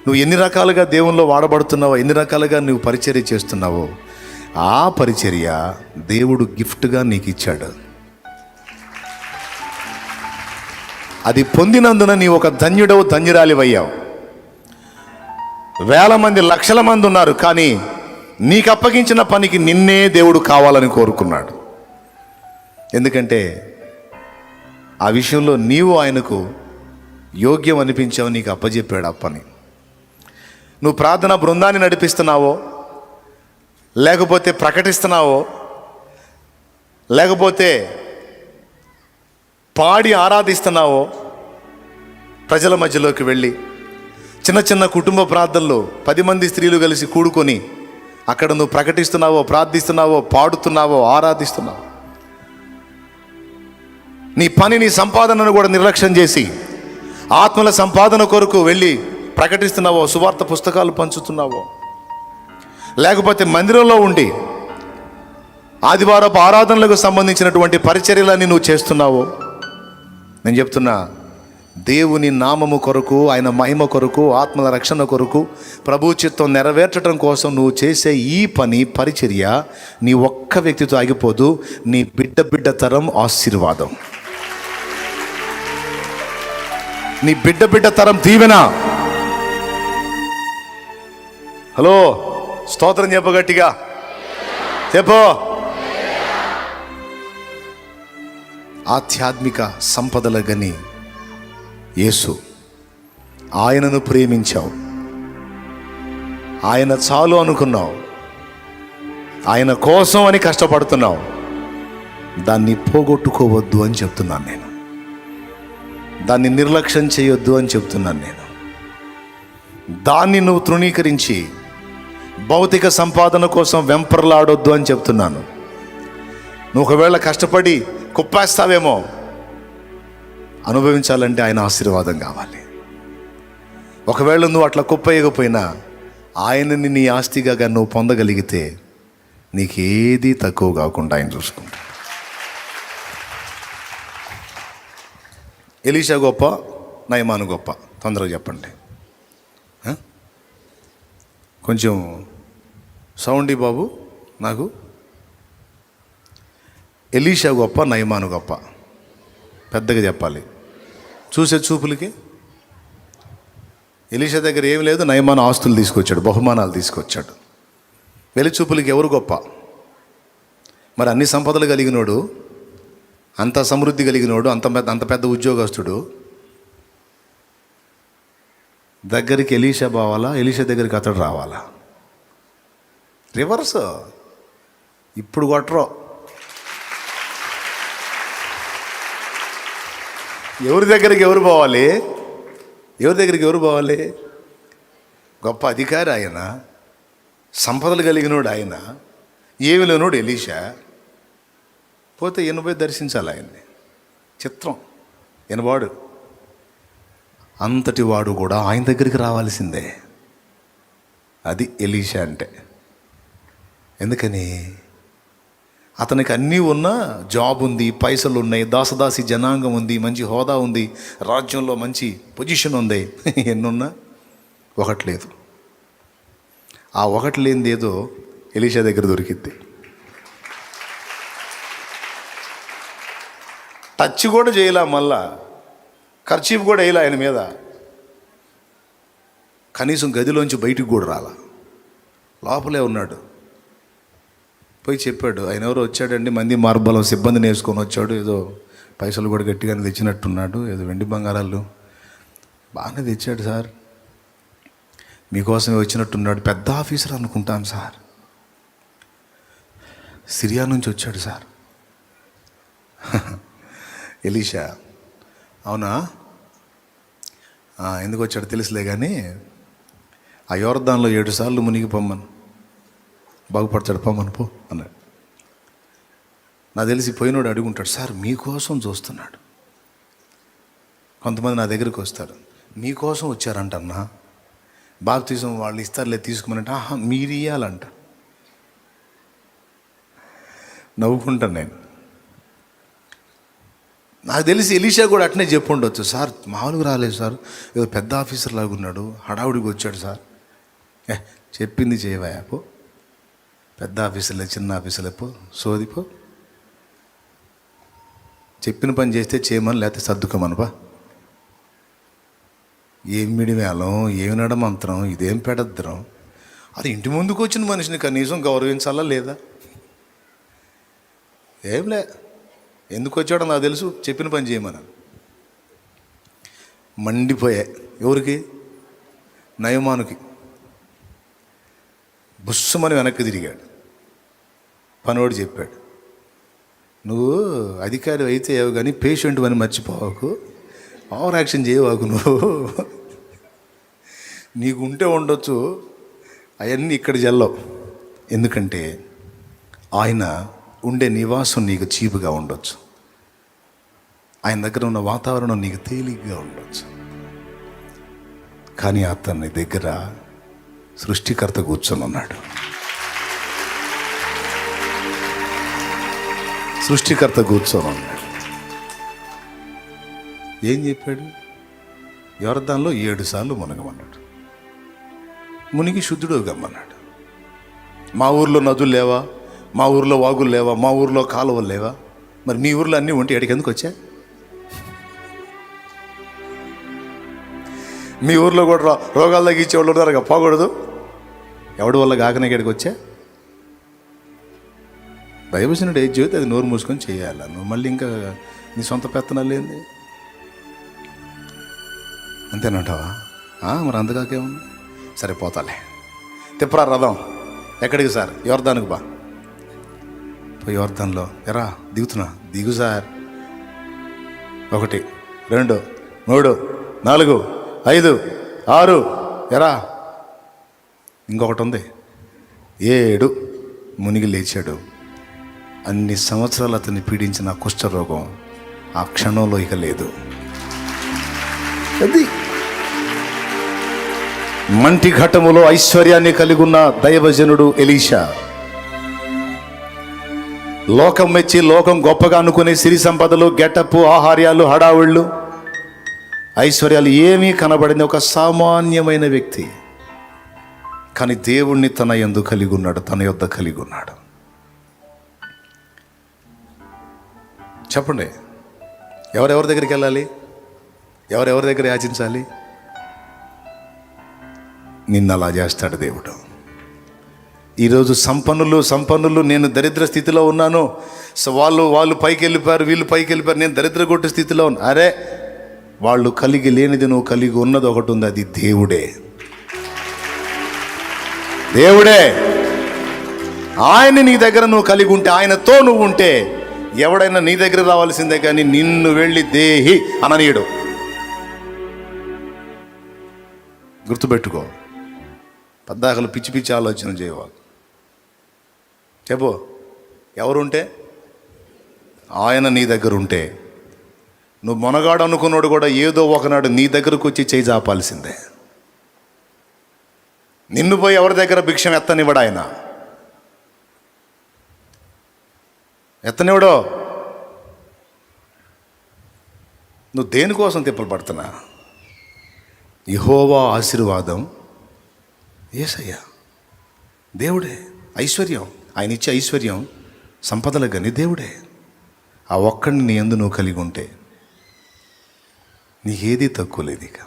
నువ్వు ఎన్ని రకాలుగా దేవునిలో వాడబడుతున్నావో, ఎన్ని రకాలుగా నువ్వు పరిచర్య చేస్తున్నావో, ఆ పరిచర్య దేవుడు గిఫ్ట్గా నీకు ఇచ్చాడు. అది పొందినందున నీ ఒక ధన్యుడవు, ధన్యురాలివయ్యావు. వేల మంది, లక్షల మంది ఉన్నారు, కానీ నీకు అప్పగించిన పనికి నిన్నే దేవుడు కావాలని కోరుకున్నాడు. ఎందుకంటే ఆ విషయంలో నీవు ఆయనకు యోగ్యం అనిపించావు, నీకు అప్పచెప్పాడు ఆ పని. నువ్వు ప్రార్థన బృందాన్ని నడిపిస్తున్నావో, లేకపోతే ప్రకటిస్తున్నావో, లేకపోతే పాడి ఆరాధిస్తున్నావో, ప్రజల మధ్యలోకి వెళ్ళి చిన్న చిన్న కుటుంబ ప్రార్థనలు 10 మంది స్త్రీలు కలిసి కూడుకొని అక్కడ నువ్వు ప్రకటిస్తున్నావో, ప్రార్థిస్తున్నావో, పాడుతున్నావో, ఆరాధిస్తున్నావో, నీ పని, నీ సంపాదనను కూడా నిర్లక్ష్యం చేసి ఆత్మల సంపాదన కొరకు వెళ్ళి ప్రకటిస్తున్నావో, సువార్త పుస్తకాలు పంచుతున్నావో, లేకపోతే మందిరంలో ఉండి ఆదివారపు ఆరాధనలకు సంబంధించినటువంటి పరిచర్యలన్నీ నువ్వు చేస్తున్నావో, నేను చెప్తున్నా, దేవుని నామము కొరకు, ఆయన మహిమ కొరకు, ఆత్మల రక్షణ కొరకు, ప్రభు చిత్తం నెరవేర్చడం కోసం నువ్వు చేసే ఈ పని, పరిచర్య నీ ఒక్క వ్యక్తితో ఆగిపోదు. నీ బిడ్డ తరం ఆశీర్వాదం, నీ బిడ్డ తరం దీవెన. హలో, స్తోత్రం చెప్పు, గట్టిగా చెప్పు. ఆధ్యాత్మిక సంపదల గని యేసు, ఆయనను ప్రేమించావు, ఆయన చాలు అనుకున్నావు, ఆయన కోసం అని కష్టపడుతున్నావు. దాన్ని పోగొట్టుకోవద్దు అని చెప్తున్నాను నేను. దాన్ని నిర్లక్ష్యం చేయొద్దు అని చెప్తున్నాను నేను. దాన్ని నువ్వు తృణీకరించి భౌతిక సంపాదన కోసం వెంపర్లాడొద్దు అని చెప్తున్నాను. నువ్వు ఒకవేళ కష్టపడి కుప్పేస్తావేమో, అనుభవించాలంటే ఆయన ఆశీర్వాదం కావాలి. ఒకవేళ నువ్వు అట్లా కుప్పేయకపోయినా ఆయనని నీ ఆస్తిగా నువ్వు పొందగలిగితే నీకేది తక్కువ కాకుండా ఆయన చూసుకుంటా. ఎలీషా గొప్ప, నయమాను గొప్ప? తొందరగా చెప్పండి. కొంచెం సౌండ్ బాబు నాకు. ఎలీషా గొప్ప, నయమాను గొప్ప? పెద్దగా చెప్పాలి, చూసే చూపులకి. ఎలీషా దగ్గర ఏమి లేదు, నయమాను ఆస్తులు తీసుకొచ్చాడు, బహుమానాలు తీసుకొచ్చాడు. వెలి చూపులకి ఎవరు గొప్ప? మరి అన్ని సంపదలు కలిగినోడు, అంత సమృద్ధి కలిగినోడు, అంత పెద్ద ఉద్యోగస్తుడు దగ్గరికి ఎలీషా పోవాలా? ఎలీషా దగ్గరికి అతడు రావాలా? రివర్స్. ఇప్పుడు కొట్టరు. ఎవరి దగ్గరికి ఎవరు పోవాలి? ఎవరి దగ్గరికి ఎవరు పోవాలి? గొప్ప అధికారి ఆయన, సంపదలు కలిగినోడు ఆయన, ఏమి లేనోడు ఎలీషా. పోతే ఈయన పోయి దర్శించాలి ఆయన్ని. చిత్రం. ఈయనవాడు అంతటి వాడు కూడా ఆయన దగ్గరికి రావాల్సిందే. అది ఎలీషా అంటే. ఎందుకని? అతనికి అన్నీ ఉన్నా, జాబ్ ఉంది, పైసలు ఉన్నాయి, దాసదాసి జనాంగం ఉంది, మంచి హోదా ఉంది, రాజ్యంలో మంచి పొజిషన్ ఉంది. ఎన్నున్నా ఒకటి లేదు. ఆ ఒకటి లేనిది ఏదో ఎలీషా దగ్గర దొరికిద్ది. టచ్ కూడా చేయలే, మళ్ళా ఖర్చీఫ్ కూడా వేయలే ఆయన మీద. కనీసం గదిలోంచి బయటికి కూడా రాలా, లోపలే ఉన్నాడు. పోయి చెప్పాడు, ఆయన ఎవరో వచ్చాడండి, మంది మార్బలం సిబ్బందిని వేసుకొని వచ్చాడు, ఏదో పైసలు కూడా గట్టిగానే తెచ్చినట్టున్నాడు, ఏదో వెండి బంగారాలు బాగానే తెచ్చాడు సార్, మీకోసమే వచ్చినట్టున్నాడు, పెద్ద ఆఫీసర్ అనుకుంటాను సార్, సిరియా నుంచి వచ్చాడు సార్. ఎలీషా, అవునా, ఎందుకు వచ్చాడు తెలుసులే, కానీ ఆ యోర్దాన్లో 7 సార్లు మునిగి పొమ్మను, బాగుపడతాడు, పొమ్మను పో అన్నాడు. నాకు తెలిసి పోయినోడు అడుగుంటాడు, సార్ మీకోసం చూస్తున్నాడు. కొంతమంది నా దగ్గరికి వస్తారు, మీకోసం వచ్చారంటన్నా, బాప్తిజం వాళ్ళు ఇస్తారులే తీసుకోమనంటే, ఆహా మీరు ఇవ్వాలంట. నవ్వుకుంటాను నేను. నాకు తెలిసి ఎలీషా కూడా అట్నే చెప్పు ఉండొచ్చు, సార్ మామూలుగా రాలేదు సార్, ఏదో పెద్ద ఆఫీసర్ లాగా ఉన్నాడు, హడావుడికి వచ్చాడు సార్. చెప్పింది చేయవా పో, పెద్ద ఆఫీసర్లే చిన్న ఆఫీసర్లే పో, సోదిపో. చెప్పిన పని చేస్తే చేయమని, లేకపోతే సర్దుకోమనుపా. ఏం మిడివేలం, ఏమి నడమంత్రం, ఇదేం పెడద్దరం. అది ఇంటి ముందుకు వచ్చిన మనిషిని కనీసం గౌరవించాలా లేదా? ఏంలే, ఎందుకు వచ్చాడో నాకు తెలుసు, చెప్పిన పని చేయమని. మండిపోయా. ఎవరికి? నయమానుకి. బుస్సుమని వెనక్కి తిరిగాడు. పనివాడు చెప్పాడు, నువ్వు అధికారి అయితే ఏవు కానీ పేషెంట్ అని మర్చిపోవాకు, ఓవర్ యాక్షన్ చేయవాకు. నువ్వు నీకు ఉంటే ఉండొచ్చు, అవన్నీ ఇక్కడ జల్లవు. ఎందుకంటే ఆయన ఉండే నివాసం నీకు చీపుగా ఉండొచ్చు, ఆయన దగ్గర ఉన్న వాతావరణం నీకు తేలిగ్గా ఉండొచ్చు. కానీ అతని దగ్గర సృష్టికర్త కూర్చొని ఉన్నాడు. సృష్టికర్త కూర్చొని ఉన్నాడు. ఏం చెప్పాడు? యొర్దాన్లో 7 సార్లు మునగమన్నాడు. మునిగి శుద్ధుడు గమ్మన్నాడు. మా ఊర్లో నదులు లేవా? మా ఊర్లో వాగులు లేవా? మా ఊర్లో కాలువలు లేవా? మరి మీ ఊర్లో అన్నీ ఉంటే ఎక్కడికి ఎందుకు వచ్చా? మీ ఊర్లో కూడా రోగాలు తగ్గించేవాళ్ళు ఉన్నారు, పోకూడదు. ఎవడి వల్ల కాకనే ఇక్కడికి వచ్చా? దైవజనుడు ఏది చెబితే అది నోరు మూసుకొని చేయాల. నువ్వు మళ్ళీ ఇంకా నీ సొంత పెత్తనాలు ఏంది? అంతేనంటావా? మరి అంతకాకేముంది, సరే పోతాలే, తిప్పరా రథం. ఎక్కడికి సార్? యొర్దానికి బా. పోయి యొర్దాన్లో ఎరా దిగుతున్నా, దిగు సార్. 1 2 3 4 5 6 ఎరా. ఇంకొకటి ఉంది, 7 మునిగి లేచాడు. అన్ని సంవత్సరాలు అతన్ని పీడించిన కుష్ఠరోగం ఆ క్షణంలో ఇక లేదు. అది మంటి ఘటములో ఐశ్వర్యాన్ని కలిగి ఉన్న దైవజనుడు ఎలీషా. లోకం మెచ్చి లోకం గొప్పగా అనుకునే సిరి సంపదలు, గెటప్, ఆహార్యాలు, హడావుళ్ళు, ఐశ్వర్యాలు ఏమీ కనబడింది ఒక సామాన్యమైన వ్యక్తి. కానీ దేవుణ్ణి తన యందు కలిగి ఉన్నాడు, తన యొద్ద కలిగి ఉన్నాడు. చెప్పండి, ఎవరెవరి దగ్గరికి వెళ్ళాలి? ఎవరెవరి దగ్గర యాచించాలి? నిన్ను అలా చేస్తాడు దేవుడు. ఈరోజు సంపన్నులు నేను దరిద్ర స్థితిలో ఉన్నాను, సో వాళ్ళు పైకి వెళ్ళిపోయారు, వీళ్ళు పైకి వెళ్ళిపోయారు, నేను దరిద్ర కొట్టే స్థితిలో ఉన్నాను. అరే, వాళ్ళు కలిగి లేనిది నువ్వు కలిగి ఉన్నది ఒకటి ఉంది, అది దేవుడే. దేవుడే. ఆయన నీ దగ్గర నువ్వు కలిగి ఉంటే, ఆయనతో నువ్వు ఉంటే, ఎవడైనా నీ దగ్గర రావాల్సిందే కానీ నిన్ను వెళ్ళి దేహి అననీయుడు. గుర్తుపెట్టుకో. పద్దాకలు పిచ్చి పిచ్చి ఆలోచన చేయవాలి. చెప్పు, ఎవరుంటే? ఆయన నీ దగ్గర ఉంటే, నువ్వు మొనగాడు అనుకున్నాడు కూడా ఏదో ఒకనాడు నీ దగ్గరకు వచ్చి చేయి చాపాల్సిందే. నిన్ను పోయి ఎవరి దగ్గర భిక్షం ఎత్తనివ్వడు ఆయన. ఎత్తనివ్వడో. నువ్వు దేనికోసం తిప్పలు పడుతున్నా? యెహోవా ఆశీర్వాదం యేసయ్య, దేవుడే. ఐశ్వర్యం, ఆయన ఇచ్చే ఐశ్వర్యం, సంపదలు కానీ దేవుడే. ఆ ఒక్కడిని నీ యందు నువ్వు కలిగి ఉంటే నీకేదీ తక్కువ లేదు. ఇక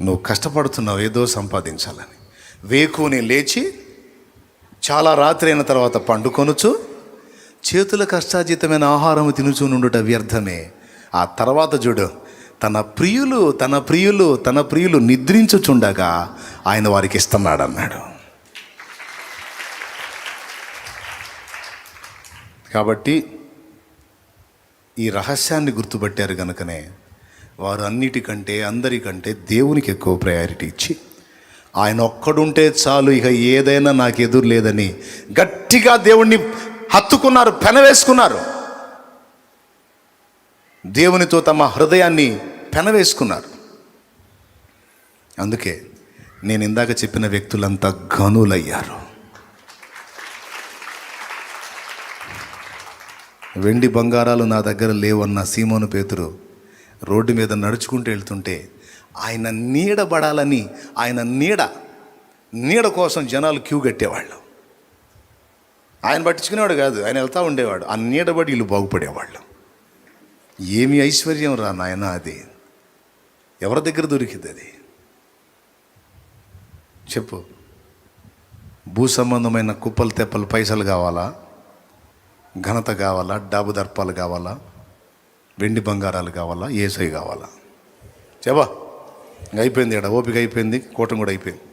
నువ్వు కష్టపడుతున్నావు ఏదో సంపాదించాలని, వేకుని లేచి చాలా రాత్రి అయిన తర్వాత పండుకొనుచు చేతుల కష్టాజీతమైన ఆహారము తినుచు నుండుట వ్యర్థమే. ఆ తర్వాత చూడు, తన ప్రియులు నిద్రించుచుండగా ఆయన వారికి ఇస్తున్నాడు అన్నాడు. కాబట్టి ఈ రహస్యాన్ని గుర్తుపట్టారు కనుకనే వారు అన్నిటికంటే అందరికంటే దేవునికి ఎక్కువ ప్రయారిటీ ఇచ్చి, ఆయన ఒక్కడుంటే చాలు, ఇక ఏదైనా నాకు ఎదురు లేదని గట్టిగా దేవుణ్ణి హత్తుకున్నారు, పెనవేసుకున్నారు. దేవునితో తమ హృదయాన్ని పెనవేసుకున్నారు. అందుకే నేను ఇందాక చెప్పిన వ్యక్తులంతా ఘనులయ్యారు. వెండి బంగారాలు నా దగ్గర లేవన్న సీమోను పేతురు రోడ్డు మీద నడుచుకుంటూ వెళ్తుంటే ఆయన నీడబడాలని, ఆయన నీడ కోసం జనాలు క్యూ కట్టేవాళ్ళు. ఆయన పట్టించుకునేవాడు కాదు, ఆయన వెళ్తూ ఉండేవాడు. ఆ నీడబడి వీళ్ళు బాగుపడేవాళ్ళు. ఏమి ఐశ్వర్యం రా నాయన అది! ఎవరి దగ్గర దొరికింది అది? చెప్పు. భూ సంబంధమైన కుప్పలు తెప్పలు పైసలు కావాలా, ఘనత కావాలా, డాబు దర్పాలు కావాలా, వెండి బంగారాలు కావాలా, ఏసై కావాలా? చెప్పా. ఇంక అయిపోయింది, ఇక్కడ ఓపిక అయిపోయింది, కూటం కూడా అయిపోయింది.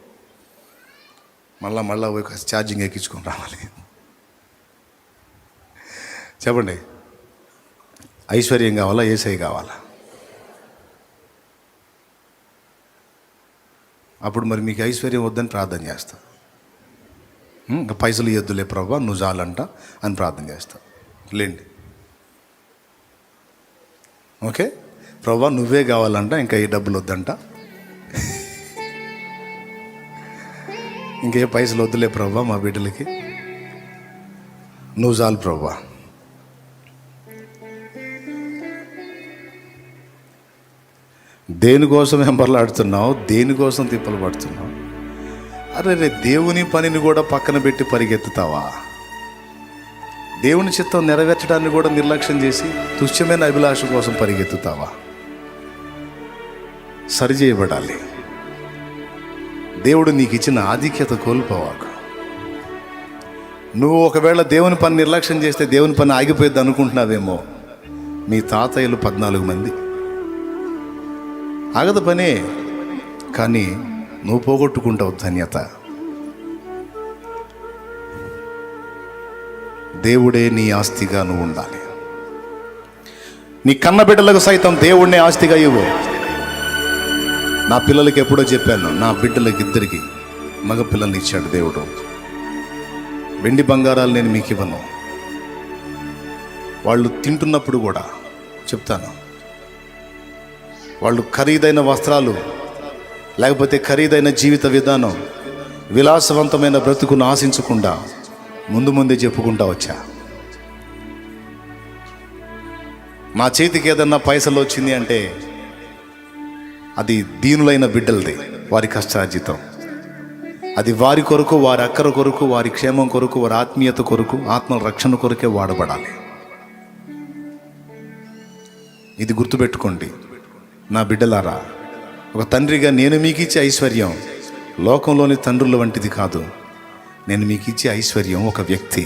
మళ్ళా పోయి ఛార్జింగ్ ఎక్కించుకొని రావాలి. చెప్పండి, ఐశ్వర్యం కావాలా, ఏసై కావాలా? అప్పుడు మరి మీకు ఐశ్వర్యం వద్దని ప్రార్థన చేస్తా. ఇంకా పైసలు ఇవ్వద్దులే ప్రభా, నువ్వు చాలంట అని ప్రార్థన చేస్తా. లేండి, ఓకే ప్రభా నువ్వే కావాలంట, ఇంకా ఈ డబ్బులు వద్దంట, ఇంకే పైసలు వద్దులే ప్రభా మా బిడ్డలకి, నువ్వు చాలు ప్రభా. దేనికోసం వెంబర్లాడుతున్నావు? దేనికోసం తిప్పలు పడుతున్నావు? అరే దేవుని పనిని కూడా పక్కన పెట్టి పరిగెత్తుతావా? దేవుని చిత్తం నెరవేర్చడాన్ని కూడా నిర్లక్ష్యం చేసి తుచ్చమైన అభిలాష కోసం పరిగెత్తుతావా? సరిచేయబడాలి. దేవుడు నీకు ఇచ్చిన ఆధిక్యత కోల్పోవాకు. నువ్వు ఒకవేళ దేవుని పని నిర్లక్ష్యం చేస్తే దేవుని పని ఆగిపోయింది అనుకుంటున్నావేమో. మీ తాతయ్యలు 14 మంది. ఆగదు పనే, కానీ నువ్వు పోగొట్టుకుంటావు ధన్యత. దేవుడే నీ ఆస్తిగా నువ్వు ఉండాలి. నీ కన్న బిడ్డలకు సైతం దేవుడినే ఆస్తిగా ఇవ్వు. నా పిల్లలకి ఎప్పుడో చెప్పాను, నా బిడ్డలకి ఇద్దరికి మగ పిల్లల్ని ఇచ్చాడు దేవుడు. వెండి బంగారాలు నేను మీకు ఇవ్వను. వాళ్ళు తింటున్నప్పుడు కూడా చెప్తాను, వాళ్ళు ఖరీదైన వస్త్రాలు లేకపోతే ఖరీదైన జీవిత విధానం, విలాసవంతమైన బ్రతుకును ఆశించకుండా ముందే చెప్పుకుంటా వచ్చా. మా చేతికి ఏదన్నా పైసలు వచ్చింది అంటే అది దీనులైన బిడ్డలది, వారి కష్టార్జితం. అది వారి కొరకు, వారి అక్కర కొరకు, వారి క్షేమం కొరకు, వారి ఆత్మీయత కొరకు, ఆత్మల రక్షణ కొరకే వాడబడాలి. ఇది గుర్తుపెట్టుకోండి నా బిడ్డలారా. ఒక తండ్రిగా నేను మీకు ఇచ్చే ఐశ్వర్యం లోకంలోని తండ్రుల వంటిది కాదు. నేను మీకు ఇచ్చే ఐశ్వర్యం ఒక వ్యక్తి,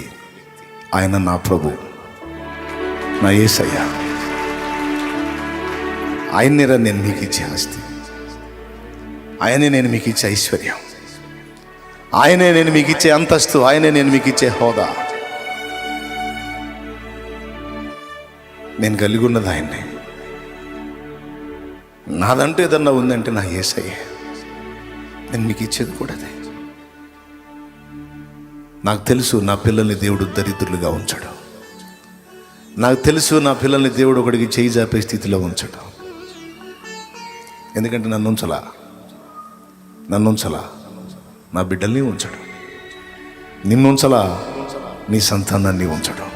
ఆయన నా ప్రభు, నా యేసయ్య. ఆయన్నేరా నేను మీకు ఇచ్చే ఆస్తి, ఆయనే నేను మీకు ఇచ్చే ఐశ్వర్యం, ఆయనే నేను మీకు ఇచ్చే అంతస్తు, ఆయనే నేను మీకు ఇచ్చే హోదా. నేను కలిగి ఉన్నది ఆయన్నే. నాదంటూ ఏదన్నా ఉందంటే నా యేసయ్యే. నేను మీకు ఇచ్చేది కూడా అదే. నాకు తెలుసు నా పిల్లల్ని దేవుడు దరిద్రులుగా ఉంచడు. నాకు తెలుసు నా పిల్లల్ని దేవుడు ఒకడికి చేయి జాపే స్థితిలో ఉంచడు. ఎందుకంటే నన్ను ఉంచలా నా బిడ్డల్ని ఉంచడు, నిన్ను ఉంచలా నీ సంతానాన్ని ఉంచడు.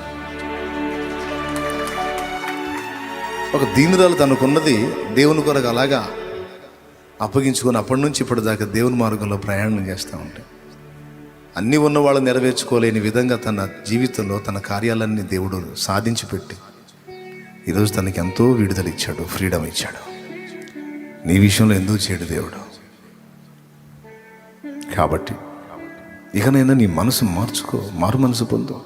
ఒక దీనురాలు తనకున్నది దేవుని కొరకు అలాగా అప్పగించుకొని అప్పటి నుంచి ఇప్పటిదాకా దేవుని మార్గంలో ప్రయాణం చేస్తూ ఉంటాయి. అన్నీ ఉన్న వాళ్ళు నెరవేర్చుకోలేని విధంగా తన జీవితంలో తన కార్యాలన్నీ దేవుడు సాధించి పెట్టి ఈరోజు తనకి ఎంతో విడుదల ఇచ్చాడు, ఫ్రీడమ్ ఇచ్చాడు. నీ విషయంలో ఎందుకు చేయడు దేవుడు? కాబట్టి ఇకనైనా నీ మనసు మార్చుకో, మారు మనసు పొందు.